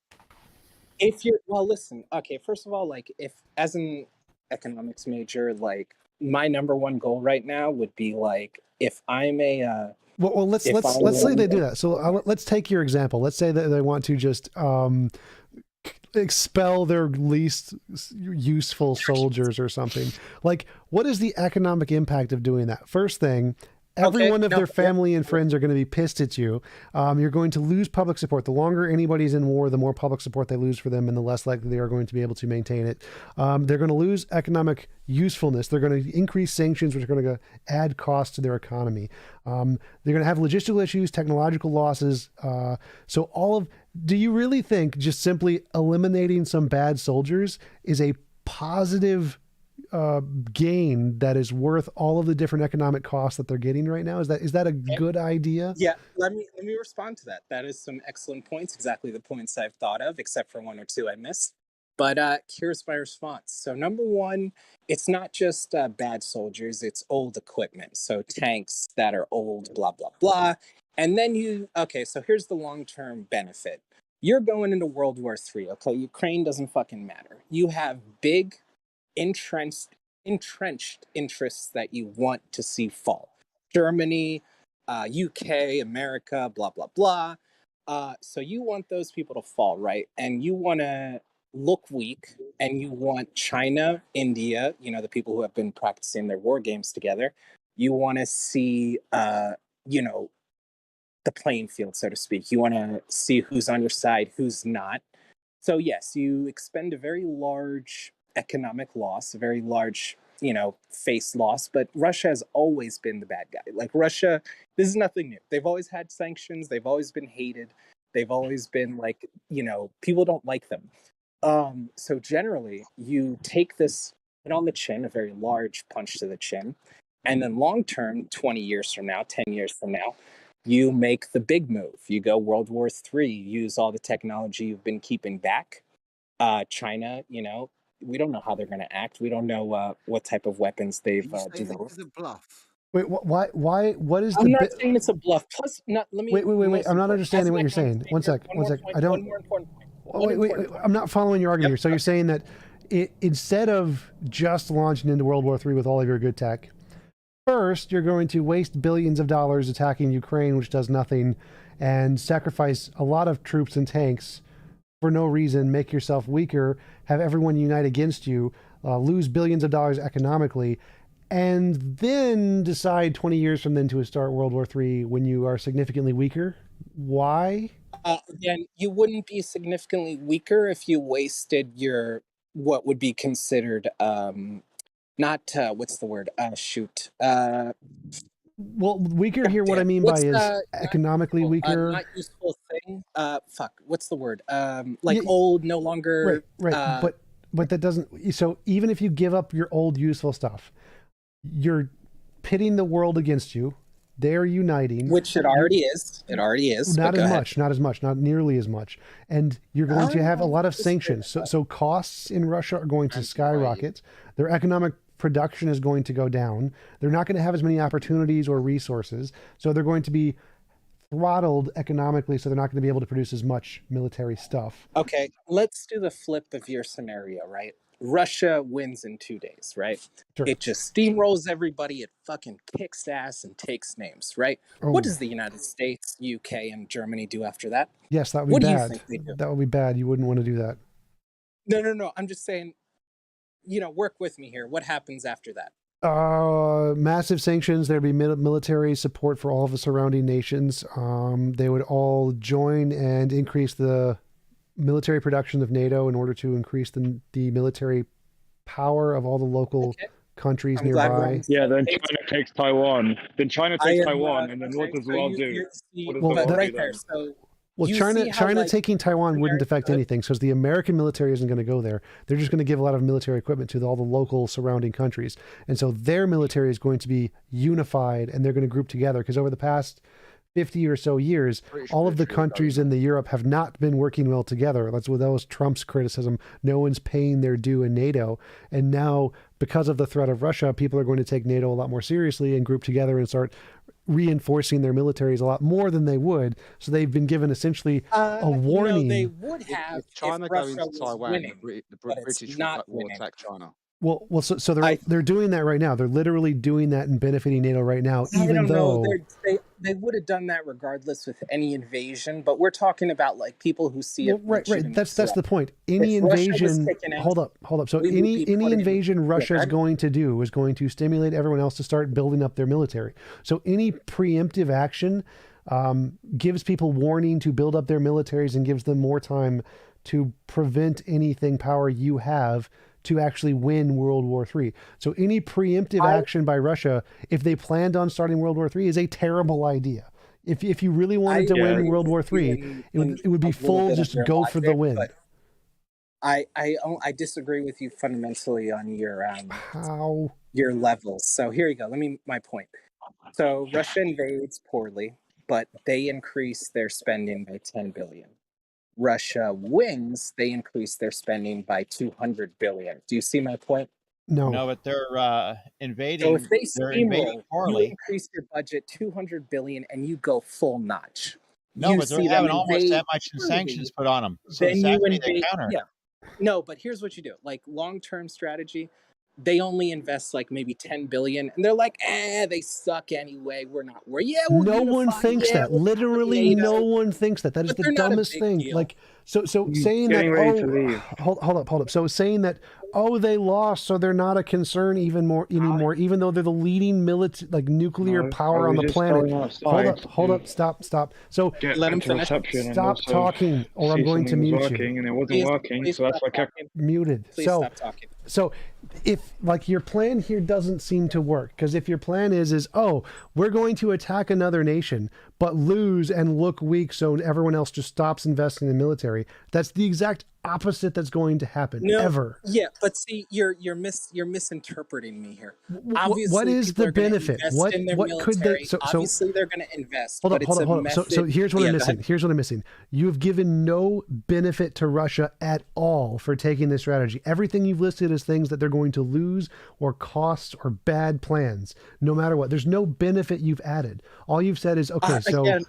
If you're, well, listen, okay, first of all, like, if as an economics major, like, my number one goal right now would be like, if I'm a well, let's say they do that. So let's take your example. Let's say that they want to just expel their least useful soldiers or something. Like, what is the economic impact of doing that? First thing, every one of their family and friends are going to be pissed at you. You're going to lose public support. The longer anybody's in war, the more public support they lose for them, and the less likely they are going to be able to maintain it. They're going to lose economic usefulness. They're going to increase sanctions, which are going to add costs to their economy. They're going to have logistical issues, technological losses. Do you really think just simply eliminating some bad soldiers is a positive gain that is worth all of the different economic costs that they're getting right now? Is that a good idea? Yeah, let me respond to that. That is some excellent points, exactly the points I've thought of, except for one or two I missed. But here's my response. So number one, it's not just bad soldiers, it's old equipment. So tanks that are old, blah, blah, blah. And then so here's the long-term benefit. You're going into World War III, okay? Ukraine doesn't fucking matter. You have big entrenched interests that you want to see fall. Germany, UK, America, blah, blah, blah. So you want those people to fall, right? And you want to look weak, and you want China, India, the people who have been practicing their war games together, you want to see, the playing field, so to speak. You want to see who's on your side, who's not. So yes, you expend a very large economic loss, a very large, face loss, but Russia has always been the bad guy. Like, Russia, this is nothing new. They've always had sanctions. They've always been hated. They've always been like, people don't like them. So generally, you take this hit on the chin, a very large punch to the chin, and then long term, 20 years from now, 10 years from now, you make the big move. You go World War III, use all the technology you've been keeping back. China, we don't know how they're going to act. We don't know what type of weapons they've developed. It's a bluff. Wait, what is I'm not saying it's a bluff. Plus, wait. I'm not understanding what you're saying. One sec. One more important point. Wait. I'm not following your argument here. So you're saying that instead of just launching into World War III with all of your good tech, first, you're going to waste billions of dollars attacking Ukraine, which does nothing, and sacrifice a lot of troops and tanks for no reason, make yourself weaker, have everyone unite against you, lose billions of dollars economically, and then decide 20 years from then to start World War III when you are significantly weaker? Why? Again, you wouldn't be significantly weaker if you wasted your, what would be considered, not what's the word? Well, weaker here. What I mean by is economically weaker. Not useful thing. What's the word? Old, no longer. Right. But that doesn't. So even if you give up your old useful stuff, you're pitting the world against you. They're uniting, which it already is. It already is. Not as much. Not nearly as much. And you're going to have a lot of sanctions. So costs in Russia are going to skyrocket. Their economic production is going to go down. They're not going to have as many opportunities or resources. So they're going to be throttled economically. So they're not going to be able to produce as much military stuff. Okay, let's do the flip of your scenario, right? Russia wins in 2 days, right? Sure. It just steamrolls everybody. It fucking kicks ass and takes names, right? Oh. What does the United States, UK, and Germany do after that? Yes, that would be bad. What do you think they do? That would be bad. You wouldn't want to do that. No. I'm just saying, work with me here. What happens after that? Massive sanctions. There'd be military support for all of the surrounding nations. They would all join and increase the military production of NATO in order to increase the military power of all the local countries nearby. Yeah, then China takes Taiwan. And then what does the world do? China taking Taiwan wouldn't affect anything, because the American military isn't going to go there. They're just going to give a lot of military equipment to all the local surrounding countries. And so their military is going to be unified, and they're going to group together, because over the past 50 or so years, all of the countries in the Europe have not been working well together. That was Trump's criticism. No one's paying their due in NATO. And now, because of the threat of Russia, people are going to take NATO a lot more seriously and group together and start reinforcing their militaries a lot more than they would. So they've been given essentially a warning. They would have if China if go Russia into was Taiwan, winning, the but it's British not will winning. attack China. Well, so they're doing that right now. They're literally doing that and benefiting NATO right now, I even don't though know. They would have done that regardless with any invasion, but we're talking about like people who see it. right. That's the point. Any If Russia was invasion. taken out, Hold up. So we would any be putting- invasion Russia is Yeah, going to do is going to stimulate everyone else to start building up their military. So any preemptive action gives people warning to build up their militaries and gives them more time to prevent anything power you have to actually win World War III. So any preemptive action by Russia, if they planned on starting World War III, is a terrible idea. If you really wanted to win World War III, it would be full just go for the win. I disagree with you fundamentally on your how your levels. So here you go. My point. So Russia invades poorly, but they increase their spending by 10 billion. Russia wins, they increase their spending by 200 billion. Do you see my point? No, but they're invading. So if they they're invading steamroll, you poorly. increase your budget 200 billion and you go full notch. No, You but they're see them having almost invade that much in poorly, sanctions put on them. So then it's you actually they invade. counter. Yeah. No, but here's what you do. Like long-term strategy, they only invest like maybe 10 billion and they're like, they suck anyway. We're not worried. Yeah, we're no one unified. thinks Yeah, that. we're Literally, NATO. no one thinks that. That is But the they're not a dumbest big thing. deal. Like, so saying that. Hold up. So saying that. They lost, so they're not a concern anymore. Even though they're the leading nuclear power on the planet. Hold up. Stop. So let him finish. Stop talking, or I'm going to mute you. And it wasn't working, so that's why I kept muted. Please stop talking. So if your plan here doesn't seem to work, because if your plan is we're going to attack another nation but lose and look weak so everyone else just stops investing in military, that's the exact opposite that's going to happen ever. Yeah, but see, you're misinterpreting me here. Obviously, what is the benefit? What could they? Obviously, they're going to invest. Hold but up. So here's what I'm missing. Here's what I'm missing. You have given no benefit to Russia at all for taking this strategy. Everything you've listed as things that they're going to lose or costs or bad plans, no matter what. There's no benefit you've added. All you've said is again,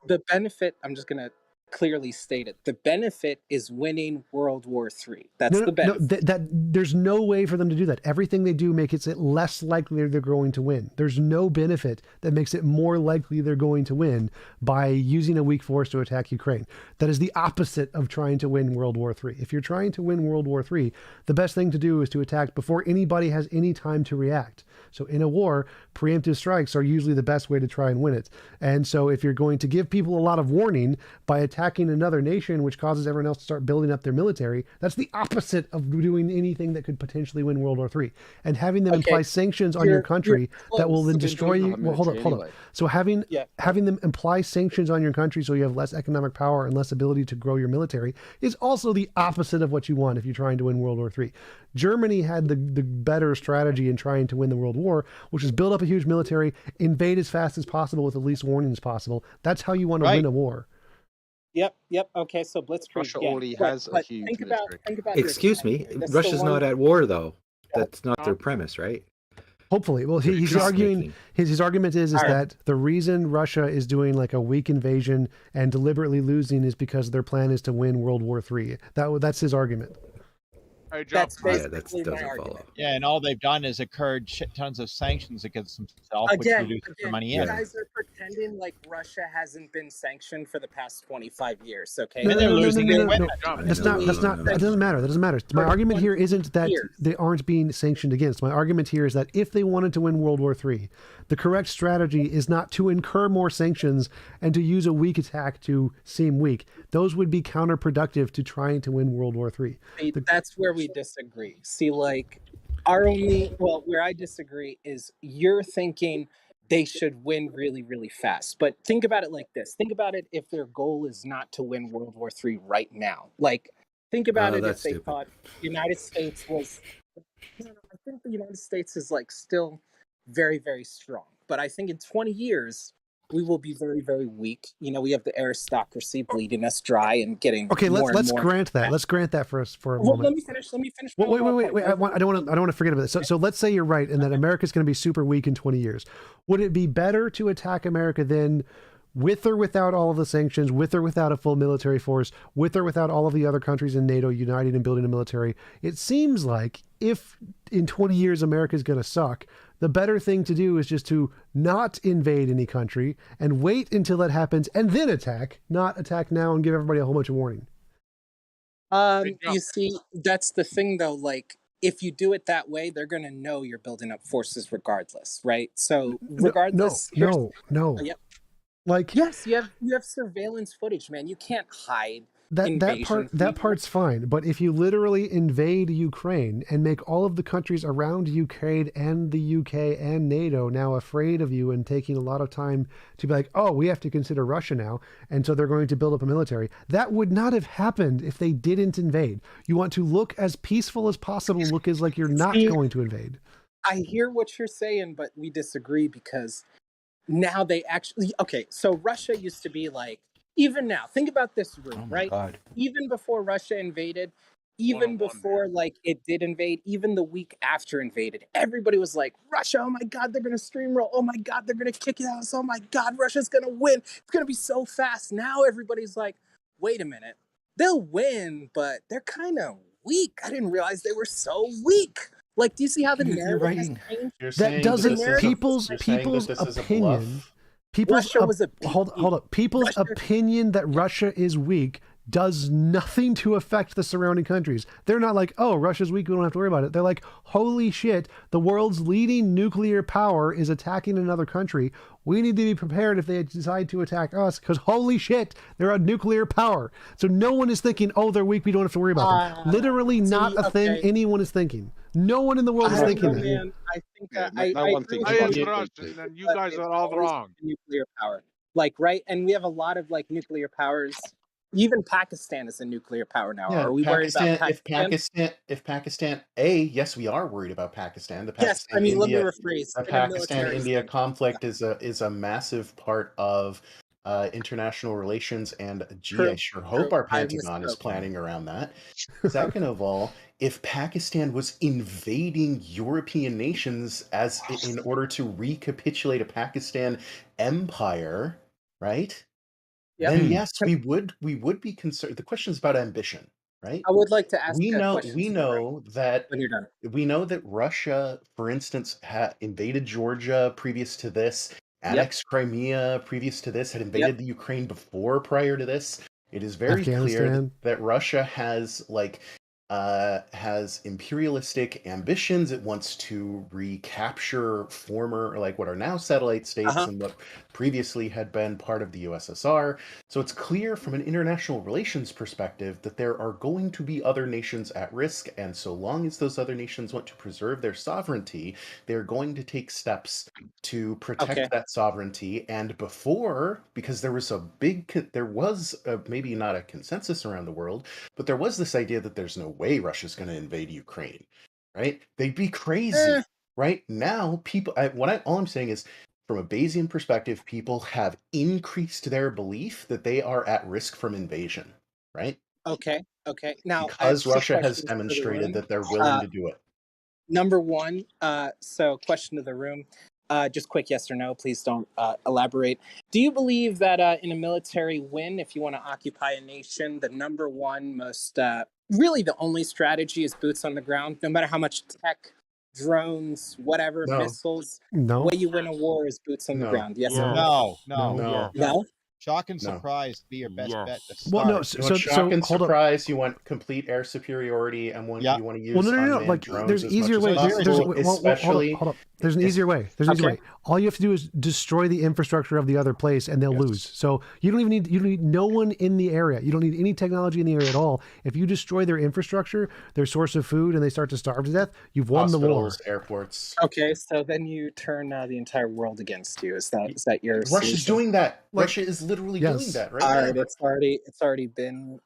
the benefit. I'm just going to clearly state it. The benefit is winning World War III. That's the benefit. That there's no way for them to do that. Everything they do makes it less likely they're going to win. There's no benefit that makes it more likely they're going to win by using a weak force to attack Ukraine. That is the opposite of trying to win World War III. If you're trying to win World War III, the best thing to do is to attack before anybody has any time to react. So in a war, preemptive strikes are usually the best way to try and win it. And so if you're going to give people a lot of warning by attacking another nation, which causes everyone else to start building up their military, that's the opposite of doing anything that could potentially win World War III. And having them imply sanctions on your country that will then destroy you. Well, hold up. So having them imply sanctions on your country so you have less economic power and less ability to grow your military is also the opposite of what you want if you're trying to win World War III. Germany had the better strategy in trying to win the World War, which is build up a huge military, invade as fast as possible with the least warning as possible. That's how you want to win a war. Yep. Okay, so Blitzkrieg. Russia already has a huge military. Think about Excuse me, Russia's not at war though. That's not their premise, right? Hopefully. Well, he's arguing his argument is that the reason Russia is doing like a weak invasion and deliberately losing is because their plan is to win World War III. That's his argument. That's that basically doesn't my follow. argument. Yeah, and all they've done is incurred shit tons of sanctions against themselves, which reduces their money you in. guys are pretending like Russia hasn't been sanctioned for the past 25 years, okay? And they're losing equipment. That doesn't matter. That doesn't matter. My argument here isn't that they aren't being sanctioned against. My argument here is that if they wanted to win World War III, the correct strategy is not to incur more sanctions and to use a weak attack to seem weak. Those would be counterproductive to trying to win World War III. That's where we disagree. See, like, where I disagree is you're thinking they should win really, really fast. But think about it like this. Think about it if their goal is not to win World War III right now. Like, think about it if they thought the United States was... I think the United States is, like, still very, very strong. But I think in 20 years, we will be very, very weak. You know, we have the aristocracy bleeding us dry and getting Okay, more let's and more. grant that. Let's grant that for us for a Well, moment. let me finish. My Wait. overall point. I don't want to forget about this. So let's say you're right, and that America's going to be super weak in 20 years. Would it be better to attack America then, with or without all of the sanctions, with or without a full military force, with or without all of the other countries in NATO uniting and building a military? It seems like if in 20 years America's going to suck, the better thing to do is just to not invade any country and wait until that happens and then attack, not attack now and give everybody a whole bunch of warning. You see, that's the thing though, like, if you do it that way, they're going to know you're building up forces regardless, right? So regardless, No. Yep. Like, yes, you have surveillance footage, man. You can't hide invasion. That part's fine, but if you literally invade Ukraine and make all of the countries around Ukraine and the UK and NATO now afraid of you and taking a lot of time to be like, oh, we have to consider Russia now, and so they're going to build up a military, that would not have happened if they didn't invade. You want to look as peaceful as possible, look as like you're not going to invade. I hear what you're saying, but we disagree because now they actually, okay, so Russia used to be like, even now, think about this room, right? God. Even before Russia invaded, even before like it did invade, even the week after invaded, everybody was like, Russia, oh my God, they're going to steamroll. Oh my God, they're going to kick it out. Oh my God, Russia's going to win. It's going to be so fast. Now everybody's like, wait a minute. They'll win, but they're kind of weak. I didn't realize they were so weak. Like, do you see how the narrative has changed? That doesn't, people's opinion. Hold up. People's opinion that Russia is weak does nothing to affect the surrounding countries. They're not like, oh, Russia's weak, we don't have to worry about it. They're like, holy shit, the world's leading nuclear power is attacking another country. We need to be prepared if they decide to attack us, because holy shit, they're a nuclear power. So no one is thinking, oh, they're weak, we don't have to worry about them. Literally not a thing anyone is thinking. No one in the world is thinking that. Man, I think that I am Russian, and you guys are all wrong. Nuclear power, like, right? And we have a lot of like nuclear powers. Even Pakistan is a nuclear power now. Yeah, Are we worried about Pakistan? If Pakistan, yes, we are worried about Pakistan. The Yes, Pakistan, I mean, let me India, rephrase. the Pakistan-India conflict is a massive part of international relations, and gee, I sure hope our Pentagon is planning around that. Second of all, if Pakistan was invading European nations as in order to recapitulate a Pakistan empire, right? Yep. Then yes, we would be concerned. The question is about ambition, right? I would like to ask. We know that when you're done. We know that Russia, for instance, had invaded Georgia previous to this, annexed Crimea previous to this, had invaded the Ukraine prior to this. It is very clear that Russia has has imperialistic ambitions. It wants to recapture former, like what are now satellite states and what previously had been part of the USSR. So it's clear from an international relations perspective that there are going to be other nations at risk. And so long as those other nations want to preserve their sovereignty, they're going to take steps to protect that sovereignty. And before, because there was maybe not a consensus around the world, but there was this idea that there's no way Russia's going to invade Ukraine, right? They'd be crazy, right? Now, all I'm saying is, from a Bayesian perspective, people have increased their belief that they are at risk from invasion, right? Okay. Now, because Russia has demonstrated that they're willing to do it. Number one, so question to the room. Just quick yes or no, please don't elaborate. Do you believe that in a military win, if you want to occupy a nation, the number one most, really the only strategy is boots on the ground, no matter how much tech, drones, whatever, missiles, the way you win a war is boots on the ground? Yes or no? No. Shock and surprise be your best bet to start. Well, no, so shock and surprise. You want complete air superiority, and you want to use like drones. There's easier ways. Especially, hold up. There's an easier way. All you have to do is destroy the infrastructure of the other place, and they'll lose. So you don't need no one in the area. You don't need any technology in the area at all. If you destroy their infrastructure, their source of food, and they start to starve to death, you've won the war. Airports. Okay, so then you turn the entire world against you. Is that your? Russia's doing that. Russia is literally doing that right now. All right, it's already been.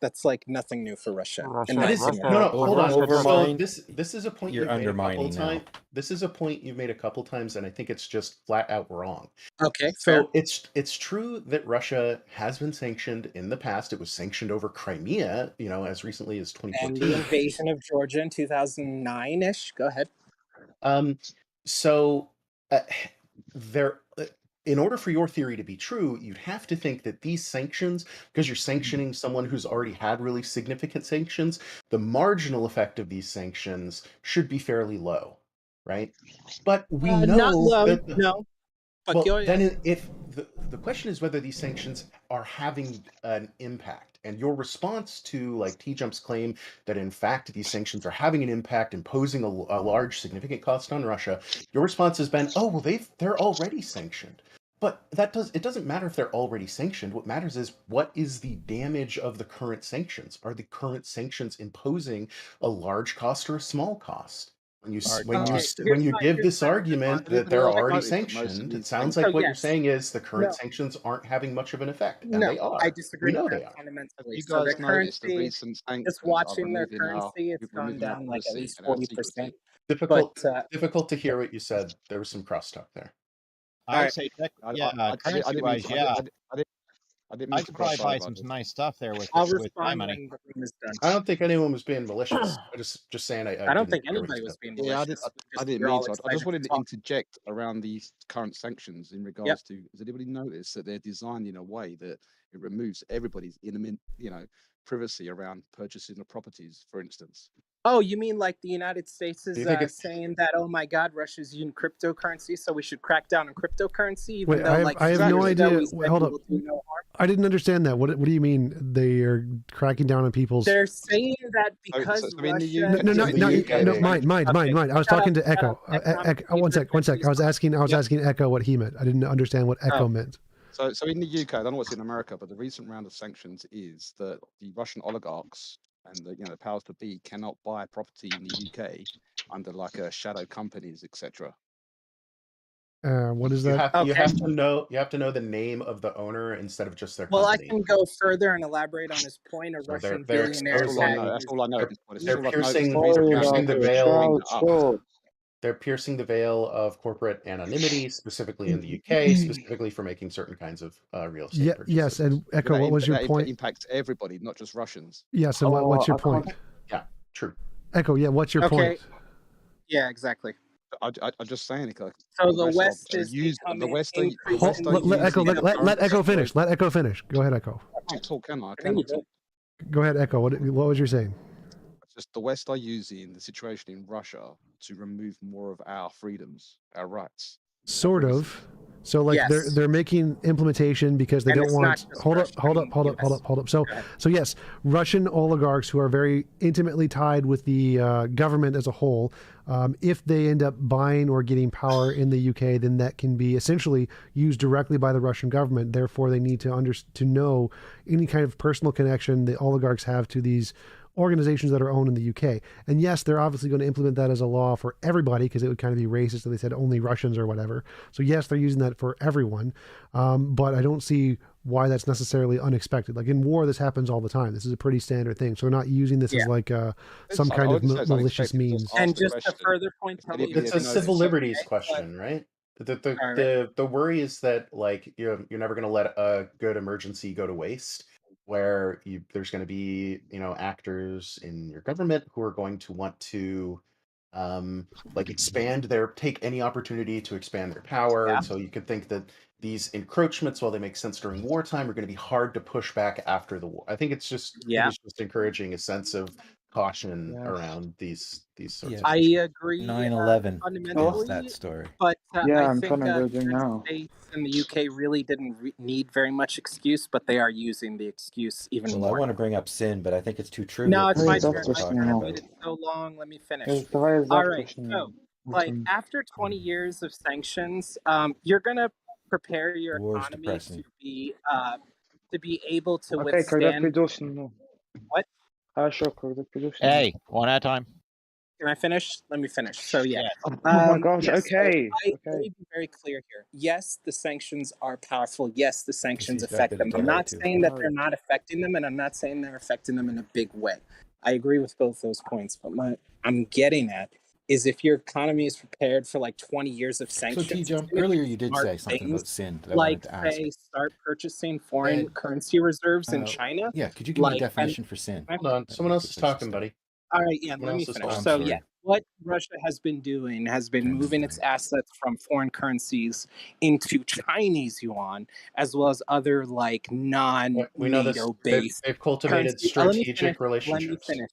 That's like nothing new for Russia. In my opinion. No, hold on. So this is a point You're you've made a couple undermining now. times. This is a point you've made a couple times, and I think it's just flat out wrong. Okay, so fair. it's true that Russia has been sanctioned in the past. It was sanctioned over Crimea, as recently as 2014. And the invasion of Georgia in 2009-ish. Go ahead. So in order for your theory to be true, you'd have to think that these sanctions, because you're sanctioning someone who's already had really significant sanctions, the marginal effect of these sanctions should be fairly low, right? But we know not low, that no. But well, then if the question is whether these sanctions are having an impact, and your response to like TJump's claim that in fact these sanctions are having an impact, imposing a large significant cost on Russia, your response has been, oh well, they're already sanctioned. But it doesn't matter if they're already sanctioned. What matters is what is the damage of the current sanctions? Are the current sanctions imposing a large cost or a small cost? When you give this argument that they're already sanctioned, it sounds like what you're saying is the current sanctions aren't having much of an effect, and they are. I disagree. We know with they that are. fundamentally. You So guys their noticed the currency, recent sanctions just are watching their removing our currency, it's gone removing our down like at policy least and our 40%. secrecy. Difficult to hear what you said. There was some crosstalk there. I would say, currency-wise, yeah. I didn't I mean to could probably cross buy over. some nice stuff there with I'll my respond money. when the room is done. I don't think anyone was being malicious. I just saying I don't didn't think hear what you anybody was said. being Yeah, malicious. I didn't You're mean all to. I excited just wanted to talk. interject around these current sanctions in regards to. Has anybody noticed that they're designed in a way that it removes everybody's privacy around purchasing of properties, for instance? Oh, you mean like the United States is you think it's- saying that, oh my God, Russia's using cryptocurrency, so we should crack down on cryptocurrency, even Wait, though I have no idea. Hold up. will do no harm? I didn't understand that. What do you mean they are cracking down on people's? They're saying that because Russia. No, mind. I was talking to Echo. One sec. I was asking Echo what he meant. I didn't understand what Echo meant. So in the UK, I don't know what's in America, but the recent round of sanctions is that the Russian oligarchs and the powers to be cannot buy property in the UK under like shadow companies, etc. What is that? You have to know the name of the owner instead of just their Well, company. I can go further and elaborate on his point. A Russian billionaire. That's all I know. They're piercing the veil. They're piercing the veil of corporate anonymity, specifically in the UK, specifically for making certain kinds of real estate purchases. Yes, and Echo, what was your point? It impacts everybody, not just Russians. Yes, and what's your point? Yeah, true. Echo, yeah, what's your point? Yeah, exactly. I'm just saying. So the West is let Echo finish. Let Echo finish. Go ahead, Echo. I can't talk, can I? Go ahead, Echo. What was you saying? Just the West are using the situation in Russia to remove more of our freedoms, our rights. Sort of. So like they're making implementation because they don't want. Hold up. So yes, Russian oligarchs who are very intimately tied with the government as a whole, if they end up buying or getting power in the UK, then that can be essentially used directly by the Russian government. Therefore, they need to know any kind of personal connection the oligarchs have to these organizations that are owned in the UK. And yes, they're obviously going to implement that as a law for everybody because it would kind of be racist if they said only Russians or whatever. So yes, they're using that for everyone. But I don't see why that's necessarily unexpected. Like in war, this happens all the time. This is a pretty standard thing. So they're not using this as like some kind of malicious means. And just a further point, it's a civil liberties question, right? The worry is that like you're never going to let a good emergency go to waste, where there's going to be actors in your government who are going to want to take any opportunity to expand their power. And so you could think that these encroachments, while they make sense during wartime, are going to be hard to push back after the war. I think it's just encouraging a sense of caution around these sorts of I issues. agree. 9/11 fundamentally, is that story. But I'm I think trying to read it now. States and the UK really didn't need very much excuse, but they are using the excuse even Well, more. I want to bring up sin, but I think it's too trivial. No, it's my for turn. what we're talking I've about. waited so long. Let me finish. Давай All right. завтрашний. So, like after 20 years of sanctions, you're gonna prepare your War's economy depressing. to be able to Окей, когда withstand. придешь, ну. What? Хорошо, когда придешь. Hey, one at a time. Can I finish? Let me finish. So yeah. Oh my gosh. Yes, so Okay. let me be very clear here. Yes, the sanctions are powerful. Yes, the sanctions he's got a affect bit of them. I'm delay not too. saying that they're not affecting them, and I'm not saying they're affecting them in a big way. I agree with both those points, but what I'm getting at is if your economy is prepared for like 20 years of So sanctions, TJump, earlier you did say something about sin that I like wanted to ask. say start purchasing foreign currency reserves in China. Yeah, could you give me a Like, definition for sin? Hold on, someone else is talking, buddy. all right, yeah, Someone let me else is finish. talking. So yeah, what Russia has been doing has been moving its assets from foreign currencies into Chinese yuan, as well as other like We know this. non-NATO based They've cultivated currency. strategic Let me relationships. finish.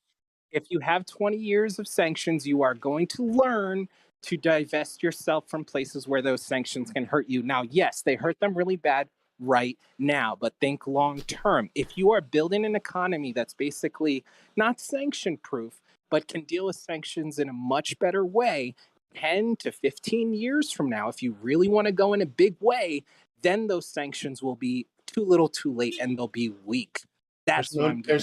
If you have 20 years of sanctions, you are going to learn to divest yourself from places where those sanctions can hurt you. Now, yes, they hurt them really bad right now, but think long term. If you are building an economy that's basically not sanction proof, but can deal with sanctions in a much better way, 10 to 15 years from now, if you really want to go in a big way, then those sanctions will be too little too late and they'll be weak. That's what I'm getting at.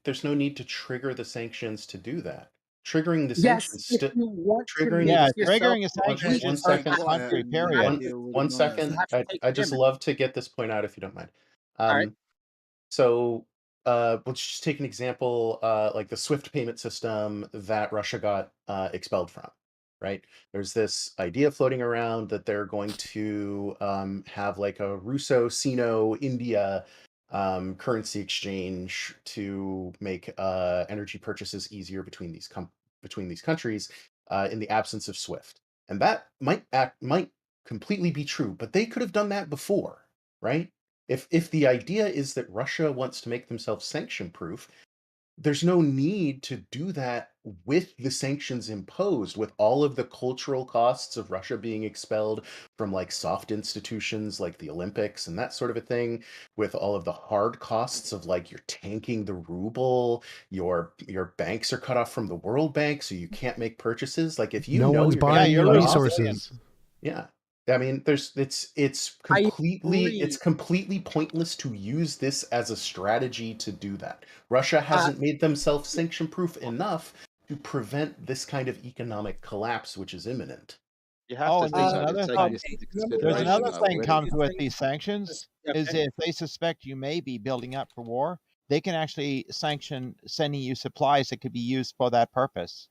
There's no need to trigger the sanctions to do that. Triggering the Yes, sanctions if you want to triggering make the yourself triggering a sanction is one just hurt second. the country, period. One second. I just love to get this point out if you don't mind. All right. So let's just take an example, like the SWIFT payment system that Russia got expelled from, right? There's this idea floating around that they're going to have like a Russo-Sino-India currency exchange to make energy purchases easier between these countries in the absence of SWIFT. And that might completely be true, but they could have done that before, right? If the idea is that Russia wants to make themselves sanction proof, there's no need to do that with the sanctions imposed, with all of the cultural costs of Russia being expelled from like soft institutions like the Olympics and that sort of a thing, with all of the hard costs of like you're tanking the ruble, your banks are cut off from the World Bank, so you can't make purchases. Like if you no know one's you're gonna buying be your cut off, resources. yeah. I mean, it's completely pointless to use this as a strategy to do that. Russia hasn't made themselves sanction proof enough to prevent this kind of economic collapse, which is imminent. You have to there's take another this thing. into There's consideration. another though, thing with- comes with these sanctions is Okay. if they suspect you may be building up for war, they can actually sanction sending you supplies that could be used for that purpose.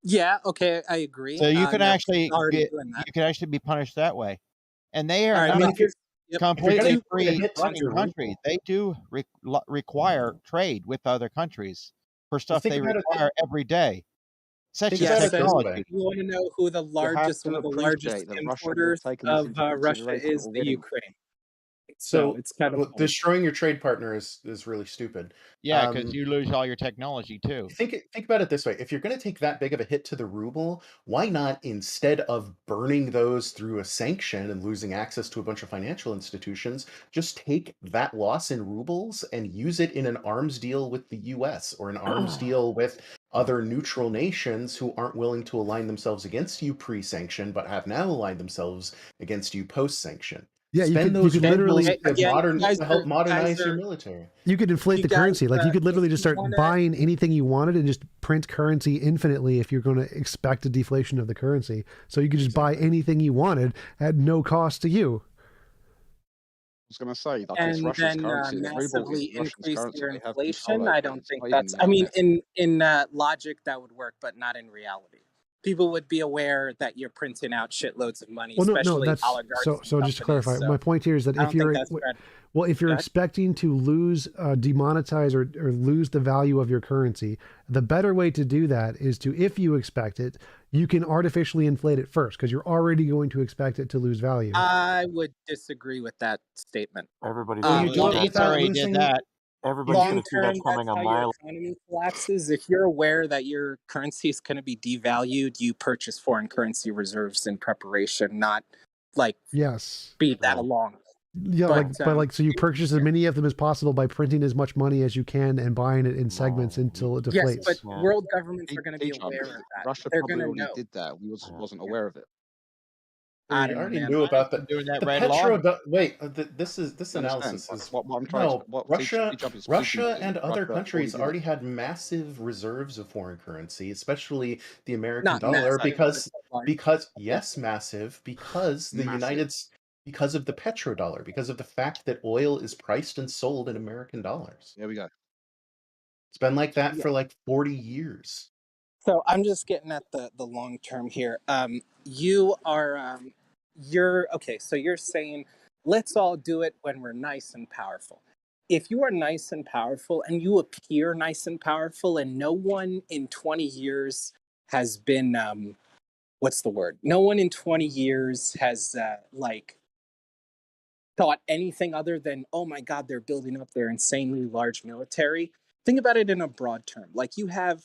Yeah, okay, I agree. So you can Now, actually already doing that. you can actually be punished that way. And they All are right, not but a if you're- yep. completely If you're gonna free hit running your country. They do require trade with other countries for stuff think they about it- require every day, such as Yeah, so technology. you want to know who the largest, one of the largest importers of Russia is? The Ukraine. So it's kind of funny. destroying your trade partner is really stupid. Yeah, because you lose all your technology too. Think about it this way: if you're going to take that big of a hit to the ruble, why not, instead of burning those through a sanction and losing access to a bunch of financial institutions, just take that loss in rubles and use it in an arms deal with the U.S. or an arms deal with other neutral nations who aren't willing to align themselves against you pre-sanction, but have now aligned themselves against you post-sanction. Yeah, you Spend could those literally rubles to help modernize your military. You could inflate the currency. Like you could literally just start buying anything you wanted and just print currency infinitely if you're going to expect a deflation of the currency. So you could just buy anything you wanted at no cost to you. I was going to say, like, it's And Russia's then currency. The ruble massively is Russia's increase currency. your They have inflation. control I over it. don't It's think not that's. even I mean, net. in logic that would work, but not in reality. People would be aware that you're printing out shitloads of money, Well, no, especially that's oligarchs. so. Just to clarify, my point here is that I if don't think you're that's bad. if you're Go ahead. expecting to lose, demonetize or lose the value of your currency, the better way to do that is to, if you expect it, you can artificially inflate it first because you're already going to expect it to lose value. I would disagree with that statement. Everybody's Well, gonna you do it see without already losing. did that. Everybody's Long gonna see that term, coming that's a how your mile. economy collapses. If you're aware that your currency is going to be devalued, you purchase foreign currency reserves in preparation, not like speed that along. Yeah, but so you purchase as many of them as possible by printing as much money as you can and buying it in segments until it deflates. Yes, but world governments are going to be aware of that. Russia They're probably going to already know. did that. We wasn't aware of it. I We don't know, already man. knew about Been doing that the red law. wait. This You understand? analysis But is what I'm trying to no what Russia. TJump is speaking Russia to, and other Russia already countries did it. already had massive reserves of foreign currency, especially the American Not dollar, massive, but large. because Yeah. yes, massive, because Massive. because of the petrodollar, because of the fact that oil is priced and sold in American dollars. There we go. It's been like that Yeah. for like 40 years. So I'm just getting at the long term here. You are you're okay. So you're saying let's all do it when we're nice and powerful. If you are nice and powerful and you appear nice and powerful, and no one in 20 years has been what's the word? No one in 20 years has like thought anything other than, oh my God, they're building up their insanely large military. Think about it in a broad term. Like you have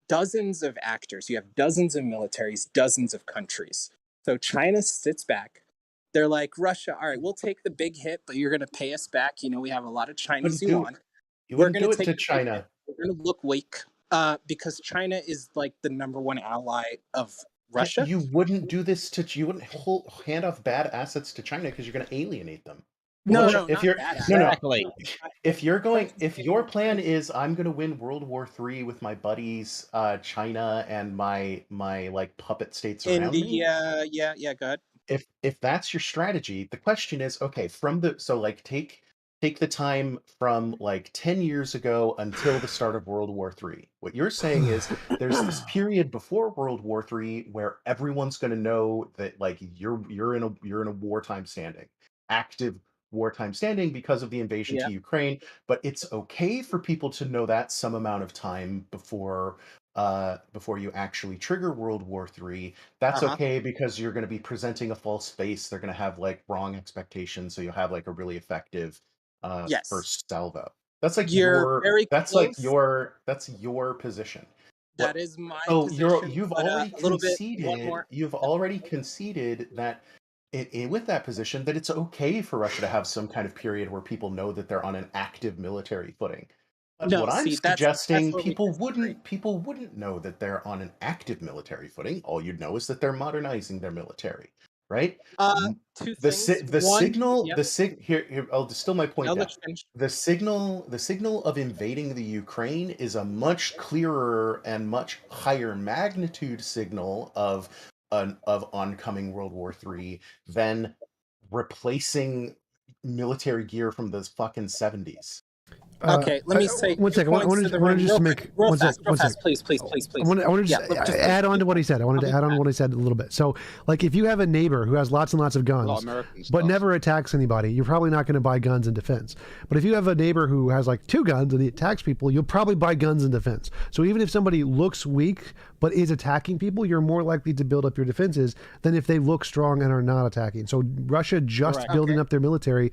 dozens of actors, you have dozens of militaries, dozens of countries. So China sits back. They're like, Russia, all right, we'll take the big hit, but you're going to pay us back. You know, we have a lot of Chinese yuan. You We're wouldn't going do to it take to the big hit. China. We're going to look weak because China is like the #1 ally of Russia. You wouldn't do this to you wouldn't hand off bad assets to China because you're going to alienate them. No, Well, no, if not you're bad. no, Exactly. if you're going, if your plan is I'm going to win World War III with my buddies, China and my like puppet states around me. India, yeah, go ahead. If that's your strategy, the question is, okay, from the so like take the time from like 10 years ago until the start of World War III. What you're saying is there's this period before World War III where everyone's going to know that like you're in a wartime standing, active wartime standing because of the invasion Yeah. to Ukraine, but it's okay for people to know that some amount of time before you actually trigger World War III. That's okay because you're going to be presenting a false face. They're going to have like wrong expectations, so you'll have like a really effective Yes. first salvo. That's like You're very that's close. that's your position. That is my So position. you've but, already a little bit, conceded. one more. You've already conceded that with that position that it's okay for Russia to have some kind of period where people know that they're on an active military footing. But No, what I'm see, that's suggesting, where we people wouldn't know that they're on an active military footing. All you'd know is that they're modernizing their military, right? Two The things. the One, signal yep. the sig here I'll distill my point I'll down. let you finish. The signal of invading the Ukraine is a much clearer and much higher magnitude signal of oncoming World War III than replacing military gear from the fucking 70s. Okay, let me say one second. I wanted just to make real fast, please. I want to just add on to what he said. I wanted to add on to what he said a little bit. So, like, if you have a neighbor who has lots and lots of guns, but never attacks anybody, you're probably not going to buy guns in defense. But if you have a neighbor who has like 2 guns and he attacks people, you'll probably buy guns in defense. So even if somebody looks weak but is attacking people, you're more likely to build up your defenses than if they look strong and are not attacking. So Russia just building up their military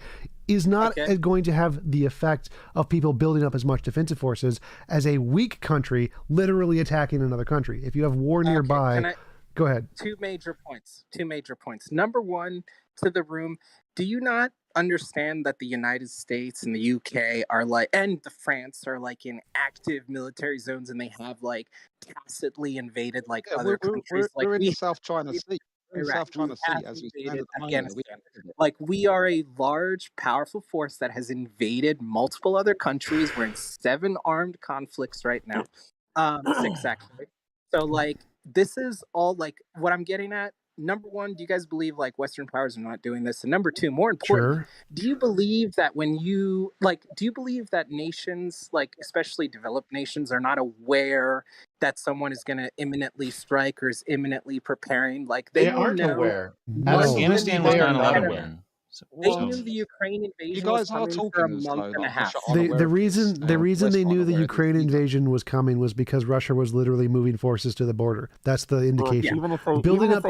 is not going to have the effect of people building up as much defensive forces as a weak country literally attacking another country. If you have war nearby, go ahead. Two major points. Number one, to the room, do you not understand that the United States and the UK are like, and the France are like in active military zones, and they have like tacitly invaded like other countries? We're in the we South China Sea. We're in the Iraq, South China we Sea have as we stand invaded at the moment. Afghanistan. Like, we are a large, powerful force that has invaded multiple other countries. We're in 7 armed conflicts right now. 6 actually. So like, this is all like what I'm getting at. Number one, do you guys believe like Western powers are not doing this? And number two, more importantly, do you believe that do you believe that nations, like especially developed nations, are not aware that someone is going to imminently strike or is imminently preparing? Like they aren't know aware. Afghanistan was not aware. They knew the Ukraine invasion was coming for a month and a half. The reason they knew the Ukraine invasion was coming was because Russia was literally moving forces to the border. That's the indication. Even if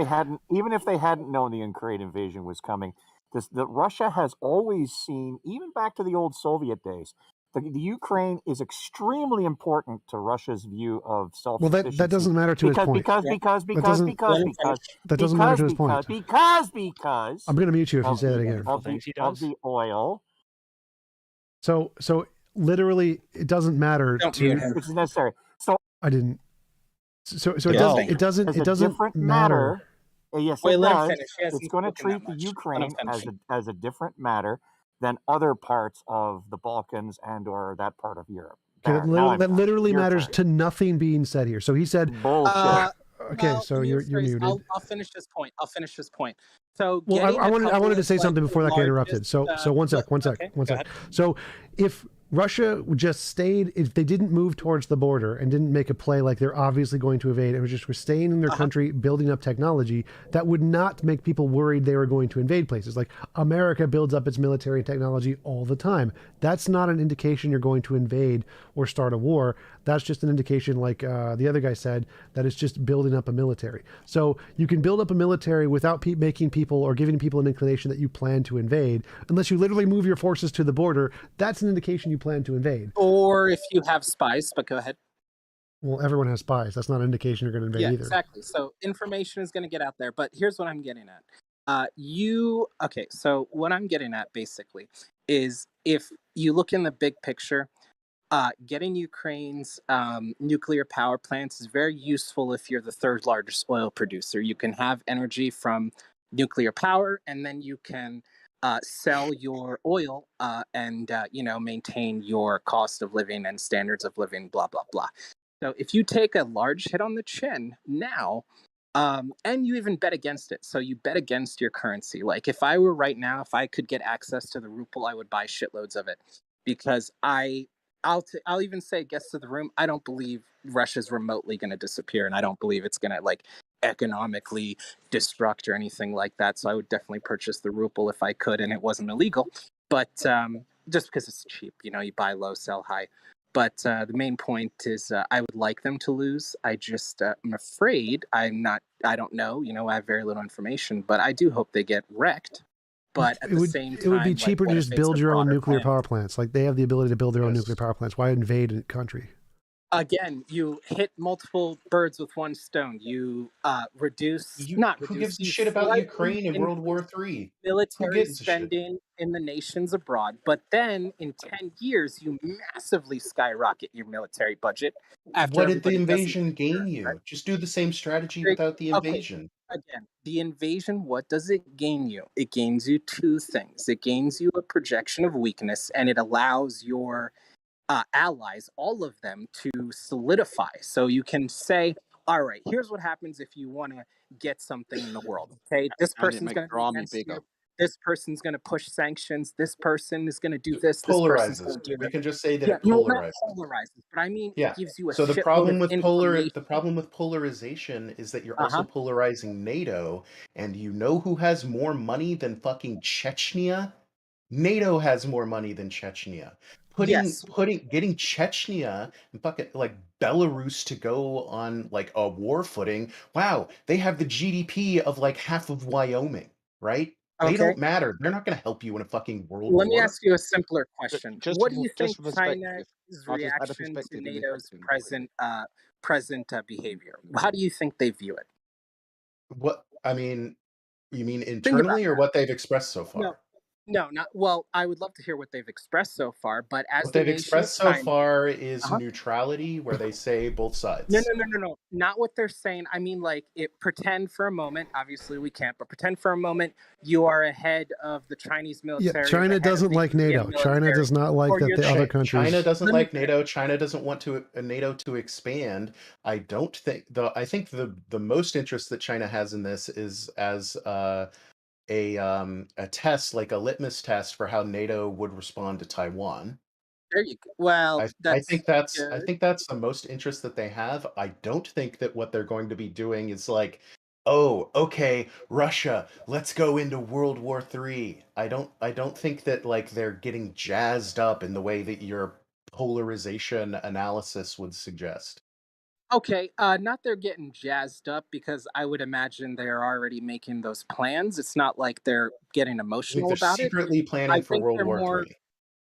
they hadn't known the Ukraine invasion was coming, Russia has always seen, even back to the old Soviet days, the Ukraine is extremely important to Russia's view of self-sufficiency. Well, that doesn't matter to his point. Because that doesn't matter to his point. Because I'm going to mute you if you say that again. Of the oil. So literally, it doesn't matter It's necessary. So I didn't. So it doesn't matter. Yes, Wait, it let him does. finish. He It's hasn't going to spoken that treat the much. Let him Ukraine finish. as a different matter than other parts of the Balkans and or that part of Europe. Okay, There, now I'm that done. literally Your matters turn. to nothing being said here. So he said, Bullshit. okay, Well, so let me you're rephrase. muted. I'll finish this point. So Well, getting I wanted to say like, something before that got interrupted. largest, So one sec. okay, go ahead. So if Russia just stayed, if they didn't move towards the border and didn't make a play like they're obviously going to invade and were staying in their country, building up technology, that would not make people worried they were going to invade places. Like America builds up its military and technology all the time. That's not an indication you're going to invade or start a war. That's just an indication, like the other guy said, that it's just building up a military. So you can build up a military without making people or giving people an inclination that you plan to invade, unless you literally move your forces to the border. That's an indication you plan to invade. Or if you have spies, but go ahead. Well, everyone has spies. That's not an indication you're going to invade either. Exactly. So information is going to get out there. But here's what I'm getting at. Okay, so what I'm getting at basically is if you look in the big picture, getting Ukraine's nuclear power plants is very useful if you're the third largest oil producer. You can have energy from nuclear power, and then you can sell your oil and maintain your cost of living and standards of living, blah blah blah. So if you take a large hit on the chin now, and you even bet against it, so you bet against your currency. Like if I were right now, if I could get access to the ruble, I would buy shitloads of it because I'll even say, guests of the room, I don't believe Russia's remotely going to disappear, and I don't believe it's going to like economically destruct or anything like that. So I would definitely purchase the ruble if I could, and it wasn't illegal. But just because it's cheap, you buy low, sell high. But the main point is I would like them to lose. I just I'm afraid I don't know. I have very little information, but I do hope they get wrecked. But at the same time, it would be cheaper to just build your own nuclear plan? power plants. Like they have the ability to build their own nuclear power plants. Why invade a country? Again, you hit multiple birds with one stone. You Who gives a shit about Ukraine in World War III? Military spending in the nations abroad, but then in 10 years, you massively skyrocket your military budget. What did the invasion gain you? Right? Just do the same strategy without the invasion. Okay. Again, the invasion, what does it gain you? It gains you two things. It gains you a projection of weakness, and it allows your allies, all of them, to solidify. So you can say, all right, here's what happens if you want to get something in the world. Okay, this person's going to be against you. This person's going to push sanctions. This person is going to do this. This person's going to do that. We can just say that it polarizes. Polarizes, but I mean, it gives you a so the problem with information. the problem with polarization is that you're also polarizing NATO, and you know who has more money than fucking Chechnya? NATO has more money than Chechnya. Getting Chechnya and fucking like Belarus to go on like a war footing. Wow, they have the GDP of like half of Wyoming, right? They don't matter. They're not going to help you in a fucking world war. Let me ask you a simpler question. What do you think China's reaction reaction to NATO's present behavior? How do you think they view it? What I mean, you mean internally or what they've expressed so far? No, not well. I would love to hear what they've expressed so far, but as what they've expressed so far is neutrality, where they say both sides. No, not what they're saying. I mean, like, pretend for a moment. Obviously, we can't, but pretend for a moment you are ahead of the Chinese military. Yeah, China doesn't like NATO. China does not like that the other countries. China doesn't like NATO. China doesn't want NATO to expand. I think the most interest that China has in this is as a test, like a litmus test for how NATO would respond to Taiwan. There you go. Well, I think that's the most interest that they have. I don't think that what they're going to be doing is like, oh, okay, Russia, let's go into World War III. I don't think that like they're getting jazzed up in the way that your polarization analysis would suggest. Okay, not they're getting jazzed up, because I would imagine they're already making those plans. It's not like they're getting emotional about it. They're secretly planning for World War III.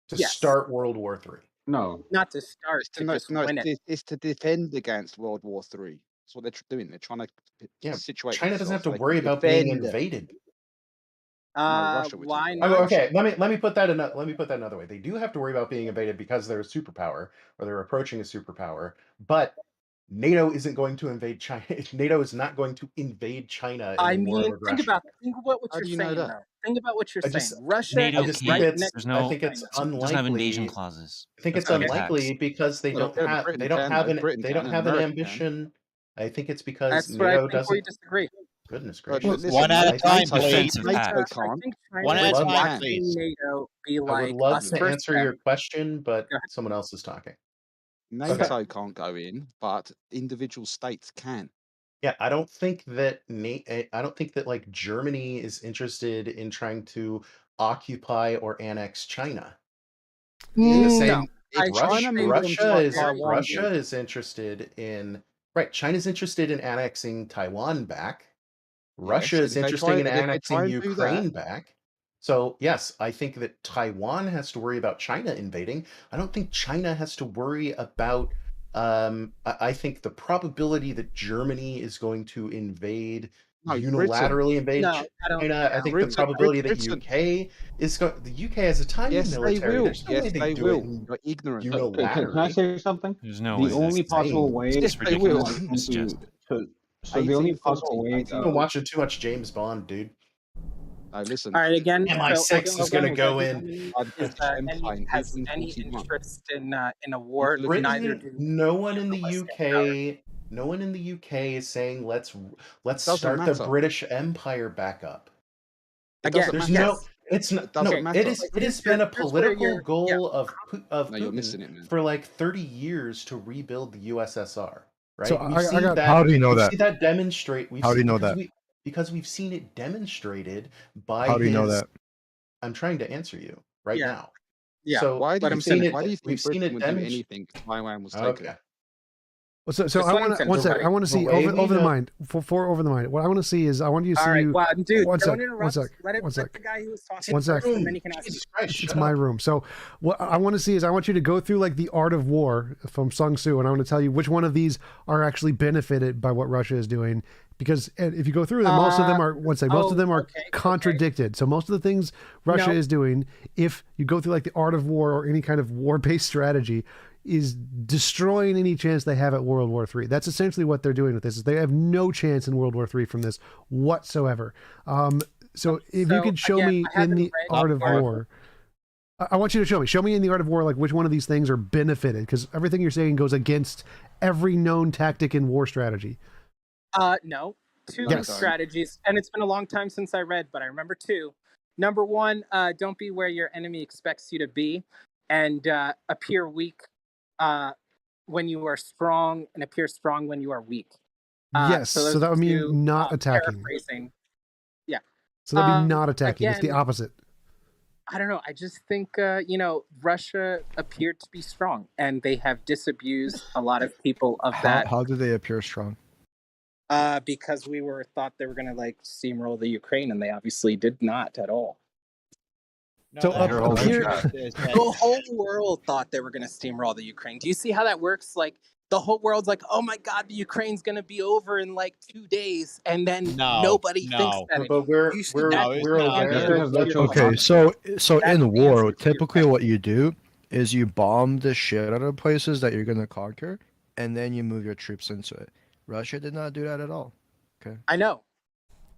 To start World War III. No. Not to start, it's to defend against World War III. That's what they're doing. They're trying to situate China doesn't have to so worry about being invaded. Why not? Okay, let me put that another way. They do have to worry about being invaded because they're a superpower, or they're approaching a superpower, but NATO isn't going to invade China. NATO is not going to invade China in I a war of mean, think aggression. about what How you're do you know saying, that? though. Think about what you're I saying. just, Russia NATO I is just think can't. right it's, next There's to I no. think it's China. It doesn't have invasion unlikely. clauses. I think it's That's Okay. unlikely because they Well, don't yeah, but have, Britain they don't can, have though. an, Britain they can don't and have an America can. ambition. I think it's because That's where I NATO think we doesn't. disagree. Goodness Well, gracious! listen, One at a time, I please. think Defensive NATO tact. I can't. think One China at is a time, Britain can. watching please. NATO be I would like love us to versus answer them. your question, but Go ahead. someone else is talking. Okay. NATO can't go in, but individual states can. Yeah, I don't think that I don't think that like Germany is interested in trying to occupy or annex China. The If same No, I think China they moved would on be Russia to like is very Taiwan, Russia interested. is interested in right. China's interested in annexing Taiwan back. Russia yes, is interested in and if they try annexing and do that, Ukraine back. So yes, I think that Taiwan has to worry about China invading. I don't think China has to worry about. I think the probability that Germany is going to invade no, Britain. unilaterally invade No, I don't. China. Yeah, I I think don't the think probability that Britain. UK is going. The UK has a tiny Yes, they military. will. There's no way Yes, they they do it will. You're ignorant. Can I unilaterally. say something? There's no The way. only That's possible way Yes, for they will. ridiculous. China It's to, just. so the only 1840, possible way You've been to watching too much James Bond, dude. No, listen. All right, again. MI6 So is going to again, go does in. Germany British Empire in has any 1841. interest in a war? Look at Neither Britain, do no one in the imperialistic powers. UK, no one in the UK is saying let's Doesn't start the matter. British Empire back up. It doesn't There's matter. no, it's not, It doesn't no, matter. it has been a Here's where political you're. Yeah. goal of No, you're missing Putin it, man. for like 30 years to rebuild the USSR, right? So We've I seen got. that. How do you know We've that? seen that demonstrate. How do you know that? Because we've seen it demonstrated by How do you know his. that? I'm trying to answer you right Yeah. now. Yeah. So Why do Let you him think? finish. Why do you we've think seen Britain it would do demonstrate. anything if Taiwan was taken? Okay. So Just I let him want finish. one sec. Right. I want to The see way over we over the know. mind for over the mind. What I want to see is I want you to see. All right. Well, dude, One don't sec. One interrupt. sec. Let One the sec. guy who was talking. One sec. And then he can ask. Jesus Christ, It's shut my up. room. So what I want to see is I want you to go through like the Art of War from Sun Tzu, and I want to tell you which one of these are actually benefited by what Russia is doing. Because if you go through them, most of them are most of them are contradicted. So most of the things Russia is doing, if you go through like the Art of War or any kind of war-based strategy, is destroying any chance they have at World War III. That's essentially what they're doing with this. Is they have no chance in World War III from this whatsoever. So if you could show me in the Art of War, I want you to show me in the Art of War, like which one of these things are benefited, because everything you're saying goes against every known tactic in war strategy. No, two Yes. strategies, and it's been a long time since I read, but I remember two. Number one, don't be where your enemy expects you to be, and appear weak when you are strong, and appear strong when you are weak. Yes, so those that would two, mean not attacking. Paraphrasing. Yeah. So that'd be not attacking. It's the again, opposite. I don't know. I just think Russia appeared to be strong, and they have disabused a lot of people of that. How do they appear strong? Because we thought they were going to like steamroll the Ukraine, and they obviously did not at all. So the whole world thought they were going to steamroll the Ukraine. Do you see how that works? Like the whole world's like, oh my God, the Ukraine's going to be over in like 2 days, and then nobody thinks that. But we're aware. Okay, so in war, typically what you do is you bomb the shit out of places that you're gonna conquer, and then you move your troops into it. Russia did not do that at all. Okay. I know.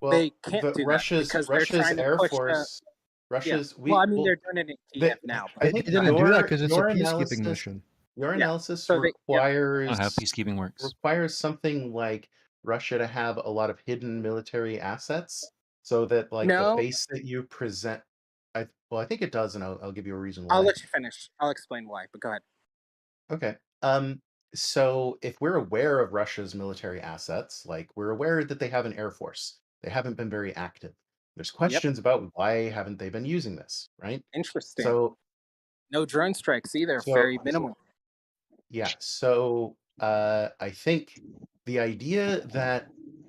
Well, they can't do Russia's that because they're trying to Air push Force. Russia's. Well, I mean, they're doing it in Kiev now. But I think they didn't do that because it's a peacekeeping mission. Your analysis So requires how peacekeeping works. Requires something like Russia to have a lot of hidden military assets, so that like the base that you present. I think it does, and I'll give you a reason why. I'll let you finish. I'll explain why, but go ahead. Okay. So if we're aware of Russia's military assets, like we're aware that they have an air force, they haven't been very active. There's questions about why haven't they been using this, right? Interesting. So no drone strikes either. Very minimal. Yeah. So I think the idea that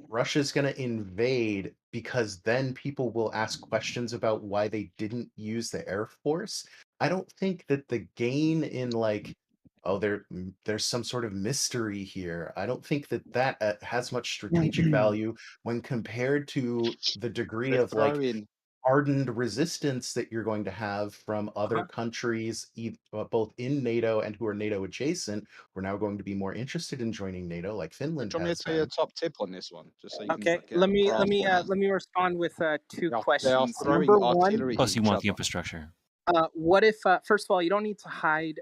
Russia's going to invade because then people will ask questions about why they didn't use the Air Force. I don't think that the gain in like, oh, there's some sort of mystery here. I don't think that has much strategic value when compared to the degree of like hardened resistance that you're going to have from other countries, both in NATO and who are NATO adjacent, who are now going to be more interested in joining NATO, like Finland Do you want me has to tell you a been. top tip on this one, just so you Okay, can get a grasp on it? let me respond with two They are questions. throwing Number one, artillery Plus, at you each want other. the infrastructure. What if, first of all, you don't need to hide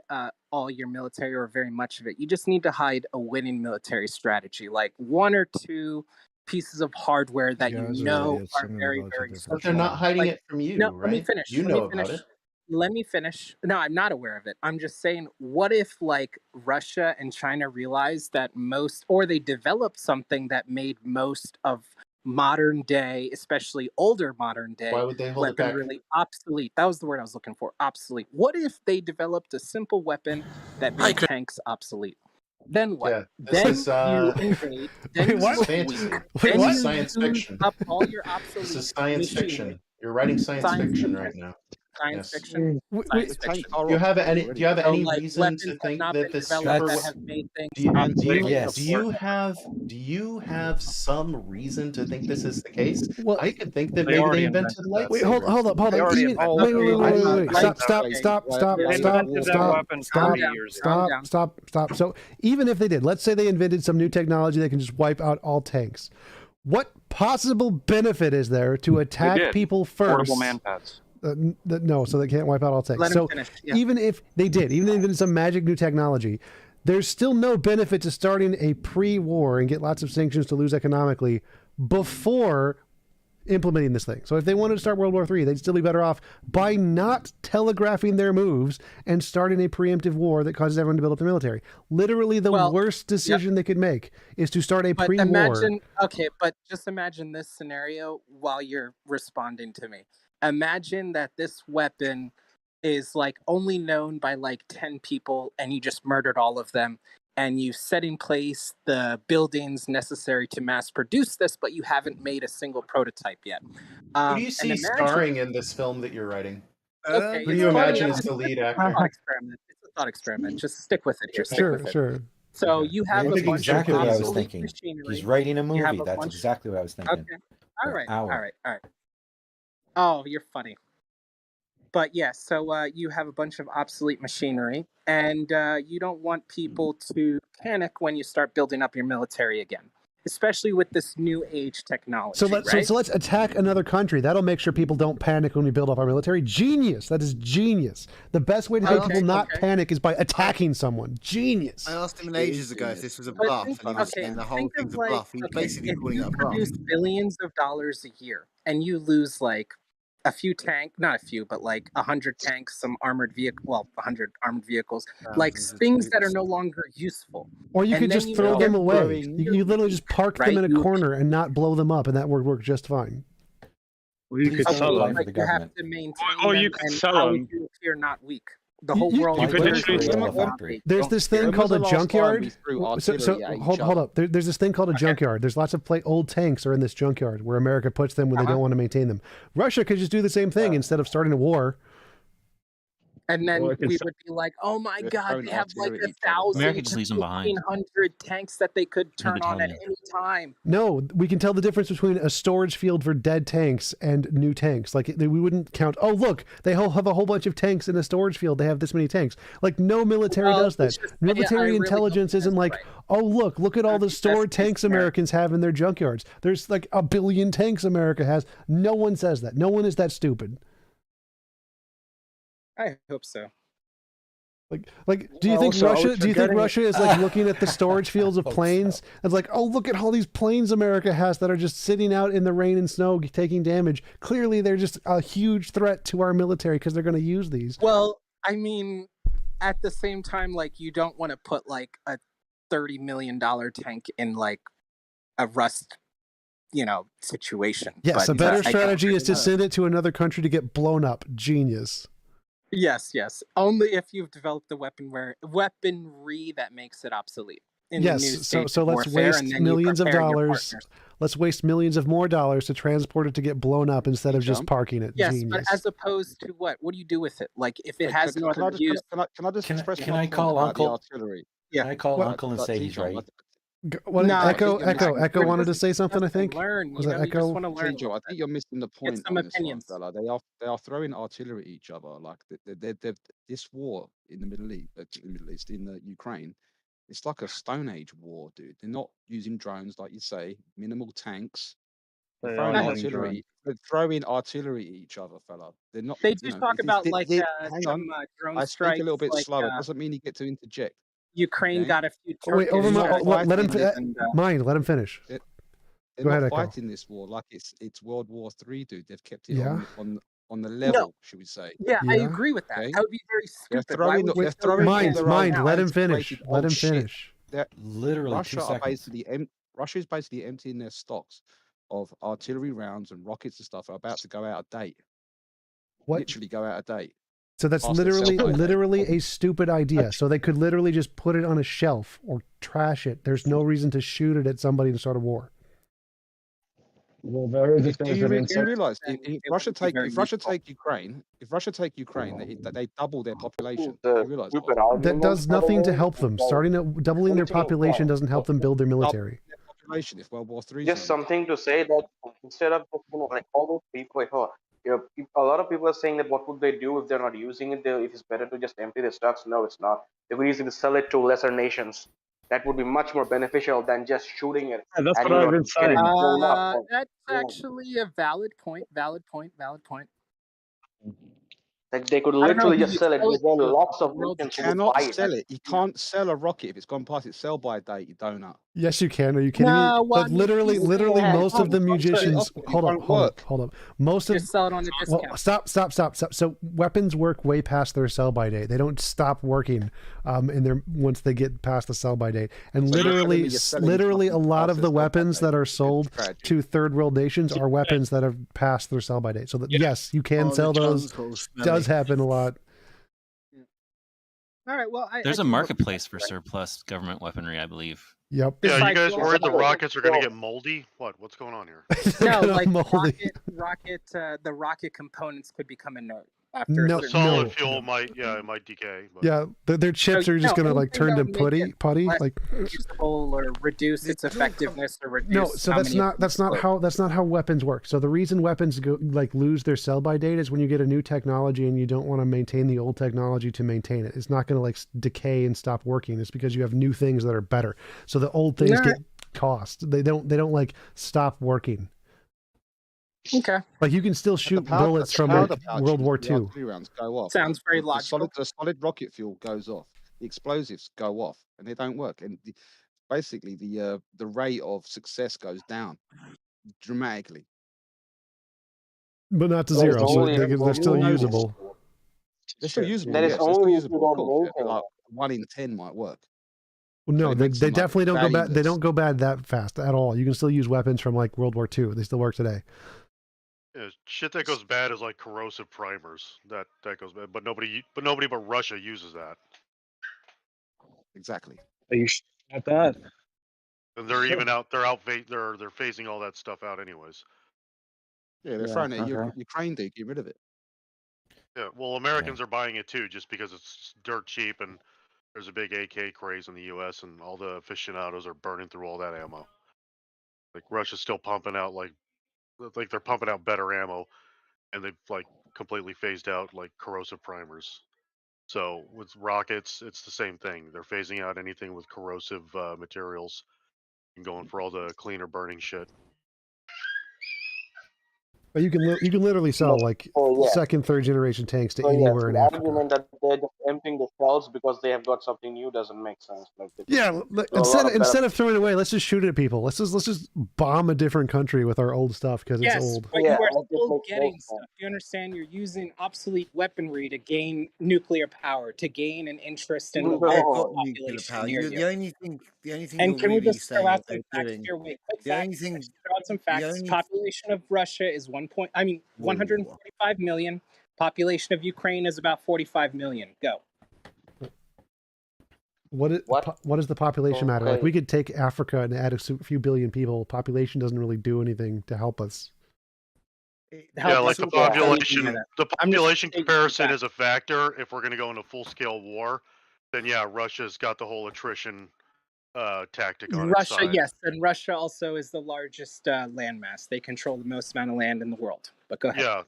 all your military or very much of it. You just need to hide a winning military strategy, like one or two pieces of hardware that you guys are know idiots. are I'm gonna very, vote to very different But they're special. not hiding Like, it from you, no, let me right? finish. You Let me know about finish. it. Let me finish. No, I'm not aware of it. I'm just saying, what if like Russia and China realized that most, or they developed something that made most of modern day, especially older modern day Why would they hold it weapon back? really obsolete? That was the word I was looking for, obsolete. What if they developed a simple weapon that made tanks obsolete? Then what? Yeah, this Then is you invade, then Wait, you what? look fantasy. weak, This then is you science use fiction. up all your This obsolete is science machinery. fiction. You're writing science fiction right now. Science Yes. fiction. Science fiction. Do you have So, any like, reason weapons to have think not that been this developed super that have made things do you obsolete. have some reason to think this is the case? Well, I could think that They maybe already they invented invented that. lightsabers. Wait, hold up. They already Even, invented wait, that. wait, wait, wait, wait. Stop. They invented that weapon 30 years ago. Stop. So even if they did, let's say they invented some new technology that can just wipe out all tanks. What possible benefit is there to attack people first? Portable man-pads. No, so they can't wipe out all tanks. Let him So finish, yeah. even if they did, even if they invented some magic new technology, there's still no benefit to starting a pre-war and get lots of sanctions to lose economically before implementing this thing. So if they wanted to start World War III, they'd still be better off by not telegraphing their moves and starting a preemptive war that causes everyone to build up their military. Literally the worst decision they could make is to start a But pre-war. imagine, okay, but just imagine this scenario while you're responding to me. Imagine that this weapon is like only known by like 10 people and you just murdered all of them and you set in place the buildings necessary to mass produce this, but you haven't made a single prototype yet. Who do you see starring in this film that you're writing? Okay, Who do you imagine is the lead actor? It's a thought experiment. Just stick with it here. Stick Sure, with it. sure. So you have That's a bunch exactly of what I was obsolete thinking. machinery. He's writing a You have movie. a That's bunch- exactly what I was thinking. Okay. All An right. hour. All right. Oh, you're funny. But yeah, so you have a bunch of obsolete machinery, and you don't want people to panic when you start building up your military again, especially with this new age technology. So let's attack another country. That'll make sure people don't panic when we build up our military. Genius. That is genius. The best way to make people not panic is by attacking someone. Genius. I asked him ages ago if this was a But bluff, think- and he was okay, saying the whole think thing's of a bluff. He was okay, basically if calling you it a bluff. produce billions of dollars a year and you lose like a few not a few, but like 100 tanks, some armored vehicle, 100 armored vehicles, like things that are no longer useful. Or you And could then just throw make them them away. growing You literally just park them in a Right, you- corner and not blow them up, and that would work just fine. Well, you could sell them. Like you have to maintain Or them, you could and sell how them. would you appear not weak? The whole world. You is could weak. literally There's this thing When called was a the last time junkyard. we threw So artillery at each hold other? up. There's this thing called a junkyard. There's lots of old tanks are in this junkyard where America puts them when they don't want to maintain them. Russia could just do the same thing instead of starting a war. And then Or it could we sell- would be like, "Oh my They're God, throwing they have like artillery at each other. 1,000 America to just leaves them behind. 1,500 tanks that they could turn on at battalion. any time." No, we can tell the difference between a storage field for dead tanks and new tanks. Like we wouldn't count. Oh, look, they have a whole bunch of tanks in a storage field. They have this many tanks. Like no military Well, does that. it's just- I Military really intelligence isn't like, oh look at all the stored tanks Americans have in their junkyards. There's like 1 billion tanks America has. No one says that. No one is that stupid. I hope so. Like, do you think Also, I was Russia? Do you think forgetting- Russia is like looking at the storage fields of planes? It's like, oh, look at all these planes America has that are just sitting out in the rain and snow, taking damage. Clearly, they're just a huge threat to our military because they're going to use these. Well, I mean, at the same time, like you don't want to put like a $30 million tank in like a rust, situation. Yes, But, a better I don't strategy is to really know. send it to another country to get blown up. Genius. Yes. Only if you've developed the weaponry that makes it obsolete. In the new Yes, stage so of let's warfare, waste and then you millions of prepare your dollars. partners. Let's waste millions of more dollars to transport it to get blown up instead of just TJump. parking it. Yes, Genius. but as opposed to what? What do you do with it? Like if it has no Can I other just use. can I just express Can my I point call about the Uncle? artillery? Yeah. Can I call What? Uncle and say he's TJump, right? What No, I Echo? think you're Echo? missing. Echo wanted to say something. I think. Learn, Was you that know, you just Echo? want to learn. TJ, I think you're missing the point some on this one, opinions. fella. They are throwing artillery at each other. Like this war in the Middle East, in Ukraine, it's like a Stone Age war, dude. They're not using drones, like you say, minimal tanks. They're throwing artillery. They're throwing artillery at each other, fella. They're not. They do talk about like hang some on. drone I speak strikes. a little bit Like slower. Doesn't mean you get to interject. Ukraine Okay? got a few Oh, wait, Turkish. let him. Mind. Let him finish. They're Go ahead, not Echo. fighting this war like it's World War III, dude. They've kept it Yeah. on the level, should we say? Yeah, I agree with that. Okay? That would be very They're stupid. Why throwing, would you they're throw your throwing hands all their Mind. own Let him finish. integrated Let old him shit. finish. Literally 2 Russia are seconds. basically Russia is basically emptying their stocks of artillery rounds and rockets and stuff are about to go out of date. What? Literally go out of date. So that's Past their sell-by date. literally a stupid idea. So they could literally just put it on a shelf or trash it. There's no reason to shoot it at somebody and start a war. Well, there is a Do you sense realize if Russia take Ukraine, they double their population? Do you realize That does nothing to help them. Doubling their population doesn't help them build their military. population if World War III? Just something to say that instead of like all those people, a lot of people are saying that what would they do if they're not using it? If it's better to just empty their stocks. No, it's not. They would use it to sell it to lesser nations. That would be much more beneficial than just shooting it. Yeah, that's and, what I've been saying. That's actually a valid point. Like they could I don't know literally who just you sell it sell because it there are to. lots of World nations You who would cannot buy it. sell it. You can't sell a rocket if it's gone past its sell-by date, you donut. Yes, you can. Are you kidding me? But literally, most of the musicians. Hold up. Most of Just sell it on a discount. Well, stop. So weapons work way past their sell-by date. They don't stop working, once they get past the sell-by date. And So you're telling me you're selling literally, a something lot past of their the sell-by weapons date. that are sold to third world nations are weapons that have passed their sell-by date. So that, yes, you can sell those. Does happen a lot. All right. Well, There's a marketplace for surplus government weaponry, I believe. Yep. Yeah, you Besides, guys well, worried the well, rockets are going to get moldy? What's going on here? No, like moldy. the rocket components could become inert after No, a The certain solid no. fuel might, it might decay. But... Yeah, their chips are just gonna like turn to putty. Like usable or reduce its effectiveness or reduce. no, so that's not how weapons work. So the reason weapons lose their sell-by date is when you get a new technology and you don't want to maintain the old technology to maintain it. It's not going to decay and stop working. It's because you have new things that are better. So the old things get cost. They don't stop working. Okay. Like you can still shoot bullets from World War II. Rounds go off. Sounds very logical. The solid rocket fuel goes off. The explosives go off, and they don't work. And basically, the rate of success goes down dramatically. But not to zero. So they're still usable. They're still usable. That is Yes, they're only still if you usable. Of don't course, maintain like 1 in 10 might work. Well, no, But it they makes them, definitely don't go bad. They valueless. don't go bad that fast at all. You can still use weapons from World War II. They still work today. Yeah, shit that goes bad is like corrosive primers. That goes bad, but nobody but Russia uses that. Exactly. Are you at that? And they're even out. They're phasing all that stuff out anyways. Yeah, they're throwing it at Ukraine, dude. Get rid of it. Yeah, well, Americans are buying it too, just because it's dirt cheap and there's a big AK craze in the U.S. and all the aficionados are burning through all that ammo. Like Russia's still pumping out they're pumping out better ammo, and they've completely phased out corrosive primers. So with rockets, it's the same thing. They're phasing out anything with corrosive materials and going for all the cleaner burning shit. But you can literally sell second, third generation tanks to anywhere in the Africa. argument that they're just emptying the shelves because they have got something new doesn't make sense. Yeah, instead of throwing it away, let's just shoot it at people. Let's just bomb a different country with our old stuff because it's old. But you are still getting stuff. You understand? You're using obsolete weaponry to gain nuclear power, to gain an interest in the local population near you. The only thing And you're can we really just throw saying out that some they're facts doing. here? Wait, quick The facts. only thing. Let's throw out some facts. Population of Russia is 145 million. Population of Ukraine is about 45 million. Go. What does the population matter? Like we could take Africa and add a few billion people. Population doesn't really do anything to help us. Yeah, the population comparison is a factor. If we're going to go into full scale war, then yeah, Russia's got the whole attrition tactic on Russia, its side. yes, and Russia also is the largest landmass. They control the most amount of land in the world. But go ahead. Yeah,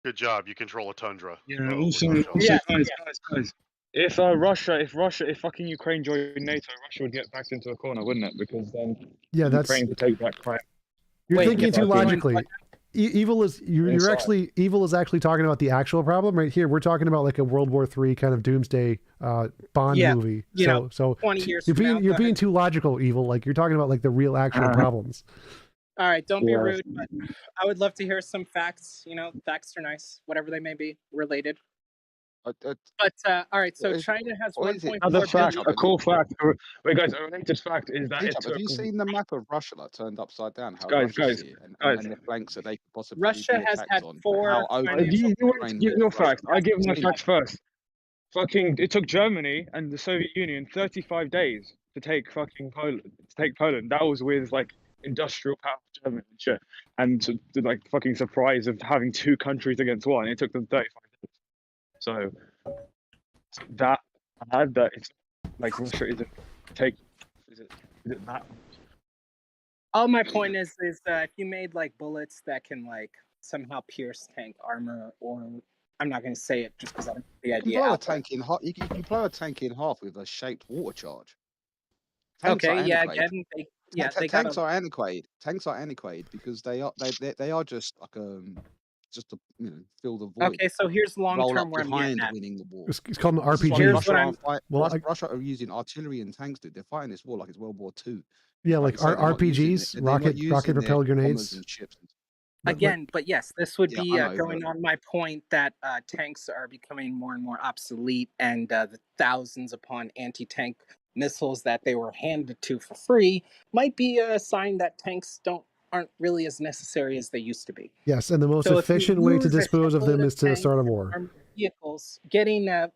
good job. You control a tundra. Yeah. with Also, Russia. guys. If if fucking Ukraine joined NATO, Russia would get backed into a corner, wouldn't it? Because then Ukraine could take back Crimea. You're thinking too logically. Evil is you're actually evil is actually talking about the actual problem right here. We're talking about like a World War III kind of doomsday Bond movie. So 20 years you're from now, you're go being ahead. too logical. Evil, like you're talking about like the real actual problems. All right, don't be Yeah. rude, but I would love to hear some facts. Facts are nice, whatever they may be, related. But all right, so China has 1.4 Another fact, billion. a cool fact. Wait, guys, a related fact is that it TJump, have took. you seen the map of Russia like turned upside down? How Guys, Russia see it guys. and the flanks that they could possibly Russia be has attacked had on. 4 How open financial. You want to Ukraine give your was. facts? I give my Russia- facts first. Fucking, it took Germany and the Soviet Union 35 days to take fucking Poland. To take Poland, that was with like industrial power of Germany and shit. And to like fucking surprise of having 2 countries against one, it took them 35 days. So that had that it's like Russia isn't take. Is it that? All my point is if you made like bullets that can like somehow pierce tank armor, or I'm not going to say it just because I don't know the You can idea. blow a tank in half. You can blow a tank in half with a shaped water charge. Tanks Okay, are yeah, antiquated. again, Tanks are antiquated. Tanks are antiquated because they are just like just to fill the void. Okay, so here's long roll term up where I'm getting behind at. winning the war. It's called an This is why RPG. Russia are using artillery and tanks, dude. They're fighting this war like it's World War II. Yeah, like RPGs, rocket propelled grenades. And ships. Again, but yes, this would be I know, going but- on my point that tanks are becoming more and more obsolete, and the thousands upon anti-tank missiles that they were handed to for free might be a sign that tanks aren't really as necessary as they used to be. Yes, and the most So if you efficient way to lose a dispose of them shitload is to tanks start a and war. armored vehicles, getting a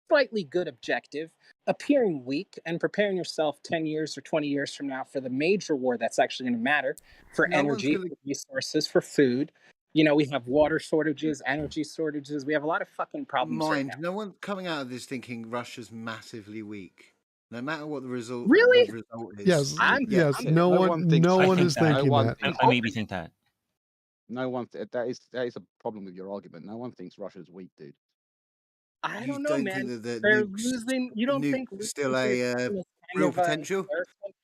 slightly good objective, appearing weak, and preparing yourself 10 years or 20 years from now for the major war that's actually going to matter for energy, for resources, for food. We have water shortages, energy shortages. We have a lot of fucking problems right now. No one coming out of this thinking Russia's massively weak. No matter what the result, Really? the result is. Yes. No one is thinking that. I maybe think that. No one. That is a problem with your argument. No one thinks Russia's weak, dude. I You don't know, don't man. think that They're nukes- losing. You don't think nukes still losing a is kind real of a potential? embarrassment?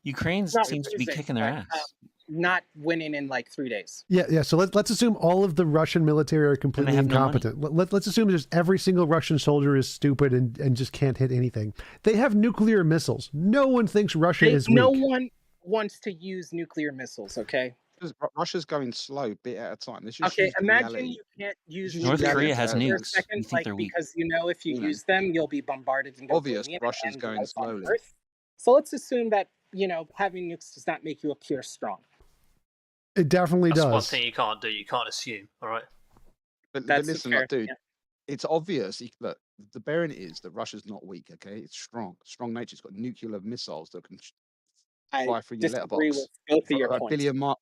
Ukraine Not seems to be losing, kicking their but, ass. not winning in like 3 days. Yeah. So let's assume all of the Russian military are completely have no money. incompetent. Let's assume just every single Russian soldier is stupid and just can't hit anything. They have nuclear missiles. No one thinks Russia is weak. No one wants to use nuclear missiles. Okay. Russia's going slow, bit at a time. Let's just Okay. use the Imagine reality. you can't use North nuclear Korea has missiles for a nukes. second, You think like, they're weak. because if you use them, you'll be bombarded and go Obvious boom, Russia's and going life on slowly. Earth. So let's assume that having nukes does not make you appear strong. It definitely That's one does. thing you can't do. You can't assume. All right. But That's listen, fair, like, dude, yeah. it's obvious. Look, the bearing is that Russia's not weak. Okay, it's strong. Strong nature. It's got nuclear missiles that can fly through your disagree letterbox. with both of your a points. billion miles.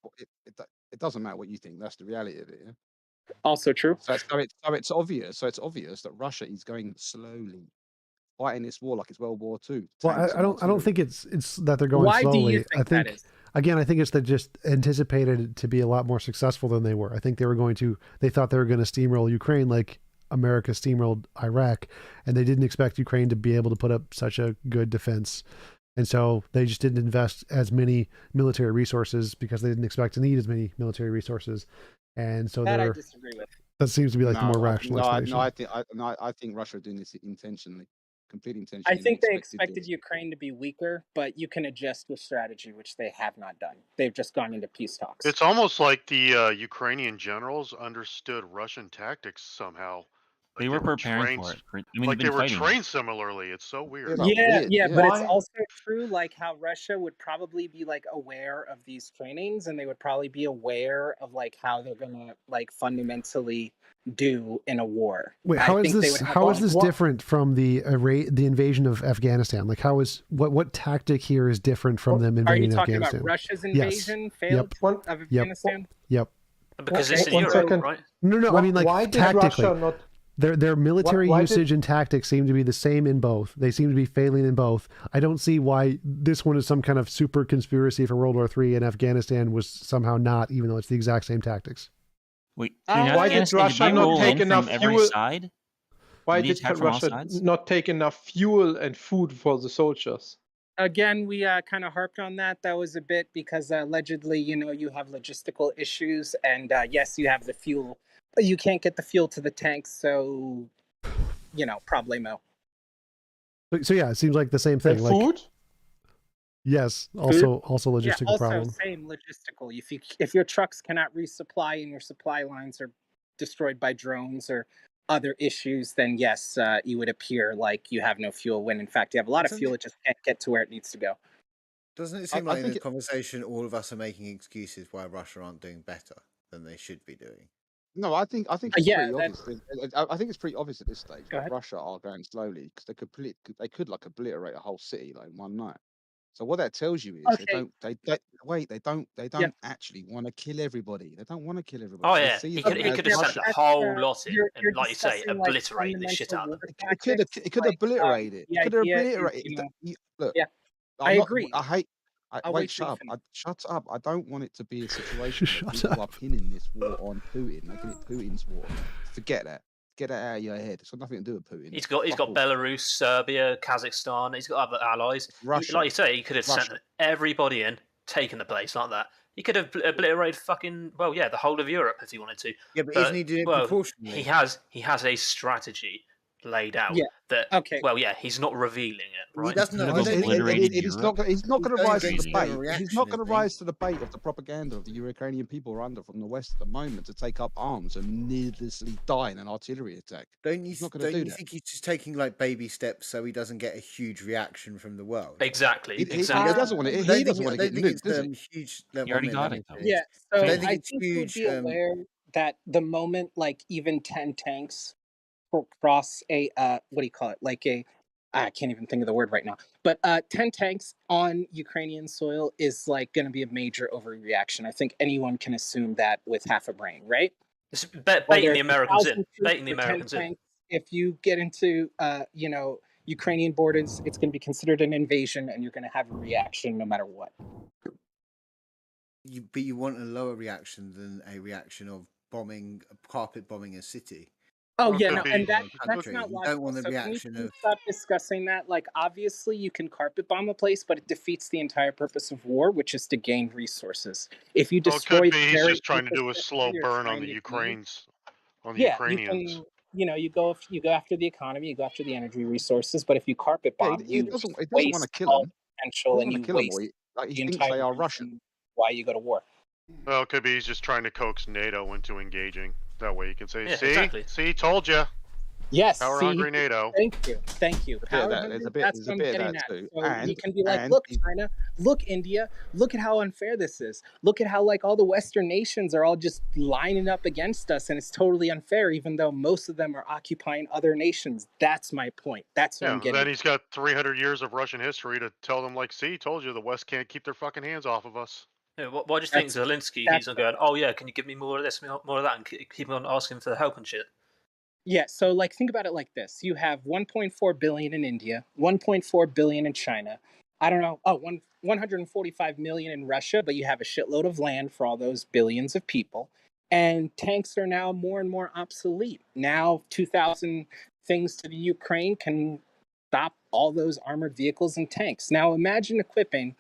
It doesn't matter what you think. That's the reality of it. Yeah? Also true. So it's obvious. So it's obvious that Russia is going slowly, fighting this war like it's World War II. Well, I don't think it's that they're going Why do slowly. you think that is? Again, I think it's they just anticipated to be a lot more successful than they were. I think they thought they were going to steamroll Ukraine like America steamrolled Iraq, and they didn't expect Ukraine to be able to put up such a good defense. And so they just didn't invest as many military resources because they didn't expect to need as many military resources. And so That I disagree with. that seems to be like the more rational explanation. I think Russia are doing this intentionally, completely intentionally. I think they expected expected Ukraine to be weaker, but you can adjust with strategy, which they have not done. They've just gone into peace talks. It's almost like the Ukrainian generals understood Russian tactics somehow. They were preparing for it. Like they they've been were fighting. trained similarly. It's so weird. Yeah, but it's also true, like how Russia would probably be like aware of these trainings, and they would probably be aware of like how they're gonna like fundamentally do in a war. Wait, I how is think they this? would have How a- is this different from the invasion of Afghanistan? Like, how is what tactic here is different from them Are you invading talking Afghanistan? about Russia's Yes. invasion failed Yep. of Afghanistan? Yep. Because this is One Europe, second. right? No. I mean, like Why did tactically. Russia not? Their military Why usage and tactics seem to be the same in both. They seem to be failing in both. I don't see why this one is some kind of super conspiracy for World War III and Afghanistan was somehow not, even though it's the exact same tactics. Wait, Why did Russia not take enough every fuel? side? Why Did they did attack from all Russia sides? not take enough fuel and food for the soldiers? Again, we kind of harped on that. That was a bit because allegedly, you have logistical issues, and yes, you have the fuel. You can't get the fuel to the tanks, so problemo. So yeah, it seems like the same thing. And like food? Yes, also logistical yeah, also problem. same logistical. If your trucks cannot resupply and your supply lines are destroyed by drones or other issues, then yes, you would appear like you have no fuel when in fact you have a lot of fuel. It just can't get to where it needs to go. Doesn't it seem like in this conversation all of us are making excuses why Russia aren't doing better than they should be doing? No, I think it's pretty obvious. I think it's pretty obvious at this stage that Russia are going slowly because they could like obliterate a whole city like in one night. So what that tells you is they don't actually want to kill everybody. They don't want to kill everybody. Oh They yeah, see he it could have as sent the whole lot in, and like you say, obliterate the shit out of them. It could obliterate it. It could obliterate it. Look, I agree. Wait, shut up. Shut up. I don't want it to be a situation where people are pinning this war on Putin, making it Putin's war. Forget that. Get that out of your head. It's got nothing to do with Putin. He's got Belarus, Serbia, Kazakhstan. He's got other allies. Russia. Like you say, he could have sent everybody in, taken the place like that. He could have obliterated the whole of Europe if he wanted to. Yeah, but isn't he doing it proportionally? He has a strategy laid out that he's not revealing it, right? He doesn't know. He's not going to rise to the bait. He's not going to rise to the bait of the propaganda of the Ukrainian people are under from the West at the moment to take up arms and needlessly die in an artillery attack. Don't you think he's just taking like baby steps so he doesn't get a huge reaction from the world? Exactly. He doesn't want to. He doesn't want to get nuked, does he? Huge. You already got it. Yeah, so I think huge. you'd be aware that the moment like even 10 tanks cross a what do you call it? Like I can't even think of the word right now. But 10 tanks on Ukrainian soil is like going to be a major overreaction. I think anyone can assume that with half a brain, right? It's baiting the Americans in. Baiting the Americans in. If you get into Ukrainian borders, it's going to be considered an invasion, and you're going to have a reaction no matter what. But you want a lower reaction than a reaction of carpet bombing a city. Oh yeah, no, and that's not logical. You don't want the reaction of stop discussing that. Like, obviously, you can carpet bomb a place, but it defeats the entire purpose of war, which is to gain resources. If you destroy, he's just trying to do a slow burn on the Ukrainians. You go after the economy, you go after the energy resources, but if you carpet bomb, it doesn't want to kill them. Potential, and you waste he thinks they are Russian. Why you go to war? Well, it could be he's just trying to coax NATO into engaging. That way you can say, see, told you. Yes. Power hungry NATO. Thank you. There's a bit of that too. So you can be like, look, China, look, India, look at how unfair this is. Look at how like all the Western nations are all just lining up against us, and it's totally unfair, even though most of them are occupying other nations. That's my point. That's what I'm getting. Then he's got 300 years of Russian history to tell them, like, see, told you, the West can't keep their fucking hands off of us. Yeah, why do you think Zelensky keeps on going, oh yeah, can you give me more of this, more of that, and keep on asking for help and shit? Yeah, so like think about it like this. You have 1.4 billion in India, 1.4 billion in China. I don't know, 145 million in Russia, but you have a shitload of land for all those billions of people. And tanks are now more and more obsolete. Now 2,000 things to the Ukraine can stop all those armored vehicles and tanks. Now imagine equipping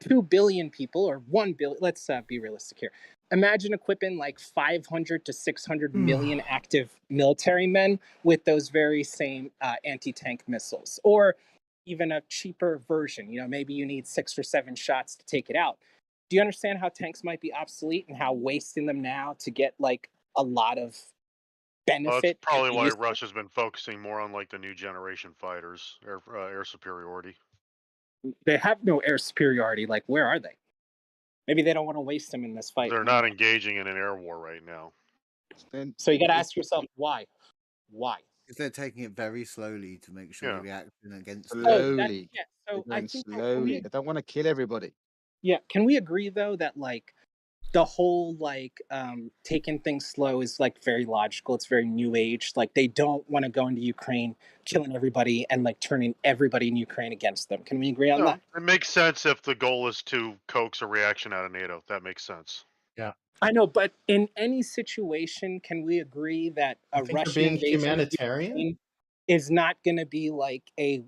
2 billion people, or 1 billion, let's be realistic here. Imagine equipping like 500 to 600 million active military men with those very same anti-tank missiles, or even a cheaper version. Maybe you need 6 or 7 shots to take it out. Do you understand how tanks might be obsolete and how wasting them now to get like a lot of benefit? That's probably why Russia's been focusing more on like the new generation fighters, air superiority. They have no air superiority. Like, where are they? Maybe they don't want to waste them in this fight. They're not engaging in an air war right now. So you got to ask yourself, why? Why? Because they're taking it very slowly to make sure the reaction against slowly. So I think slowly. They don't want to kill everybody. Yeah. Can we agree though that like the whole like taking things slow is like very logical. It's very new age. Like they don't want to go into Ukraine, killing everybody and like turning everybody in Ukraine against them. Can we agree on that? It makes sense if the goal is to coax a reaction out of NATO. That makes sense. Yeah. I know, but in any situation, can we agree that a Russian being invasion of humanitarian? Ukraine is not going to be like a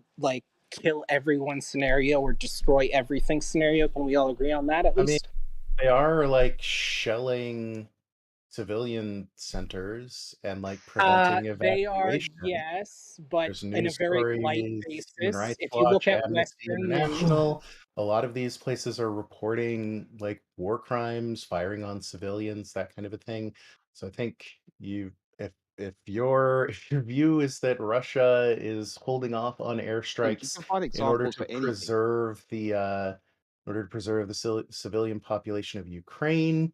kill everyone scenario or destroy everything scenario? Can we all agree on that at least? They are like shelling civilian centers and like preventing They are, evacuation. yes, but There's in a news very light stories, basis. Human Rights If you look Watch, at Amnesty Western International, a lot of these places are reporting like war crimes, firing on civilians, that kind of a thing. So I think if your view is that Russia is holding off on You airstrikes can find in order examples to for anything. preserve the civilian population of Ukraine,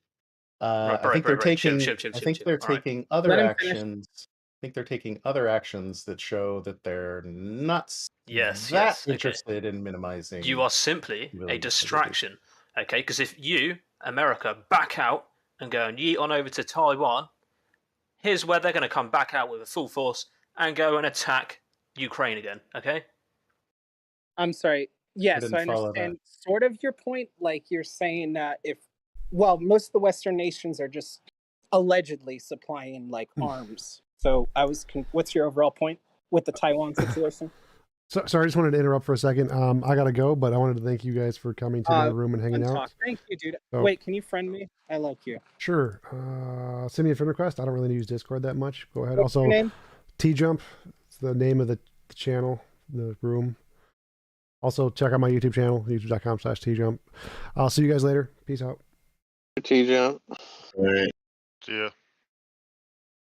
I think they're taking. I think they're taking other actions. I think they're taking other actions that show that they're not that interested in minimizing. You are simply a distraction, okay? Because if you, America, back out and go and yeet on over to Taiwan, here's where they're going to come back out with a full force and go and attack Ukraine again, okay? I'm sorry. Yeah, didn't so I follow understand sort of your point. Like you're saying most of the Western nations are just allegedly supplying like arms. So what's your overall point with the Taiwan situation? Sorry, I just wanted to interrupt for a second. I gotta go, but I wanted to thank you guys for coming to my room and hanging out. Thank you, dude. So- Wait, can you friend me? I like you. Sure. Send me a friend request. I don't really use Discord that much. Go ahead. What's Also, your name? TJump. It's the name of the channel, the room. Also, check out my YouTube channel, youtube.com/TJump. I'll see you guys later. Peace out. TJump. See ya.